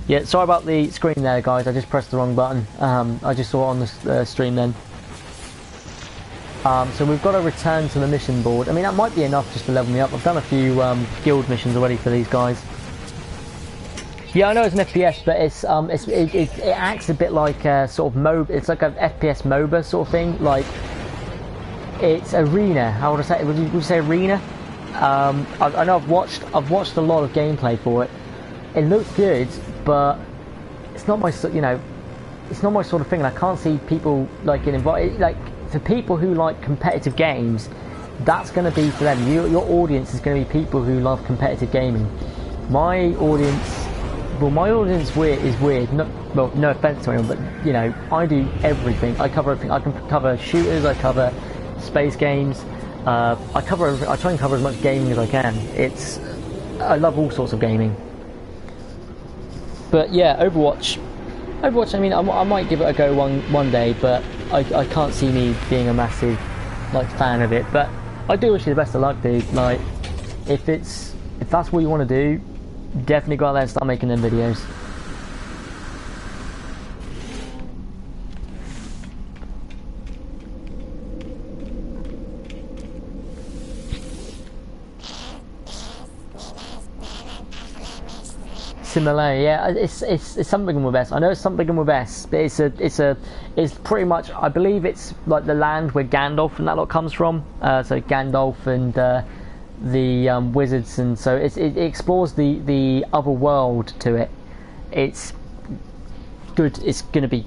Yeah, sorry about the screen there, guys. I just pressed the wrong button. I just saw it on the stream then. So we've got to return to the mission board. I mean, that might be enough just to level me up. I've done a few guild missions already for these guys. Yeah, I know it's an FPS, but it acts a bit like a sort of MOBA. It's like an FPS MOBA sort of thing. Like, it's arena. How would I say? Would you say arena? I know I've watched a lot of gameplay for it. It looks good, but it's not my it's not my sort of thing. And I can't see people like getting involved. Like, for people who like competitive games, that's going to be for them. Your audience is going to be people who love competitive gaming. My audience is weird. No offense to anyone, but I do everything. I cover everything. I can cover shooters. I cover space games. I try and cover as much gaming as I can. I love all sorts of gaming. But yeah, Overwatch. I mean, I might give it a go one day, but I can't see me being a massive like fan of it. But I do wish you the best of luck, dude. Like, if that's what you want to do, definitely go out there and start making them videos. Similar, yeah. It's something with S. I know it's something with S, but it's pretty much. I believe it's like the land where Gandalf and that lot comes from. So Gandalf and the wizards, and so it explores the other world to it. It's good. It's gonna be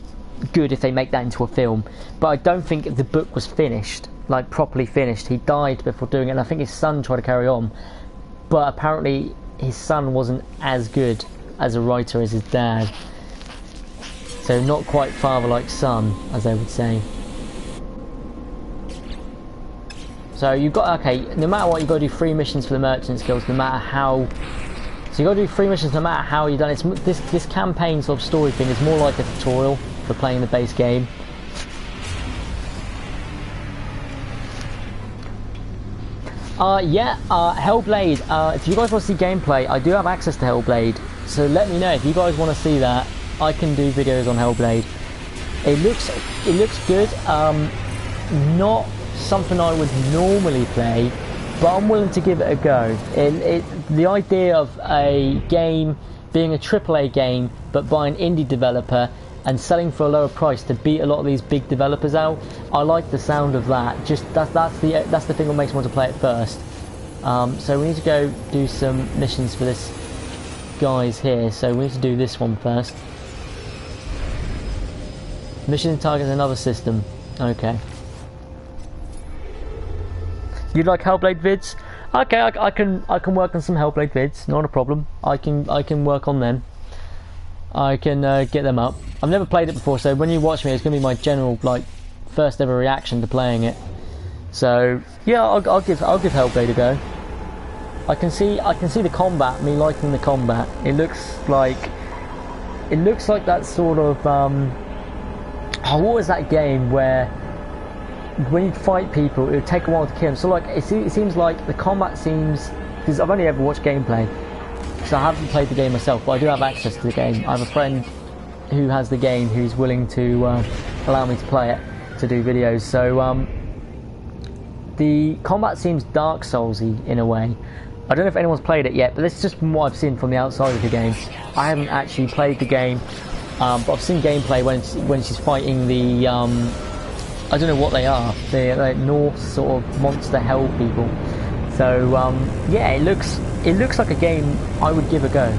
good if they make that into a film. But I don't think the book was finished, like properly finished. He died before doing it, and I think his son tried to carry on, but apparently his son wasn't as good as a writer as his dad, so not quite father like son, as they would say. So you've got, okay, no matter what, you've got to do 3 missions for the merchant skills, no matter how. So you've got to do 3 missions no matter how you've done it. This campaign sort of story thing is more like a tutorial for playing the base game. Hellblade, if you guys want to see gameplay, I do have access to Hellblade, so let me know if you guys want to see that. I can do videos on Hellblade. It looks good. Not something I would normally play, but I'm willing to give it a go. The idea of a game being a AAA game, but by an indie developer and selling for a lower price to beat a lot of these big developers out, I like the sound of that. Just that's the thing that makes me want to play it first. So we need to go do some missions for this guys here. So we need to do this one first. Mission targets another system. Okay. You'd like Hellblade vids? Okay, I can work on some Hellblade vids. Not a problem. I can work on them. I can get them up. I've never played it before, so when you watch me, it's going to be my general like first ever reaction to playing it. So yeah, I'll give Hellblade a go. I can see the combat. Me liking the combat. It looks like that sort of what was that game where when you fight people, it would take a while to kill them. So like it seems like the combat seems, because I've only ever watched gameplay. So I haven't played the game myself, but I do have access to the game. I have a friend who has the game who's willing to allow me to play it, to do videos. So the combat seems Dark Soulsy in a way. I don't know if anyone's played it yet, but this is just from what I've seen from the outside of the game. I haven't actually played the game, but I've seen gameplay when she's fighting the I don't know what they are. They're like Norse sort of monster hell people. So yeah, it looks like a game I would give a go.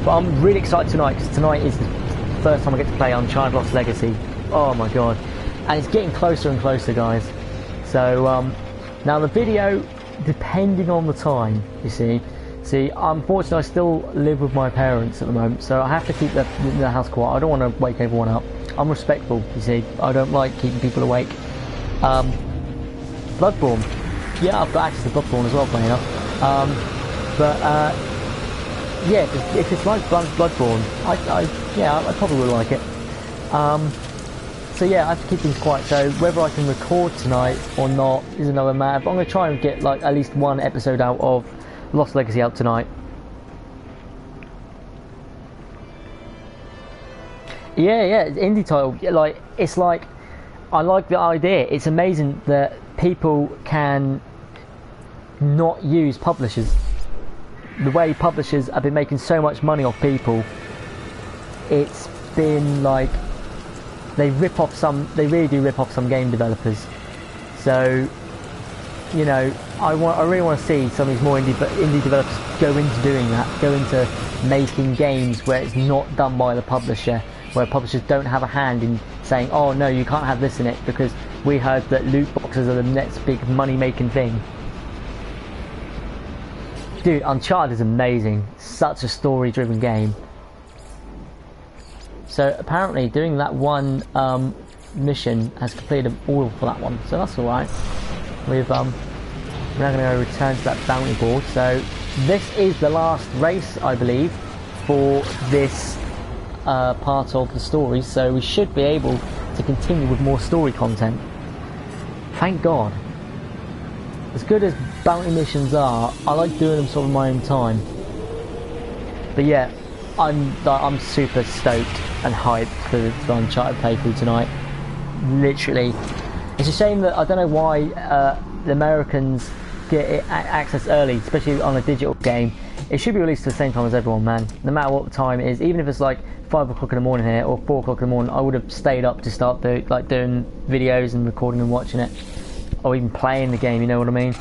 But I'm really excited tonight, because tonight is the first time I get to play Uncharted Lost Legacy. Oh my god. And it's getting closer and closer, guys. So now the video, depending on the time, you see, unfortunately I still live with my parents at the moment, so I have to keep the house quiet. I don't want to wake everyone up. I'm respectful, you see. I don't like keeping people awake. Bloodborne. Yeah, I've got access to Bloodborne as well, funny enough. But yeah, if it's like Bloodborne, I probably would like it. So yeah, I have to keep things quiet. So whether I can record tonight or not is another matter. But I'm going to try and get like at least one episode out of Lost Legacy out tonight. Yeah, indie title. Like, it's like, I like the idea. It's amazing that people can not use publishers. The way publishers have been making so much money off people, it's been like they really do rip off some game developers. So, you know, I really want to see some of these more indie developers go into doing that, go into making games where it's not done by the publisher, where publishers don't have a hand in saying, oh no, you can't have this in it because we heard that loot boxes are the next big money making thing. Dude, Uncharted is amazing. Such a story driven game. So apparently doing that one mission has completed all for that one, so that's alright. We're now going to go return to that bounty board. So this is the last race, I believe, for this part of the story, so we should be able to continue with more story content. Thank God. As good as bounty missions are, I like doing them sort of in my own time. But yeah, I'm super stoked and hyped for the Uncharted playthrough tonight. Literally, it's a shame that I don't know why the Americans get it access early, especially on a digital game. It should be released at the same time as everyone, man. No matter what the time it is, even if it's like 5 o'clock in the morning here or 4 o'clock in the morning, I would have stayed up to start doing videos and recording and watching it, or even playing the game. You know what I mean?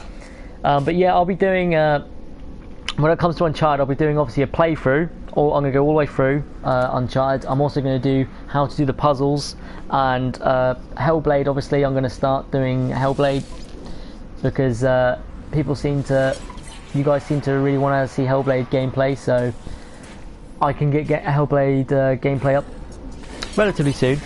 But yeah, I'll be doing when it comes to Uncharted, I'll be doing obviously a playthrough, or I'm going to go all the way through Uncharted. I'm also going to do how to do the puzzles, and Hellblade. Obviously, I'm going to start doing Hellblade because you guys seem to really want to see Hellblade gameplay, so I can get Hellblade gameplay up relatively soon.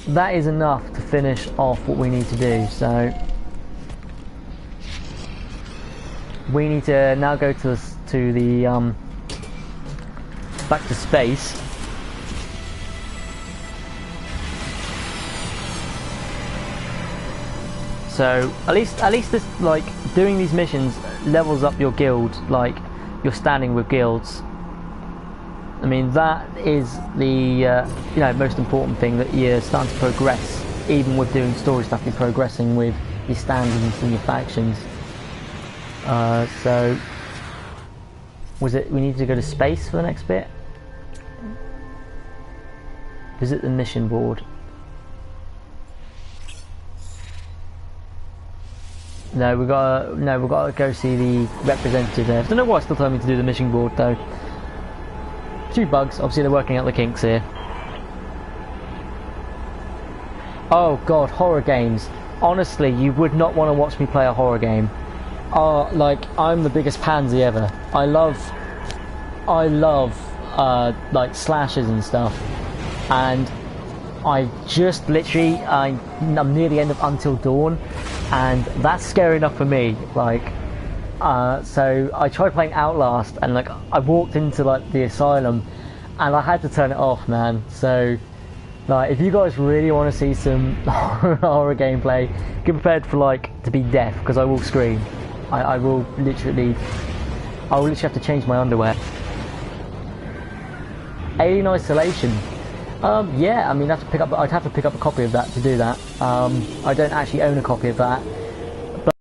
That is enough to finish off what we need to do, so we need to now go to the back to space. So at least this, like, doing these missions levels up your guild, like your standing with guilds. I mean, that is the most important thing, that you're starting to progress. Even with doing story stuff, you're progressing with your standings and your factions. So was it we need to go to space for the next bit? Visit the mission board. No, we gotta go see the representative there. I don't know why it's still telling me to do the mission board though. Few bugs. Obviously, they're working out the kinks here. Oh god, horror games. Honestly, you would not want to watch me play a horror game. Like, I'm the biggest pansy ever. I love like slashes and stuff, and I just literally I'm near the end of Until Dawn, and that's scary enough for me. Like, so I tried playing Outlast, and like I walked into like the asylum, and I had to turn it off, man. So, like, if you guys really want to see some horror gameplay, get prepared for like to be deaf, because I will scream. I will literally have to change my underwear. Alien Isolation. Yeah, I mean, I'd have to pick up a copy of that to do that. I don't actually own a copy of that, but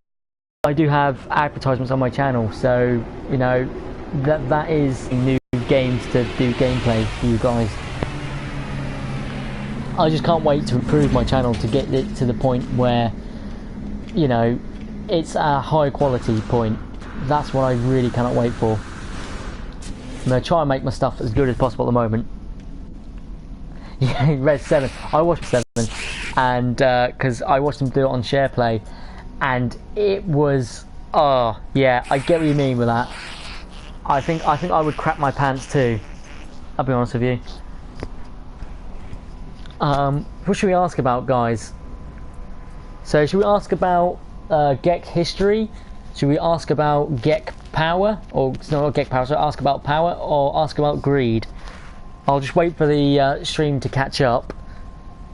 I do have advertisements on my channel, so you know that is new games to do gameplay for you guys. I just can't wait to improve my channel to get it to the point where, you know, it's a high quality point. That's what I really cannot wait for. I'm going to try and make my stuff as good as possible at the moment. Yeah, Res 7. I watched 7, and because I watched them do it on SharePlay, and it was, oh yeah, I get what you mean with that. I think I would crap my pants too. I'll be honest with you. What should we ask about, guys? So should we ask about Gek history? Should we ask about Gek power? Or it's not Gek power, so ask about power, or ask about greed? I'll just wait for the stream to catch up,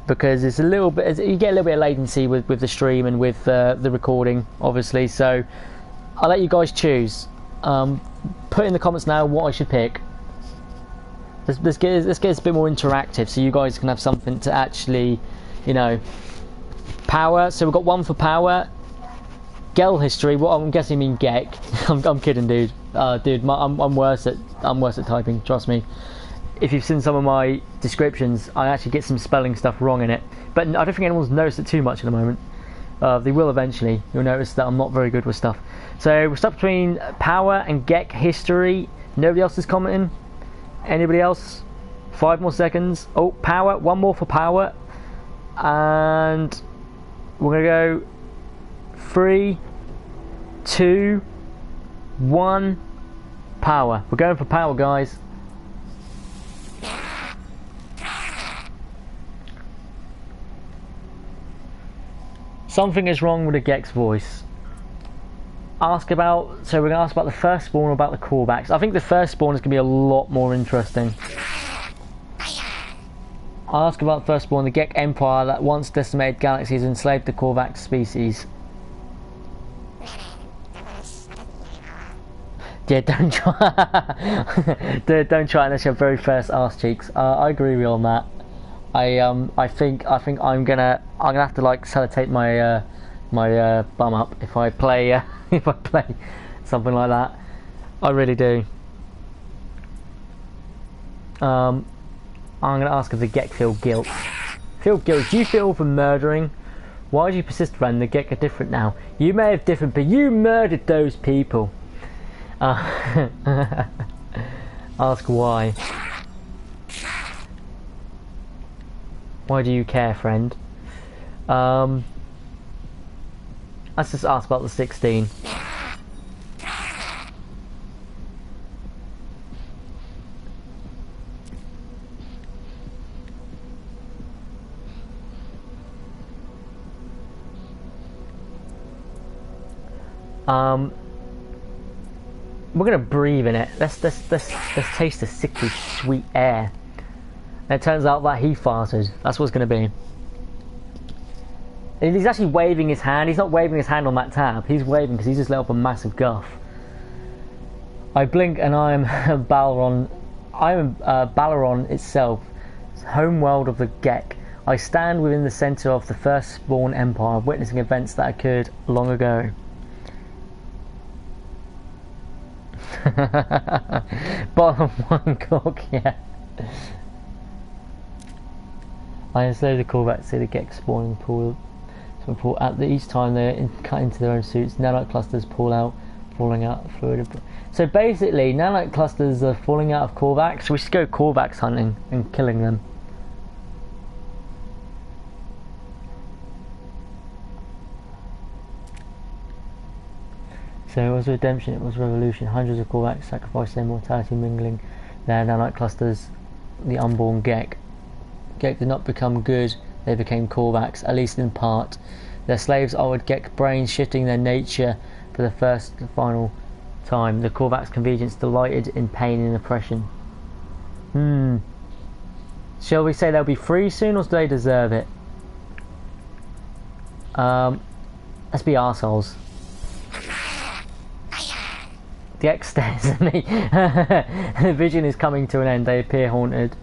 because it's a little bit, you get a little bit of latency with the stream and with the recording, obviously. So I'll let you guys choose. Put in the comments now what I should pick. Let's get this a bit more interactive, so you guys can have something to actually, you know. Power. So we've got one for power. Gel history. What I'm guessing you mean Gek. I'm kidding, dude. Dude, I'm worse at typing. Trust me. If you've seen some of my descriptions, I actually get some spelling stuff wrong in it. But I don't think anyone's noticed it too much at the moment. They will eventually. You'll notice that I'm not very good with stuff. So we're stuck between power and Gek history. Nobody else is commenting. Anybody else? 5 more seconds. Oh, power. One more for power. And we're gonna go 3, 2, 1. Power. We're going for power, guys. Something is wrong with the Gex voice. So we're going to ask about the first spawn or about the callbacks. I think the first spawn is going to be a lot more interesting. I'll ask about the first spawn, the Gek Empire that once decimated galaxies and enslaved the Korvax species. Yeah, don't try. Don't try unless you're very first arse cheeks. I agree with you on that. I think I'm gonna have to like sellotape my my bum up if I play if I play something like that. I really do. I'm gonna ask if the Gek feel guilt. Feel guilt? Do you feel for murdering? Why do you persist, friend? The Gek are different now. You may have different, but you murdered those people. Ask why. Why do you care, friend? Let's just ask about the 16. We're gonna breathe in it. Let's taste the sickly sweet air. And it turns out that he farted. That's what it's gonna be. And he's actually waving his hand. He's not waving his hand on that tab. He's waving because he's just let off a massive guff. I blink and I am Balaron. I am Balaron itself, home world of the Gek. I stand within the center of the first spawn empire, witnessing events that occurred long ago. Bottom one cock, yeah. I enslaved the callback to see the Gek spawning pool. At each time they cut into their own suits, nanite clusters falling out of fluid. So basically, nanite clusters are falling out of Korvax. So we should go Korvax hunting and killing them. So it was redemption, it was revolution. Hundreds of Korvax sacrificed their mortality, mingling their nanite clusters. The unborn Gek. Gek did not become good, they became Korvax, at least in part. Their slaves are Gek brains, shifting their nature for the first and final time. The Korvax convergence delighted in pain and oppression. Shall we say they'll be free soon, or do they deserve it? Let's be arseholes. The X stares at me. The vision is coming to an end. They appear haunted.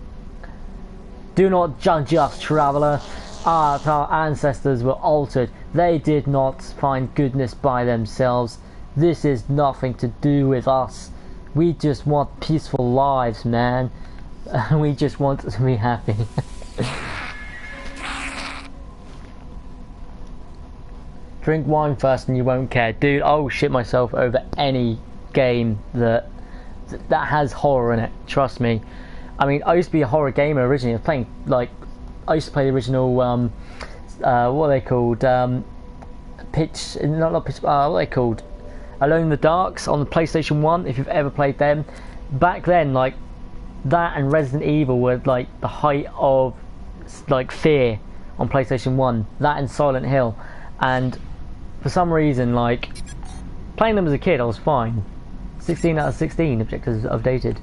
Do not judge us, traveller. Our ancestors were altered. They did not find goodness by themselves. This is nothing to do with us. We just want peaceful lives, man. We just want to be happy. Drink wine first and you won't care. Dude, I'll shit myself over any game that has horror in it. Trust me. I mean, I used to be a horror gamer originally. I was playing, like, I used to play the original, what are they called? What are they called? Alone in the Darks on the PlayStation 1, if you've ever played them. Back then, like, that and Resident Evil were, like, the height of, like, fear on PlayStation 1. That and Silent Hill. And for some reason, like, playing them as a kid, I was fine. 16 out of 16 objectives updated.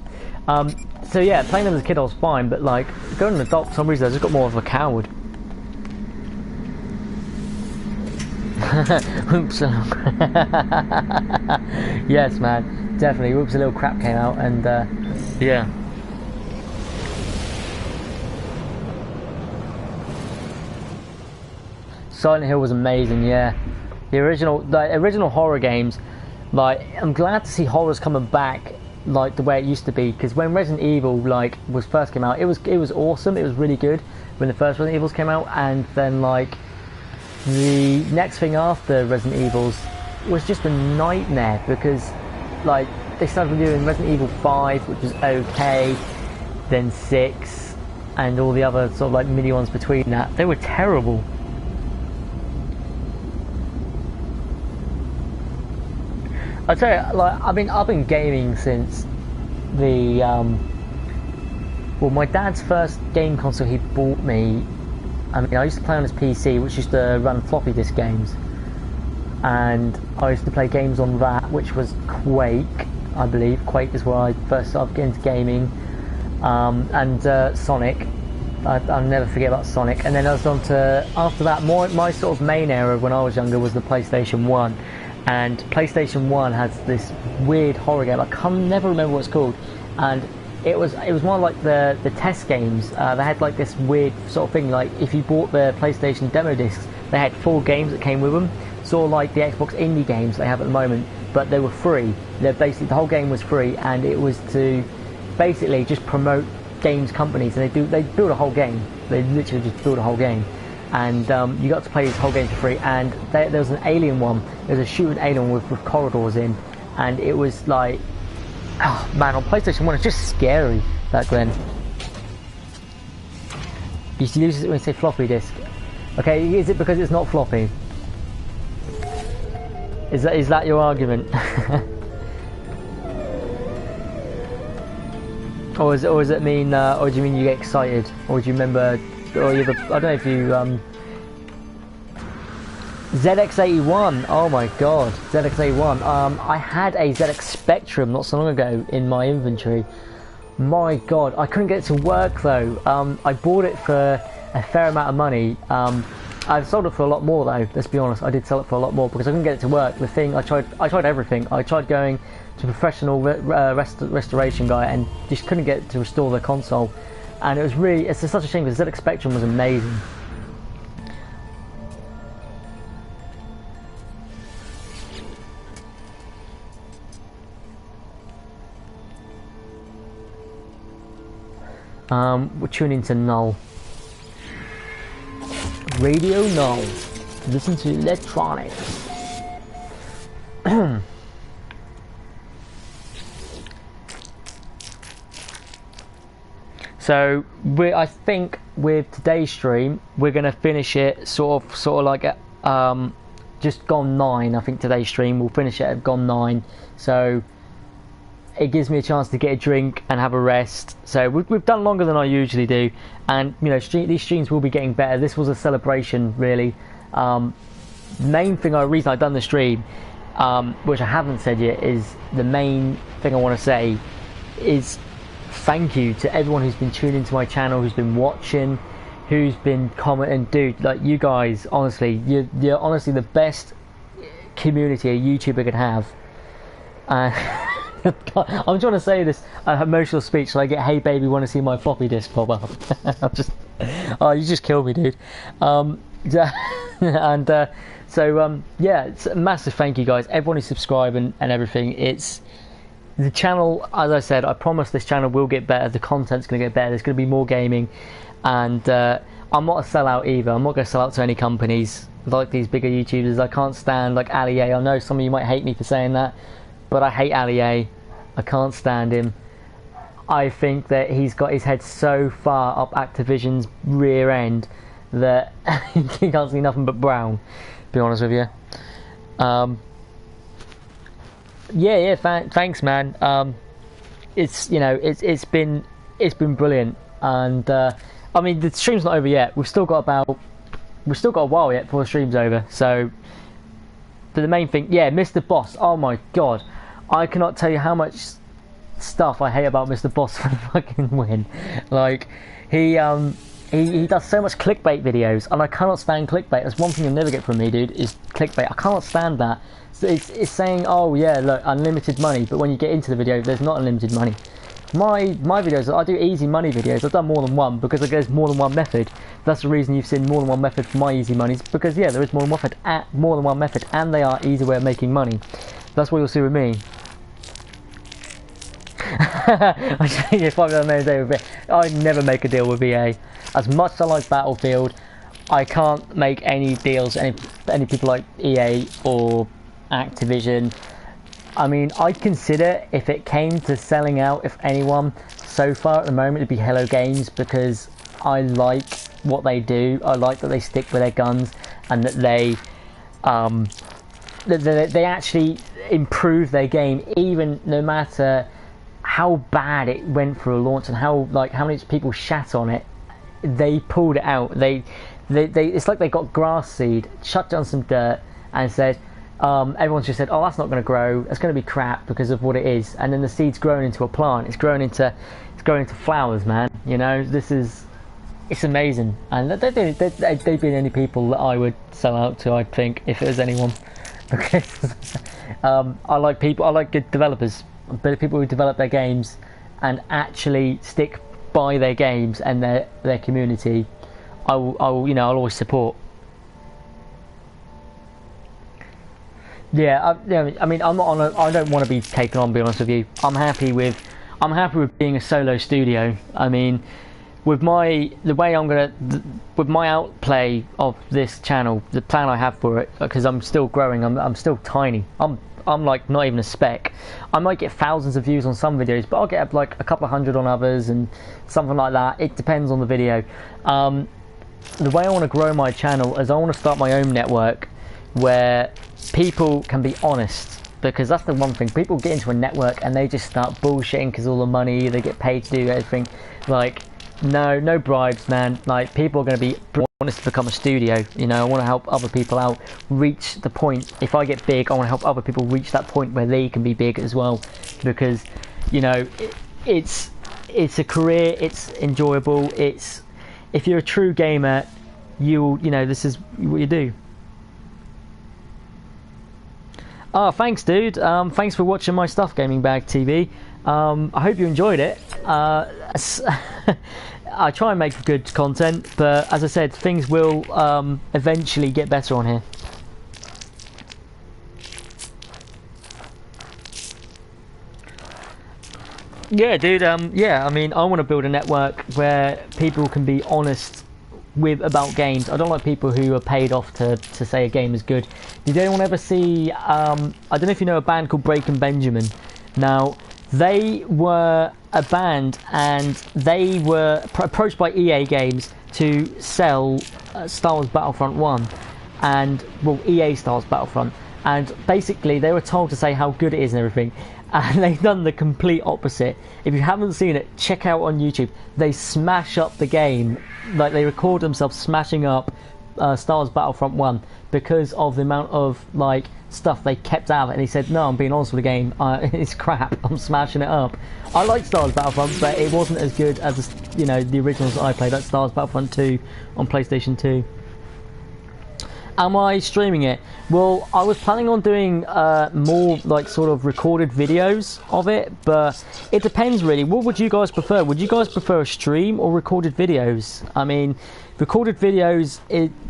So yeah, playing them as a kid I was fine, but like going an adult for some reason I just got more of a coward. Oops. Yes, man, definitely. Oops, a little crap came out, and yeah. Silent Hill was amazing. Yeah, the original horror games. Like, I'm glad to see horrors coming back like the way it used to be, because when Resident Evil like first came out, it was awesome. It was really good when the first Resident Evils came out, and then like the next thing after Resident Evils was just a nightmare, because like they started doing Resident Evil 5, which was okay, then 6, and all the other sort of like mini ones between that. They were terrible. I tell you, like I've been gaming since the well, my dad's first game console he bought me I mean, I used to play on his PC, which used to run floppy disk games, and I used to play games on that, which was Quake, I believe. Quake is where I first started getting into gaming, and Sonic. I'll never forget about Sonic. And then I was on to, after that, my sort of main era when I was younger was the PlayStation 1. And PlayStation 1 has this weird horror game, I can never remember what it's called. And it was more like the test games. They had like this weird sort of thing, like if you bought the PlayStation demo discs, they had 4 games that came with them. Sort of like the Xbox indie games they have at the moment, but they were free. They're basically, the whole game was free, and it was to basically just promote games companies, and they build a whole game. They literally just build a whole game, and you got to play this whole game for free. And there was an alien one. There's a shooting alien with corridors in, and it was like, oh man, on PlayStation 1 it's just scary back then. You use it when you say floppy disk. Okay, is it because it's not floppy? Is that your argument? Or does it mean, or do you mean you get excited, or do you remember, or you I don't know if you ZX81. Oh my god, ZX81. I had a ZX Spectrum not so long ago in my inventory. My god, I couldn't get it to work though. I bought it for a fair amount of money. I've sold it for a lot more though, let's be honest. I did sell it for a lot more because I couldn't get it to work. The thing, I tried everything. I tried going to a professional restoration guy and just couldn't get it to restore the console. And it was really, it's such a shame because ZX Spectrum was amazing. We're tuning to Null. Radio Null. Listen to electronics. So I think with today's stream we're gonna finish it sort of like at just gone 9. I think today's stream we'll finish it at gone 9. So it gives me a chance to get a drink and have a rest. So we've done longer than I usually do, and you know these streams will be getting better. This was a celebration, really. Main thing, reason I've done the stream, which I haven't said yet, is the main thing I want to say is thank you to everyone who's been tuning into my channel, who's been watching, who's been commenting. Dude, like you guys, honestly, you're honestly the best community a YouTuber could have. I'm trying to say this emotional speech, so I get, hey baby, want to see my floppy disk pop up? I'm just, oh, you just killed me, dude. And yeah, it's a massive thank you guys, everyone who's subscribing and everything. It's the channel, as I said, I promise this channel will get better. The content's going to get better. There's going to be more gaming, and I'm not a sellout either. I'm not going to sell out to any companies like these bigger YouTubers. I can't stand like Ali A. I know some of you might hate me for saying that, but I hate Ali A. I can't stand him. I think that he's got his head so far up Activision's rear end that he can't see nothing but brown, to be honest with you. Yeah, thanks man. It's, you know, it's been brilliant, and I mean the stream's not over yet. We've still got a while yet before the stream's over. So, but the main thing, yeah, Mr. Boss. Oh my god, I cannot tell you how much stuff I hate about Mr. Boss for the fucking win. Like he does so much clickbait videos, and I cannot stand clickbait. That's one thing you'll never get from me, dude, is clickbait. I cannot stand that. So it's saying, oh yeah, look, unlimited money, but when you get into the video, there's not unlimited money. My videos, I do easy money videos. I've done more than one because there's more than one method. That's the reason you've seen more than one method for my easy monies, because yeah, there is more than one method, and they are easy way of making money. That's what you'll see with me. I say if I've done a deal with it, I never make a deal with EA. As much as I like Battlefield, I can't make any deals any people like EA or Activision. I mean, I'd consider, if it came to selling out, if anyone, so far at the moment it'd be Hello Games, because I like what they do. I like that they stick with their guns, and that they actually improve their game, even no matter how bad it went for a launch and how many people shat on it. they pulled it out. They it's like they got grass seed, chucked it on some dirt, and said, everyone's just said, oh, that's not going to grow. It's going to be crap because of what it is. And then the seed's grown into a plant. It's grown into flowers, man. You know, it's amazing. And they've been the only people that I would sell out to, I think, if it was anyone. Okay. I like good developers, but people who develop their games and actually stick by their games and their community, I'll always support. Yeah, I mean, I'm not on. I don't want to be taken on. To be honest with you, I'm happy with being a solo studio. I mean, with my outplay of this channel, the plan I have for it, because I'm still growing. I'm still tiny. I'm like not even a speck. I might get thousands of views on some videos, but I'll get like a couple of hundred on others and something like that. It depends on the video. The way I want to grow my channel is I want to start my own network where people can be honest, because that's the one thing. People get into a network and they just start bullshitting because all the money they get paid to do everything. Like, no bribes, man. Like, people are going to be honest to become a studio. You know, I want to help other people out reach the point. If I get big, I want to help other people reach that point where they can be big as well, because, you know, it's a career. It's enjoyable. If you're a true gamer, you know, this is what you do. Oh, thanks, dude. Thanks for watching my Stuff Gaming Bag TV. I hope you enjoyed it. I try and make good content, but as I said, things will eventually get better on here. Yeah, dude. Yeah, I mean, I want to build a network where people can be honest about games. I don't like people who are paid off to say a game is good. Did anyone ever see? I don't know if you know a band called Breaking Benjamin. Now, they were a band and they were approached by EA Games to sell Star Wars Battlefront 1 and, well, EA Star Wars Battlefront, and basically they were told to say how good it is and everything, and they've done the complete opposite. If you haven't seen it, check out on YouTube. They smash up the game, like they record themselves smashing up Star Wars Battlefront 1 because of the amount of like stuff they kept out of it. And he said, no, I'm being honest with the game, it's crap, I'm smashing it up. I like Star Wars Battlefront, but it wasn't as good as the originals that I played, like Star Wars Battlefront 2 on PlayStation 2. Am I streaming it? Well, I was planning on doing more like sort of recorded videos of it, but it depends really. What would you guys prefer? Would you guys prefer a stream or recorded videos? I mean, recorded videos,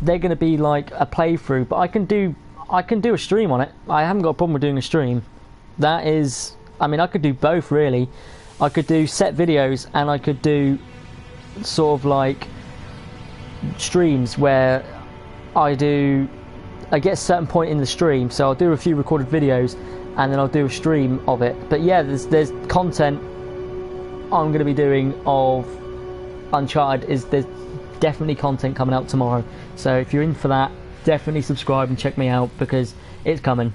they're going to be like a playthrough, but I can do a stream on it. I haven't got a problem with doing a stream. That is, I mean, I could do both really. I could do set videos and I could do sort of like streams where I get a certain point in the stream, so I'll do a few recorded videos and then I'll do a stream of it. But yeah, there's content I'm going to be doing of Uncharted. There's definitely content coming out tomorrow, so if you're in for that, definitely subscribe and check me out because it's coming.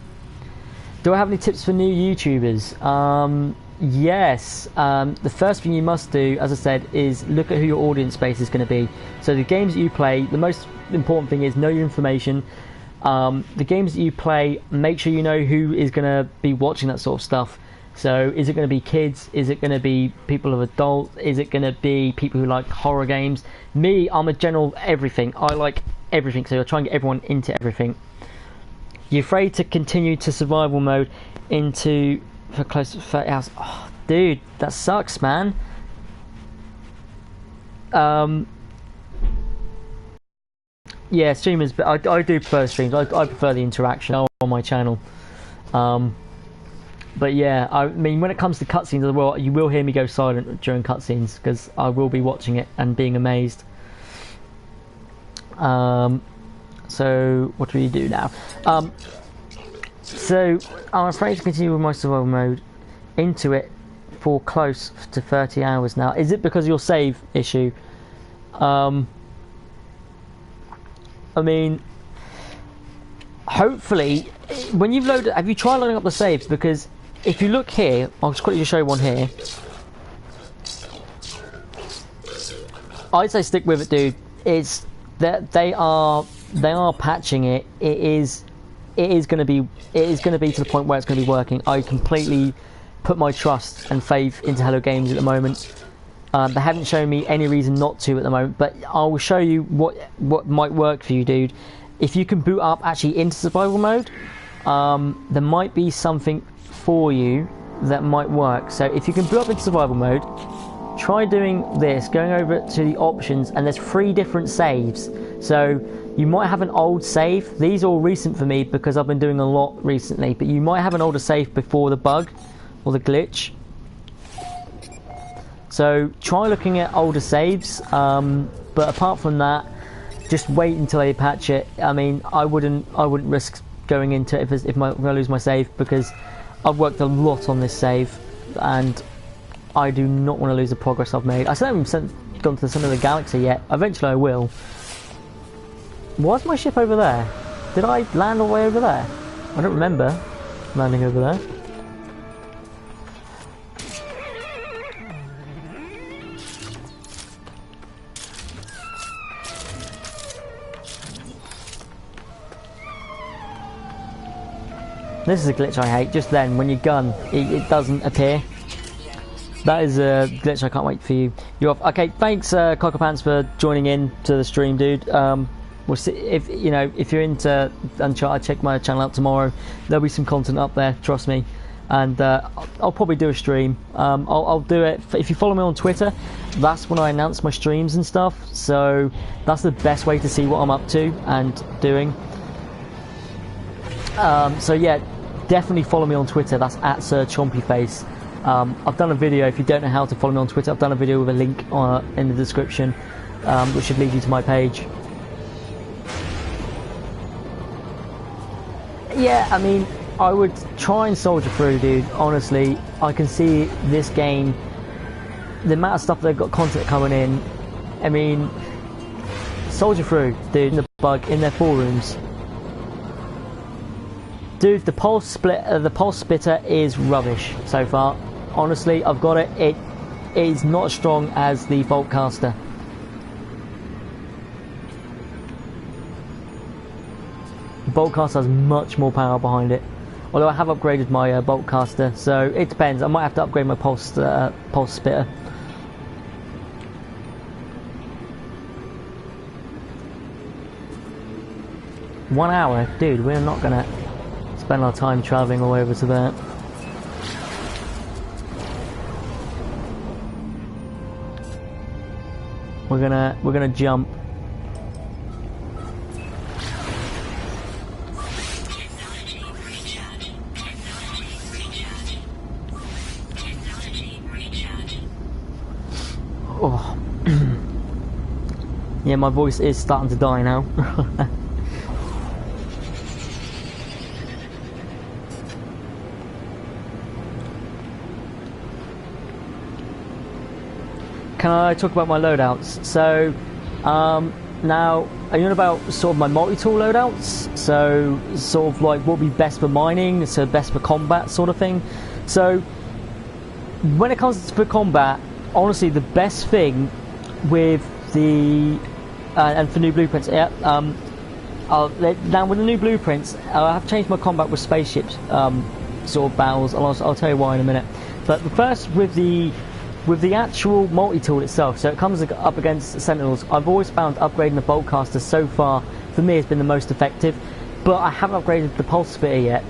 Do I have any tips for new YouTubers? Yes. The first thing you must do, as I said, is look at who your audience base is going to be. So the games that you play, the most important thing is know your information. The games that you play, make sure you know who is going to be watching that sort of stuff. So is it going to be kids? Is it going to be people of adult? Is it going to be people who like horror games? Me, I'm a general everything. I like everything, so I try and get everyone into everything. You're afraid to continue to survival mode for close to 30 hours. Oh, dude, that sucks, man. Yeah, streamers, but I do prefer streams. I prefer the interaction on my channel. But yeah, I mean, when it comes to cutscenes as well, you will hear me go silent during cutscenes because I will be watching it and being amazed. So what do we do now? So I'm afraid to continue with my survival mode into it for close to 30 hours now. Is it because of your save issue? I mean, hopefully, when you've loaded, have you tried loading up the saves? Because if you look here, I'll just quickly show you one here. I'd say stick with it, dude. It's that they are patching it. It is going to be to the point where it's going to be working. I completely put my trust and faith into Hello Games at the moment. They haven't shown me any reason not to at the moment, but I will show you what might work for you, dude. If you can boot up actually into survival mode, there might be something for you that might work. So if you can boot up into survival mode, try doing this, going over to the options, and there's 3 different saves. So you might have an old save. These are all recent for me because I've been doing a lot recently, but you might have an older save before the bug or the glitch. So try looking at older saves, but apart from that, just wait until they patch it. I mean, I wouldn't risk going into it if I'm going to lose my save, because I've worked a lot on this save and I do not want to lose the progress I've made. I still haven't gone to the center of the galaxy yet. Eventually I will. Was my ship over there? Did I land all the way over there? I don't remember landing over there. This is a glitch I hate. Just then, when you gun, it doesn't appear. That is a glitch I can't wait for you. You're off. Okay, thanks, Cockapants, for joining in to the stream, dude. We'll see if you're into Uncharted, check my channel out tomorrow. There'll be some content up there, trust me. And I'll probably do a stream. I'll do it if you follow me on Twitter. That's when I announce my streams and stuff. So that's the best way to see what I'm up to and doing. So yeah, definitely follow me on Twitter. That's at SirChompyface. I've done a video. If you don't know how to follow me on Twitter, I've done a video with a link in the description, which should lead you to my page. Yeah, I mean, I would try and soldier through, dude. Honestly, I can see this game, the amount of stuff they've got content coming in. I mean, soldier through, dude. The bug in their forums. Dude, the pulse splitter is rubbish so far. Honestly, I've got it. It is not as strong as the Boltcaster. The Boltcaster has much more power behind it. Although I have upgraded my Boltcaster, so it depends. I might have to upgrade my pulse splitter. One hour, dude. We're not gonna spend our time travelling all over to that. We're gonna jump. Technology recharge. Technology recharge. Oh. Yeah, my voice is starting to die now. Can I talk about my loadouts? So, now, are you on about sort of my multi-tool loadouts? So, sort of like what would be best for mining, so best for combat sort of thing. So, when it comes to combat, honestly, the best thing with the, and for new blueprints, yeah, now with the new blueprints, I have changed my combat with spaceships, sort of battles. I'll tell you why in a minute. But first, with the actual multi-tool itself, so it comes up against Sentinels, I've always found upgrading the Boltcaster so far, for me, has been the most effective, but I haven't upgraded the Pulse Splitter yet,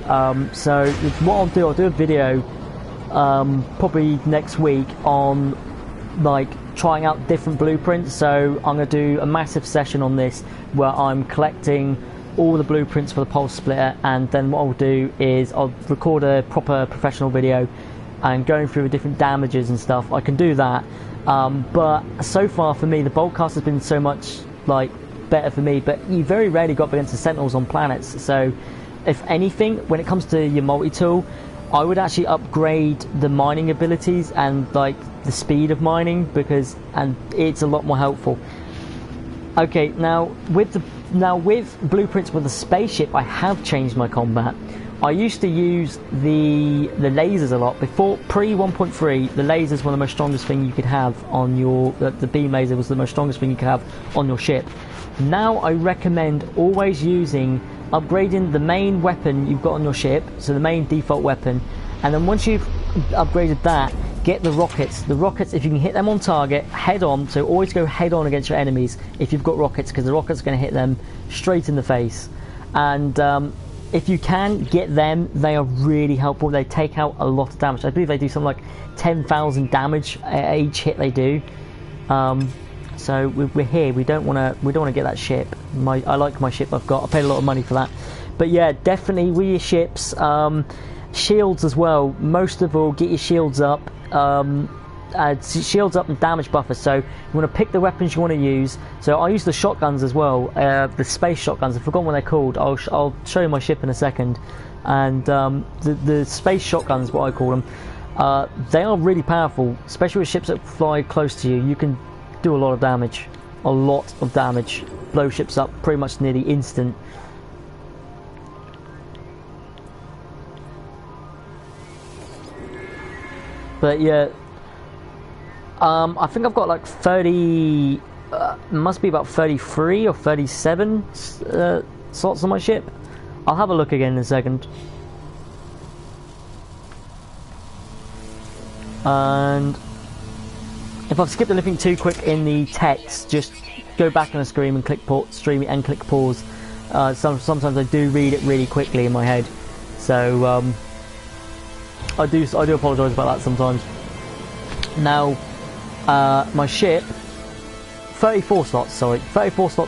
so what I'll do a video, probably next week, on, like, trying out different blueprints. So I'm going to do a massive session on this, where I'm collecting all the blueprints for the Pulse Splitter, and then what I'll do is I'll record a proper professional video, and going through the different damages and stuff. I can do that, but so far for me the Boltcaster has been so much like better for me, but you very rarely go up against the Sentinels on planets. So if anything, when it comes to your multi-tool, I would actually upgrade the mining abilities and like the speed of mining, because it's a lot more helpful. Okay, now with blueprints with the spaceship, I have changed my combat. I used to use the lasers a lot. Before, pre 1.3, the lasers were the most strongest thing you could have on your... The beam laser was the most strongest thing you could have on your ship. Now I recommend always upgrading the main weapon you've got on your ship, so the main default weapon, and then once you've upgraded that, get the rockets. The rockets, if you can hit them on target, head on, so always go head on against your enemies if you've got rockets, because the rockets are going to hit them straight in the face. And if you can get them, they are really helpful. They take out a lot of damage. I believe they do something like 10,000 damage each hit they do. So we're here. We don't want to get that ship. I like my ship I've got. I paid a lot of money for that. But yeah, definitely with your ships, shields as well. Most of all, get your shields up. Shields up and damage buffers. So you want to pick the weapons you want to use. So I use the shotguns as well. The space shotguns. I've forgotten what they're called. I'll show you my ship in a second. And the space shotguns, what I call them, they are really powerful, especially with ships that fly close to you. You can do a lot of damage. Blow ships up pretty much nearly instant. But yeah, I think I've got like 30, must be about 33 or 37 slots on my ship. I'll have a look again in a second. And if I've skipped anything too quick in the text, just go back on the screen and click pause. Sometimes I do read it really quickly in my head, so I do apologise about that sometimes. Now, my ship, 34 slots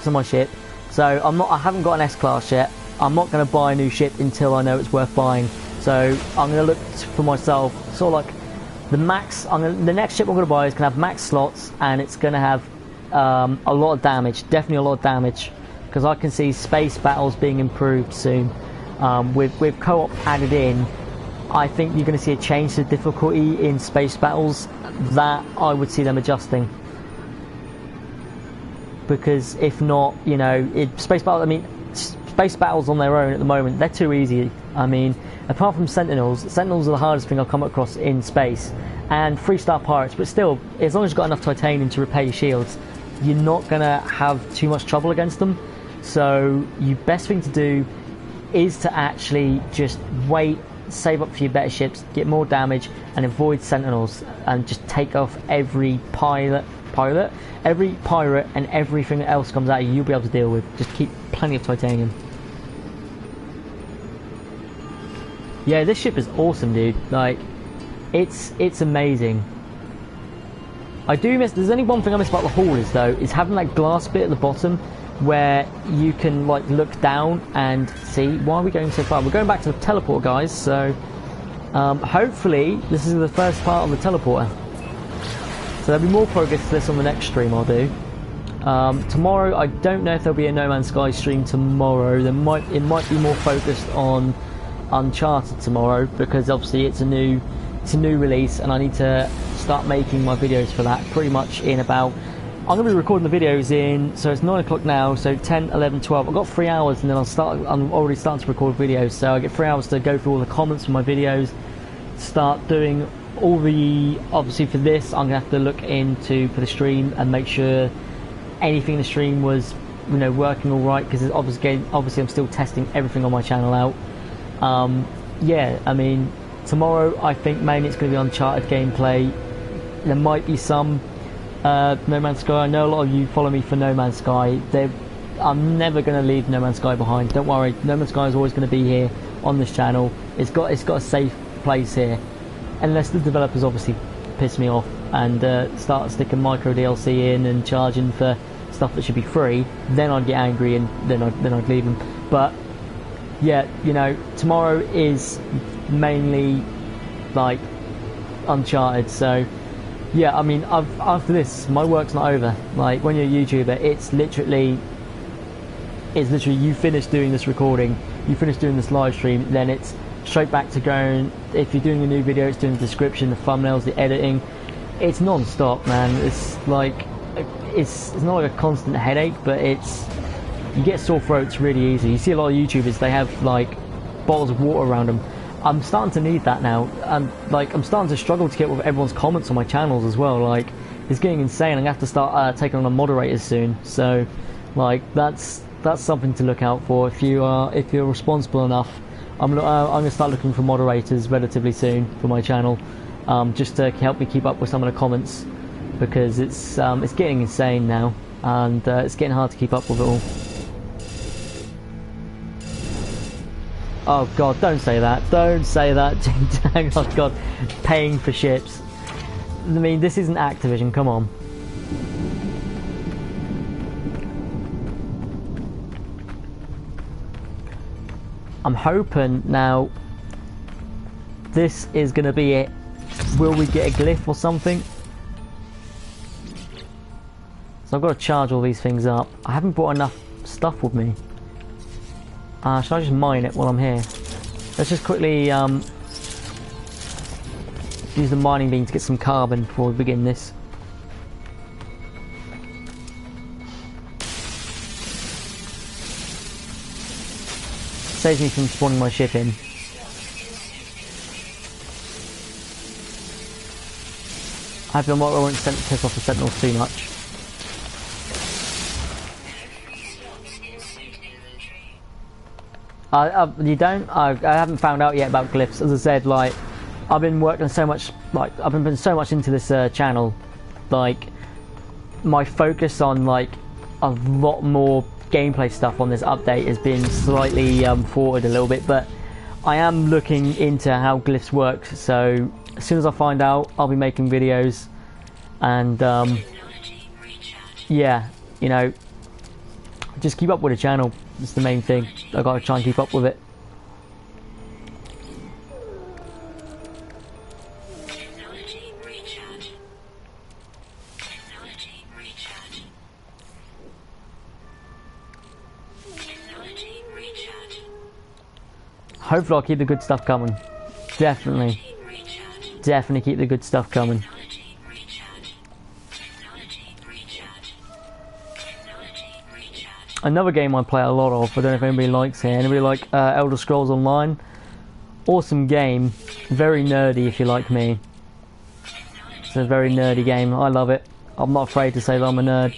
on my ship. So I haven't got an S-Class yet. I'm not going to buy a new ship until I know it's worth buying. So I'm going to look for myself, sort of like the max. The next ship I'm going to buy is going to have max slots, and it's going to have a lot of damage. Definitely a lot of damage, because I can see space battles being improved soon. With co-op added in, I think you're going to see a change to difficulty in space battles that I would see them adjusting. Because if not, you know, space battles on their own at the moment, they're too easy. I mean, apart from Sentinels are the hardest thing I've come across in space, and 3-star pirates, but still, as long as you've got enough titanium to repair your shields, you're not going to have too much trouble against them. So your best thing to do is to actually just wait, save up for your better ships, get more damage, and avoid Sentinels, and just take off every pirate, every pirate, and everything that else comes at you. You'll be able to deal with. Just keep plenty of titanium. Yeah, this ship is awesome, dude. Like, it's amazing. I do miss. There's only one thing I miss about the haulers, though, is having that glass bit at the bottom where you can like look down and see. Why are we going so far? We're going back to the teleporter, guys. So hopefully this is the first part on the teleporter. So there'll be more progress to this on the next stream I'll do. Tomorrow, I don't know if there'll be a No Man's Sky stream tomorrow. It might be more focused on Uncharted tomorrow, because obviously it's a new release, and I need to start making my videos for that pretty much in about. I'm going to be recording the videos in, so it's 9 o'clock now, so 10, 11, 12. I've got 3 hours, and then I'm already starting to record videos, so I get 3 hours to go through all the comments from my videos, start doing all the, obviously for this, I'm going to have to look into, for the stream, and make sure anything in the stream was, you know, working alright, because obviously I'm still testing everything on my channel out. Yeah, I mean, tomorrow I think mainly it's going to be Uncharted gameplay. There might be some No Man's Sky. I know a lot of you follow me for No Man's Sky. I'm never going to leave No Man's Sky behind. Don't worry, No Man's Sky is always going to be here on this channel. It's got a safe place here, unless the developers obviously piss me off and start sticking micro DLC in and charging for stuff that should be free. Then I'd get angry, and then I'd leave them. But yeah, you know, tomorrow is mainly like Uncharted, so yeah, I mean, after this, my work's not over. Like, when you're a YouTuber, it's literally you finish doing this recording, you finish doing this live stream, then it's straight back to going. If you're doing a new video, it's doing the description, the thumbnails, the editing. It's non-stop, man. It's like, it's not like a constant headache, but you get sore throats really easy. You see a lot of YouTubers, they have like bottles of water around them. I'm starting to need that now, and like I'm starting to struggle to get with everyone's comments on my channels as well. Like it's getting insane. I'm gonna have to start taking on a moderator soon. So, like that's something to look out for if you're responsible enough. I'm gonna start looking for moderators relatively soon for my channel, just to help me keep up with some of the comments, because it's getting insane now, and it's getting hard to keep up with it all. Oh god, don't say that. Don't say that. Oh god, paying for ships. I mean, this isn't Activision, come on. I'm hoping now this is going to be it. Will we get a glyph or something? So I've got to charge all these things up. I haven't brought enough stuff with me. Should I just mine it while I'm here? Let's just quickly use the mining beam to get some carbon before we begin this. Saves me from spawning my ship in. I feel I won't piss off the sentinels too much. You don't? I haven't found out yet about glyphs. As I said, like I've been working so much, like I've been so much into this channel. Like my focus on like a lot more gameplay stuff on this update has been slightly thwarted a little bit, but I am looking into how glyphs work. So as soon as I find out, I'll be making videos, and yeah, you know, just keep up with the channel. It's the main thing. I gotta try and keep up with it. Technology recharge. Technology recharge. Technology recharge. Hopefully I'll keep the good stuff coming. Definitely. Recharge. Definitely keep the good stuff coming. Technology recharge. Technology recharge. Technology recharge. Another game I play a lot of, I don't know if anybody likes it. Anybody like Elder Scrolls Online? Awesome game. Very nerdy if you like me. It's a very nerdy game. I love it. I'm not afraid to say that I'm a nerd.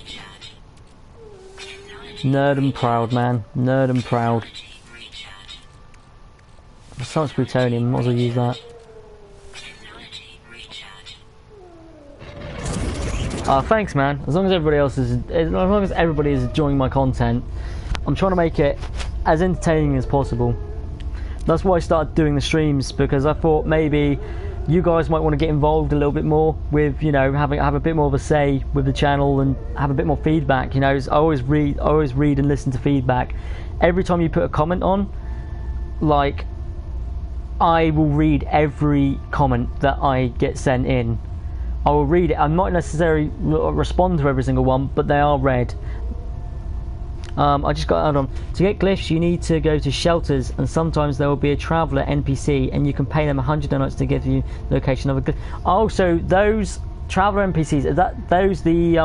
Nerd and proud, man. Nerd and proud. There's so much plutonium, might as well use that. Thanks, man. As long as everybody else is, as long as everybody is enjoying my content, I'm trying to make it as entertaining as possible. That's why I started doing the streams, because I thought maybe you guys might want to get involved a little bit more with, you know, have a bit more of a say with the channel and have a bit more feedback. You know, I always read and listen to feedback. Every time you put a comment on, like, I will read every comment that I get sent in. I will read it. I'm not necessarily respond to every single one, but they are read. I just got out on. To get glyphs, you need to go to shelters, and sometimes there will be a traveller NPC, and you can pay them 100 donuts to give you the location of a glyph. Oh, so those traveller NPCs, are that those the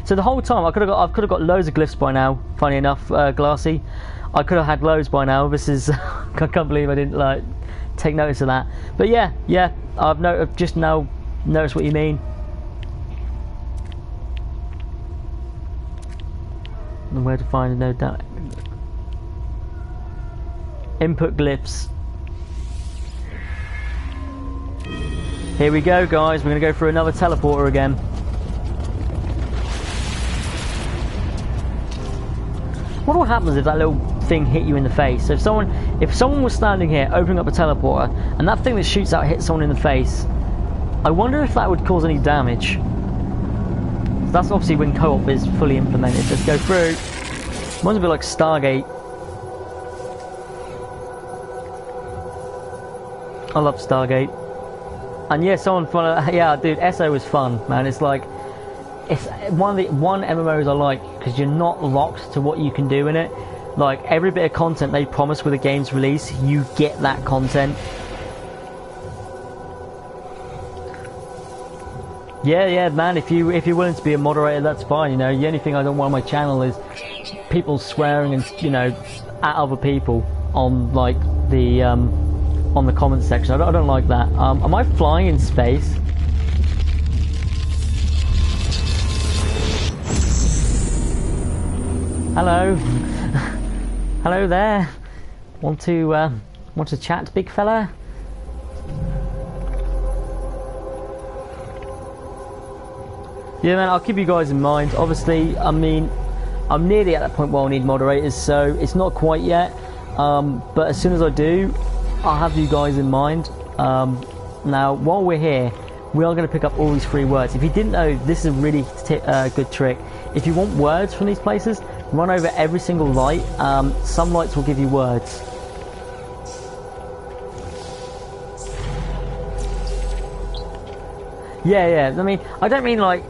So the whole time I could have got loads of glyphs by now. Funny enough, Glassy, I could have had loads by now. This is I can't believe I didn't like take notice of that. But yeah, I've just now noticed what you mean. And where to find a node down. Input glyphs. Here we go, guys. We're going to go through another teleporter again. What will happen if that little thing hit you in the face? So if someone was standing here opening up a teleporter and that thing that shoots out hits someone in the face, I wonder if that would cause any damage. That's obviously when co-op is fully implemented. Let's go through. Might be like Stargate. I love Stargate. And yeah, yeah, dude, SO was fun, man. It's like, it's one MMOs I like, because you're not locked to what you can do in it. Like, every bit of content they promise with a game's release, you get that content. Yeah, man. If you're willing to be a moderator, that's fine. You know, the only thing I don't want on my channel is people swearing and, you know, at other people. on like the on the comments section. I don't like that. Am I flying in space? Hello. Hello there. Want to chat, big fella? Yeah, man, I'll keep you guys in mind. Obviously, I mean, I'm nearly at that point where I'll need moderators, so it's not quite yet. But as soon as I do, I'll have you guys in mind. Now, while we're here, we are going to pick up all these free words. If you didn't know, this is a really good trick. If you want words from these places, run over every single light. Some lights will give you words. Yeah. I don't mean like.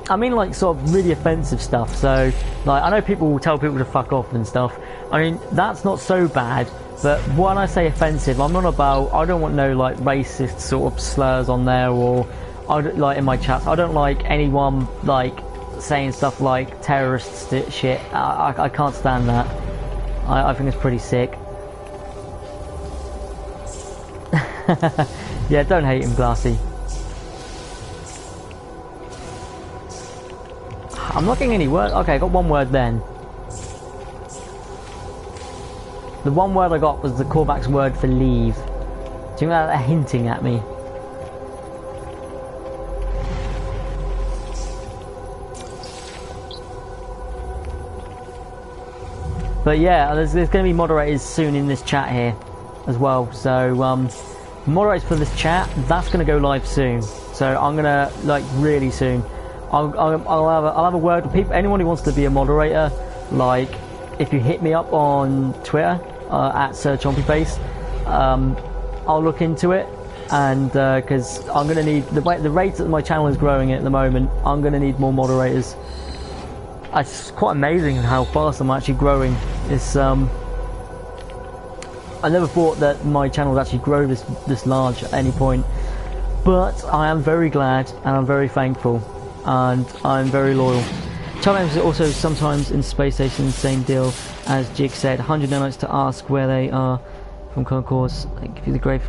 I mean like sort of really offensive stuff. So like I know people will tell people to fuck off and stuff. I mean that's not so bad. But when I say offensive, I'm not about. I don't want no like racist sort of slurs on there, or like in my chats. I don't like anyone like saying stuff like terrorist shit. I can't stand that. I think it's pretty sick. Yeah, don't hate him, Glassy. I'm not getting any word. Okay, I got one word then. The one word I got was the callback's word for leave. Do you think they're hinting at me? But yeah, there's going to be moderators soon in this chat here as well. So moderators for this chat, that's going to go live soon. So I'm going to like really soon. I'll have a word with people. Anyone who wants to be a moderator, like if you hit me up on Twitter at SirChompyface, I'll look into it, and because I'm gonna need the rate that my channel is growing at the moment, I'm gonna need more moderators. It's quite amazing how fast I'm actually growing. It's I never thought that my channel would actually grow this large at any point, but I am very glad and I'm very thankful. And I'm very loyal. Challenges are also sometimes in space station, same deal as Jig said. 100 donuts to ask where they are from concourse. I give you the grave.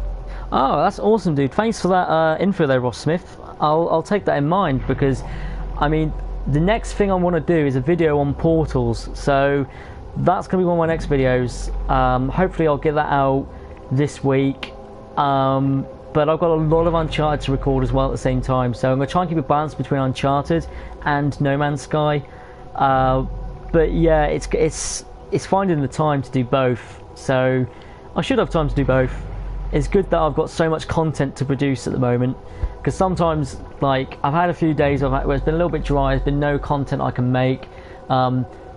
Oh, that's awesome, dude. Thanks for that info there, Ross Smith. I'll take that in mind, because I mean the next thing I want to do is a video on portals. So that's gonna be one of my next videos. Hopefully I'll get that out this week. But I've got a lot of Uncharted to record as well at the same time, so I'm going to try and keep a balance between Uncharted and No Man's Sky. But yeah, it's finding the time to do both, so I should have time to do both. It's good that I've got so much content to produce at the moment, because sometimes, like, I've had a few days where it's been a little bit dry, there's been no content I can make,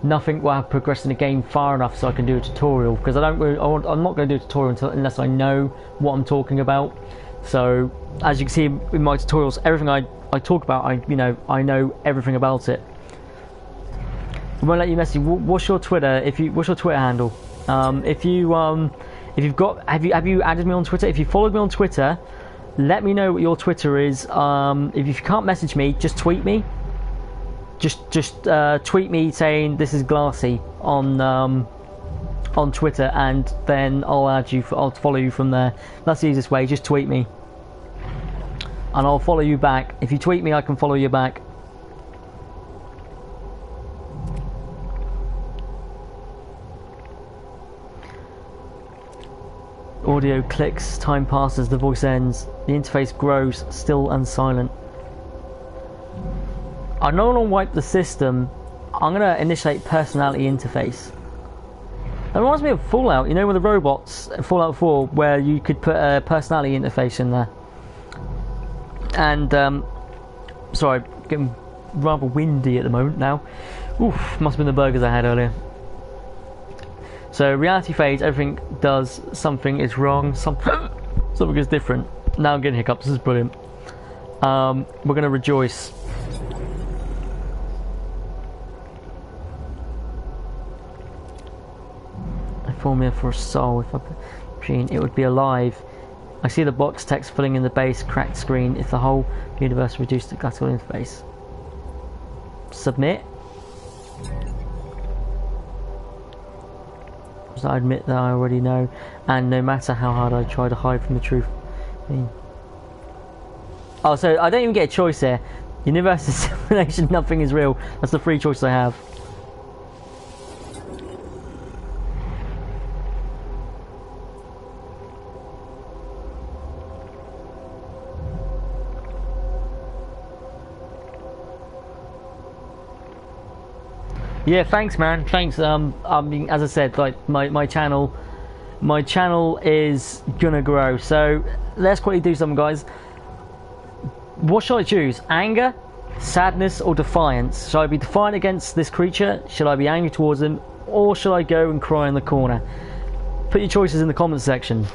nothing will have progressed in the game far enough so I can do a tutorial, because I'm not going to do a tutorial unless I know what I'm talking about. So as you can see in my tutorials, everything I talk about, I know everything about it. I won't let you message. What's your Twitter? What's your Twitter handle? Have you added me on Twitter? If you followed me on Twitter, let me know what your Twitter is. If you can't message me, just tweet me. Just tweet me saying this is Glassy on Twitter, and then I'll add you. I'll follow you from there. That's the easiest way. Just tweet me, and I'll follow you back. If you tweet me, I can follow you back. Audio clicks, time passes, the voice ends, the interface grows, still and silent. I'm not going to wipe the system. I'm going to initiate personality interface. That reminds me of Fallout, you know, with the robots, Fallout 4, where you could put a personality interface in there. And, sorry, getting rather windy at the moment now. Oof, must have been the burgers I had earlier. So, reality fades, everything does, something is wrong, something is different. Now I'm getting hiccups, this is brilliant. We're going to rejoice. Formula for a soul. If I put machine, it would be alive. I see the box text filling in the base, cracked screen. If the whole universe reduced to classical interface. Submit. So I admit that I already know, and no matter how hard I try to hide from the truth. Oh, so I don't even get a choice here. Universe is simulation, nothing is real. That's the free choice I have. Yeah, thanks, man. Thanks. I mean, as I said, like my channel is gonna grow. So let's quickly do something, guys. What should I choose? Anger, sadness, or defiance? Should I be defiant against this creature? Should I be angry towards him? Or should I go and cry in the corner? Put your choices in the comments section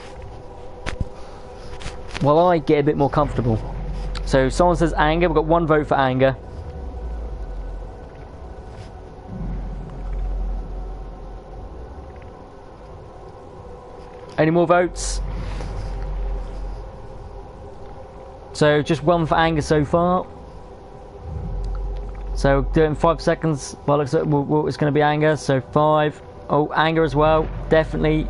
while I get a bit more comfortable. So someone says anger. We've got one vote for anger. Any more votes? So just one for anger so far. So do it in 5 seconds. Well, it's going to be anger. So 5. Oh, anger as well. Definitely.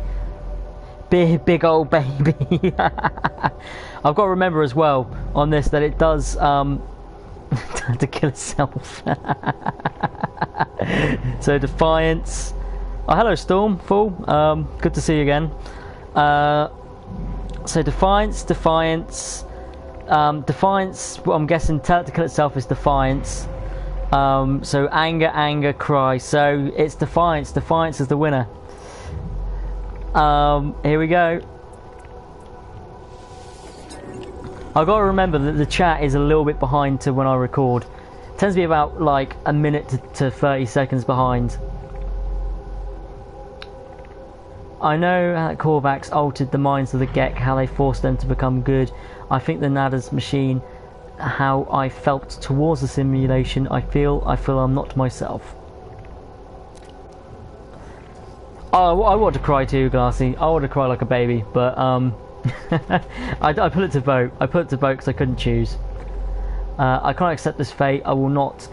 Big old baby. I've got to remember as well on this that it does to kill itself. So defiance. Oh, hello Storm. Full. Good to see you again. So defiance. Defiance, well, I'm guessing tell it to kill itself is defiance. So anger, cry. So it's defiance. Defiance is the winner. Here we go. I've got to remember that the chat is a little bit behind to when I record. It tends to be about like a minute to 30 seconds behind. I know how Korvax altered the minds of the Gek, how they forced them to become good. I think the Nada's machine, how I felt towards the simulation. I feel I'm not myself. Oh, I want to cry too, Glassy. I want to cry like a baby, but I put it to vote. I put it to vote because I couldn't choose. I can't accept this fate. I will not.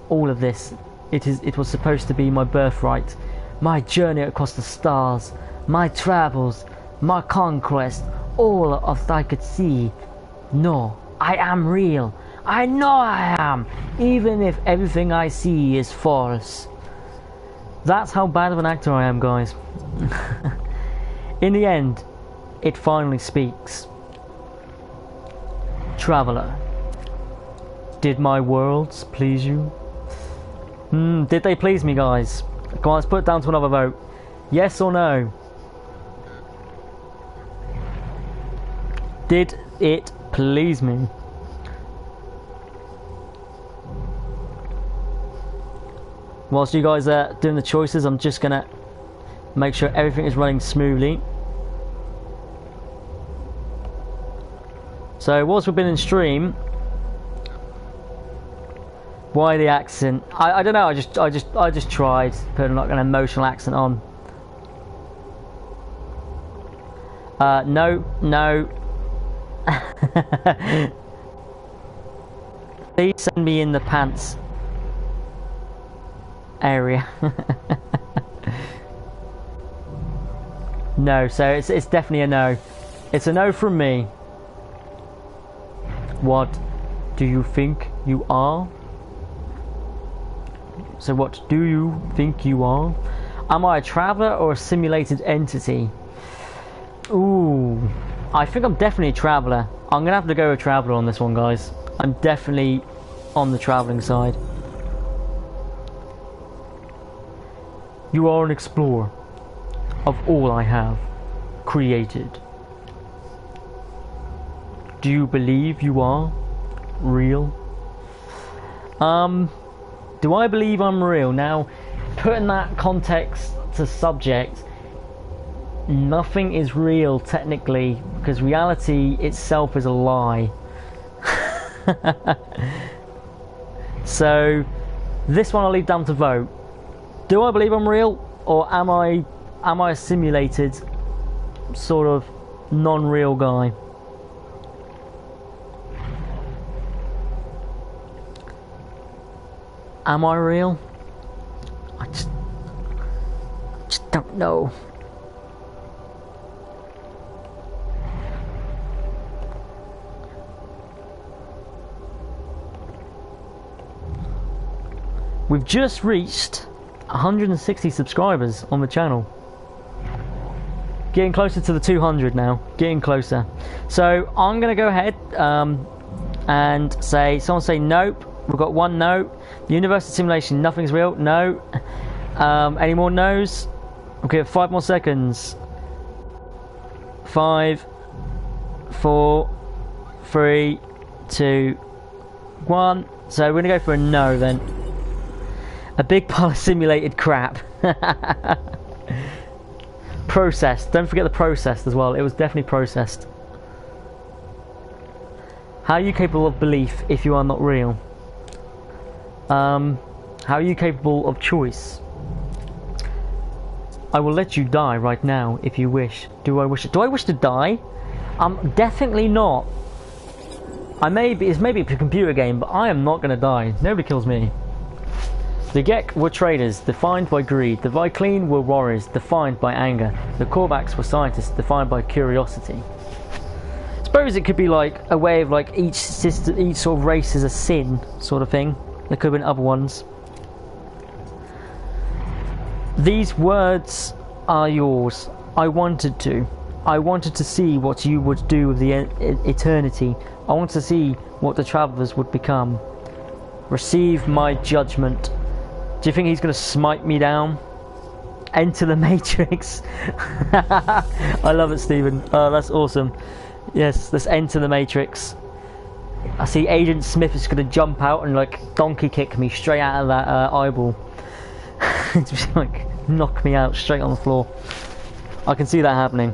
All of this. It was supposed to be my birthright. My journey across the stars, my travels, my conquest, all of that I could see. No, I am real. I know I am, even if everything I see is false. That's how bad of an actor I am, guys. In the end, it finally speaks. Traveler, did my worlds please you? Did they please me, guys? Come on, let's put it down to another vote. Yes or no? Did it please me? Whilst you guys are doing the choices, I'm just gonna make sure everything is running smoothly. So whilst we've been in stream, why the accent? I don't know. I just tried putting like an emotional accent on. No. Please send me in the pants area. No, so it's definitely a no. It's a no from me. What do you think you are? So what do you think you are? Am I a traveller or a simulated entity? Ooh, I think I'm definitely a traveller. I'm gonna have to go with traveller on this one, guys. I'm definitely on the travelling side. You are an explorer of all I have created. Do you believe you are real? Do I believe I'm real? Now, putting that context to subject, nothing is real technically, because reality itself is a lie. So, this one I'll leave down to vote. Do I believe I'm real, or am I a simulated, sort of non-real guy? Am I real? I just don't No. We've just reached 160 subscribers on the channel. Getting closer to the 200 now. Getting closer. So I'm going to go ahead and say, someone say nope. We've got one no. The universal simulation, nothing's real. No. Any more no's? Okay, 5 more seconds. 5, 4, 3, 2, 1. So we're going to go for a no then. A big pile of simulated crap. Processed. Don't forget the processed as well. It was definitely processed. How are you capable of belief if you are not real? How are you capable of choice? I will let you die right now if you wish. Do I wish to die? Definitely not. It's maybe a computer game, but I am not going to die. Nobody kills me. The Gek were traders, defined by greed. The Vicline were warriors, defined by anger. The Korvax were scientists, defined by curiosity. I suppose it could be like a way of like each sort of race is a sin sort of thing. There could have been other ones. These words are yours. I wanted to see what you would do with the eternity. I want to see what the travelers would become. Receive my judgment. Do you think he's going to smite me down? Enter the Matrix. I love it, Stephen. Oh, that's awesome. Yes, let's enter the Matrix. I see Agent Smith is going to jump out and like donkey kick me straight out of that eyeball. Just like knock me out straight on the floor. I can see that happening.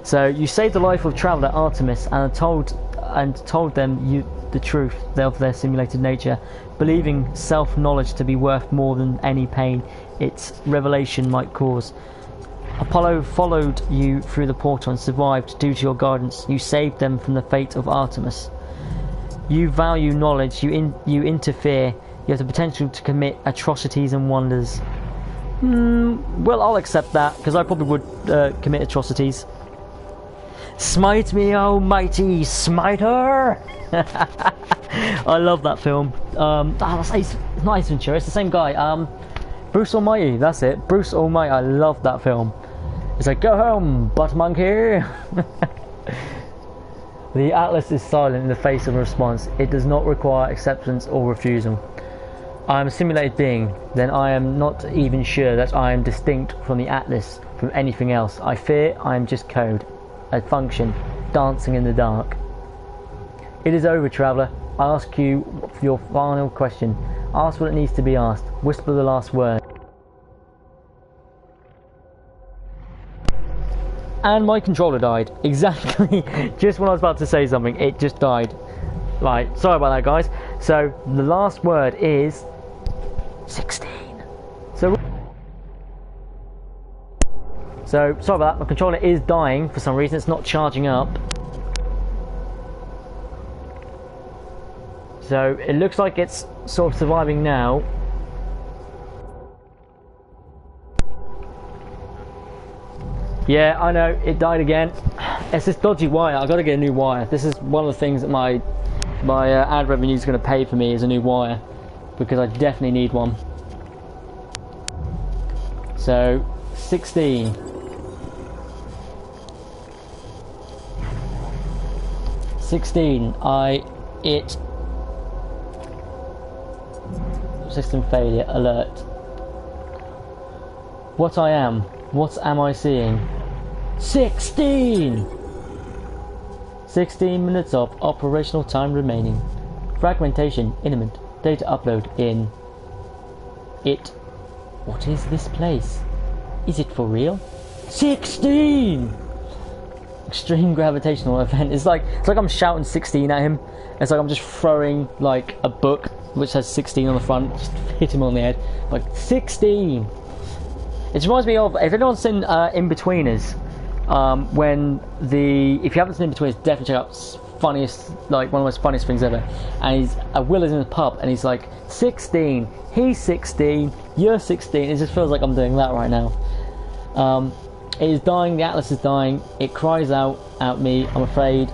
So you saved the life of traveler Artemis and told them the truth of their simulated nature, believing self-knowledge to be worth more than any pain its revelation might cause. Apollo followed you through the portal and survived due to your guidance. You saved them from the fate of Artemis. You value knowledge, you interfere, you have the potential to commit atrocities and wonders. Well, I'll accept that, because I probably would commit atrocities. Smite me, almighty smiter! I love that film. It's not Ace Ventura, it's the same guy. Bruce Almighty, that's it. Bruce Almighty, I love that film. It's like, go home, butt monkey! The Atlas is silent in the face of a response. It does not require acceptance or refusal. I am a simulated being, then I am not even sure that I am distinct from the Atlas, from anything else. I fear I am just code, a function, dancing in the dark. It is over, traveller. I ask you for your final question. Ask what it needs to be asked. Whisper the last word. And my controller died. Exactly. Just when I was about to say something, it just died. Right, sorry about that, guys. So, the last word is 16. So, sorry about that. My controller is dying for some reason. It's not charging up. So, it looks like it's sort of surviving now. Yeah, I know, it died again. It's this dodgy wire. I've got to get a new wire. This is one of the things that my ad revenue is going to pay for me, is a new wire, because I definitely need one. So 16. System failure alert. What am I seeing? 16! 16 minutes of operational time remaining. Fragmentation imminent. Data upload in it. What is this place? Is it for real? 16! Extreme gravitational event. It's like I'm shouting 16 at him. It's like I'm just throwing like a book which has 16 on the front, just hit him on the head. Like 16! It reminds me of, if anyone's seen In-Betweeners, if you haven't seen In-Betweeners, definitely check out funniest, like one of the most funniest things ever. And Will is in the pub and he's like, 16, he's 16, you're 16. It just feels like I'm doing that right now. It is dying. The Atlas is dying. It cries out at me. I'm afraid.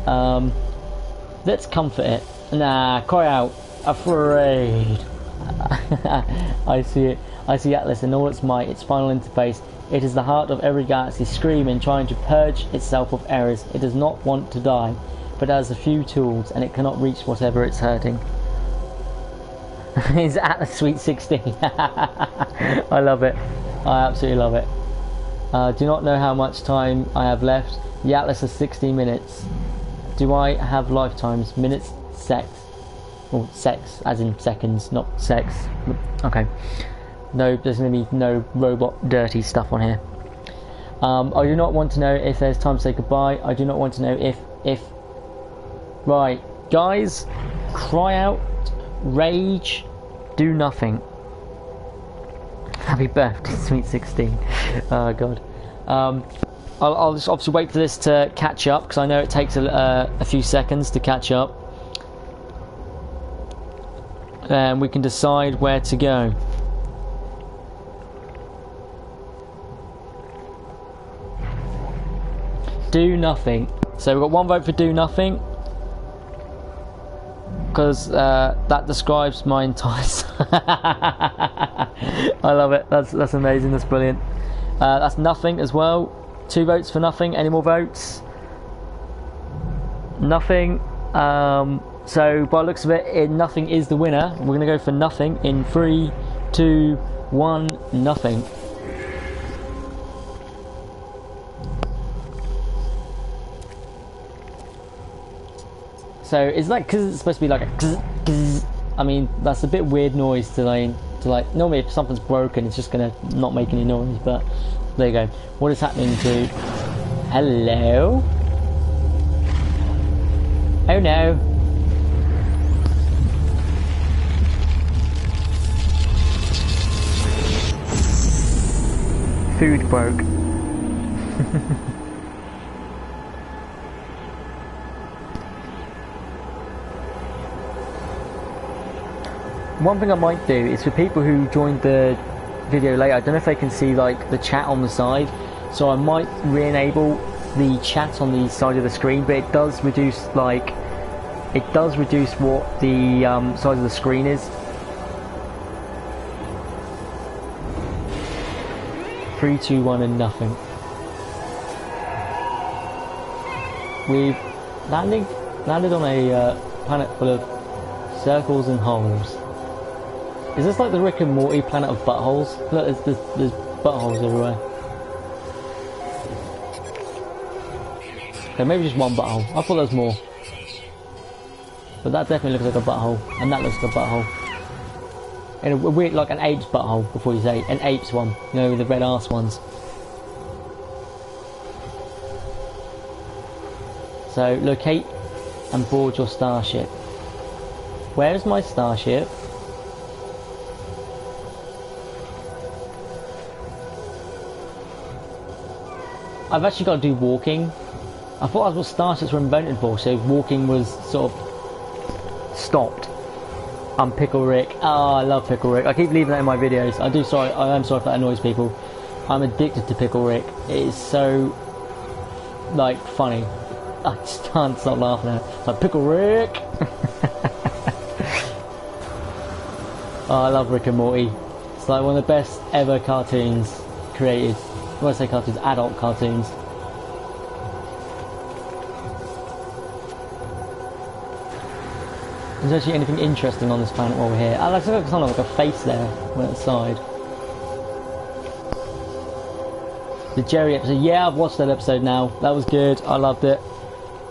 Let's comfort it. Nah, cry out. Afraid. I see it. I see Atlas in all its might, its final interface. It is the heart of every galaxy, screaming, trying to purge itself of errors. It does not want to die, but has a few tools, and it cannot reach whatever it's hurting. It's Atlas Sweet 16. I love it. I absolutely love it. Do not know how much time I have left. The Atlas has 60 minutes. Do I have lifetimes? Minutes? Sex? Or sex, as in seconds, not sex. Okay. No, there's going to be no robot dirty stuff on here. I do not want to know if there's time to say goodbye. I do not want to know if... Right, guys, cry out, rage, do nothing. Happy birthday, Sweet 16. Oh, God. I'll just obviously wait for this to catch up, because I know it takes a few seconds to catch up. And we can decide where to go. Do nothing. So we've got one vote for do nothing, because that describes my entire I love it. That's amazing. That's brilliant. That's nothing as well. 2 votes for nothing. Any more votes? Nothing. So by the looks of it, nothing is the winner. We're going to go for nothing in 3, 2, 1. Nothing. So is that because it's supposed to be like a kz, kz? I mean, that's a bit weird noise to like. Normally, if something's broken, it's just gonna not make any noise. But there you go. What is happening to? Hello? Oh no! Food broke. One thing I might do is for people who joined the video late, I don't know if they can see like the chat on the side, so I might re-enable the chat on the side of the screen, but it does reduce what the size of the screen is. 3, 2, 1 and nothing. We've landed on a planet full of circles and holes. Is this like the Rick and Morty planet of buttholes? Look, there's buttholes everywhere. Okay, maybe just one butthole. I thought there was more. But that definitely looks like a butthole. And that looks like a butthole. And a weird, like an ape's butthole, before you say an ape's one. You know, the red arse ones. So, locate and board your starship. Where's my starship? I've actually got to do walking. I thought that's what starships were invented for, so walking was sort of stopped. I'm Pickle Rick. Oh, I love Pickle Rick. I keep leaving that in my videos. I am sorry if that annoys people. I'm addicted to Pickle Rick. It is so, like, funny. I just can't stop laughing at it. It's like, Pickle Rick! Oh, I love Rick and Morty. It's like one of the best ever cartoons created. When I say cartoons, adult cartoons. Is there actually anything interesting on this planet while we're here? I like something like a face there on the side. The Jerry episode. Yeah, I've watched that episode now. That was good. I loved it.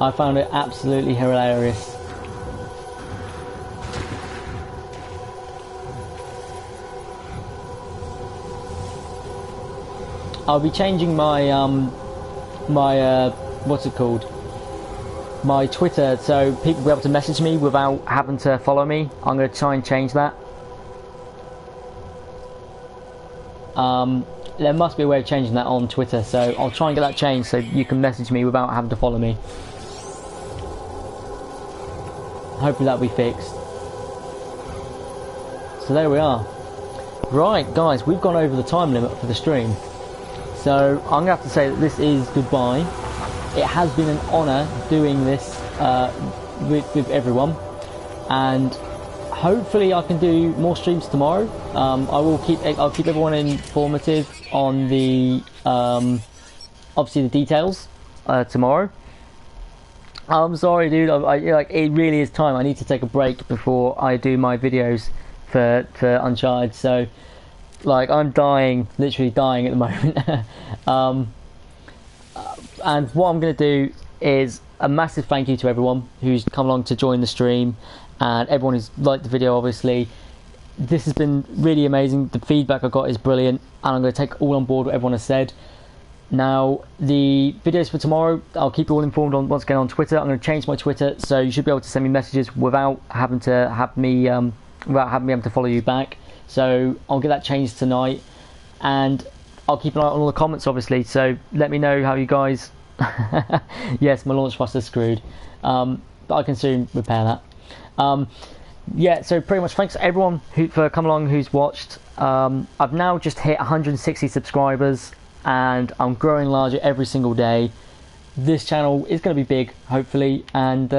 I found it absolutely hilarious. I'll be changing my what's it called? My Twitter, so people will be able to message me without having to follow me. I'm going to try and change that. There must be a way of changing that on Twitter, so I'll try and get that changed so you can message me without having to follow me. Hopefully that'll be fixed. So there we are. Right, guys, we've gone over the time limit for the stream. So I'm gonna have to say that this is goodbye. It has been an honour doing this with everyone, and hopefully I can do more streams tomorrow. I'll keep everyone informative on the obviously the details tomorrow. I'm sorry, dude. Like, it really is time. I need to take a break before I do my videos for Uncharted. So, like, I'm dying, literally dying at the moment. And what I'm going to do is a massive thank you to everyone who's come along to join the stream, and everyone who's liked the video. Obviously, this has been really amazing. The feedback I got is brilliant, and I'm going to take all on board what everyone has said. Now, the videos for tomorrow, I'll keep you all informed on what's going on Twitter. I'm going to change my Twitter, so you should be able to send me messages without having to have me able to follow you back. So I'll get that changed tonight, and I'll keep an eye on all the comments, obviously. So let me know how you guys. Yes, my launch bus is screwed, but I can soon repair that. Yeah, so pretty much thanks to everyone for coming along who's watched. I've now just hit 160 subscribers. And I'm growing larger every single day. This channel is going to be big, hopefully, and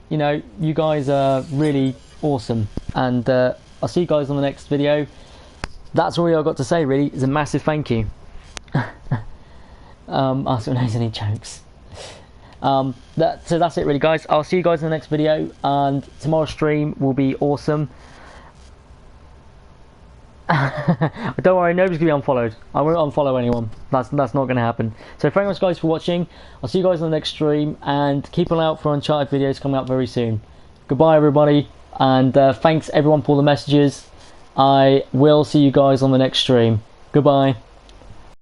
you know, you guys are really awesome. And I'll see you guys on the next video. That's all I've got to say, really. Is a massive thank you. Ask if there's any jokes. So that's it, really, guys. I'll see you guys in the next video, and tomorrow's stream will be awesome. Don't worry, nobody's gonna be unfollowed. I won't unfollow anyone. That's not gonna happen. So thank you much, guys, for watching. I'll see you guys on the next stream, and keep an eye out for Uncharted videos coming out very soon. Goodbye, everybody, and thanks everyone for all the messages. I will see you guys on the next stream. Goodbye.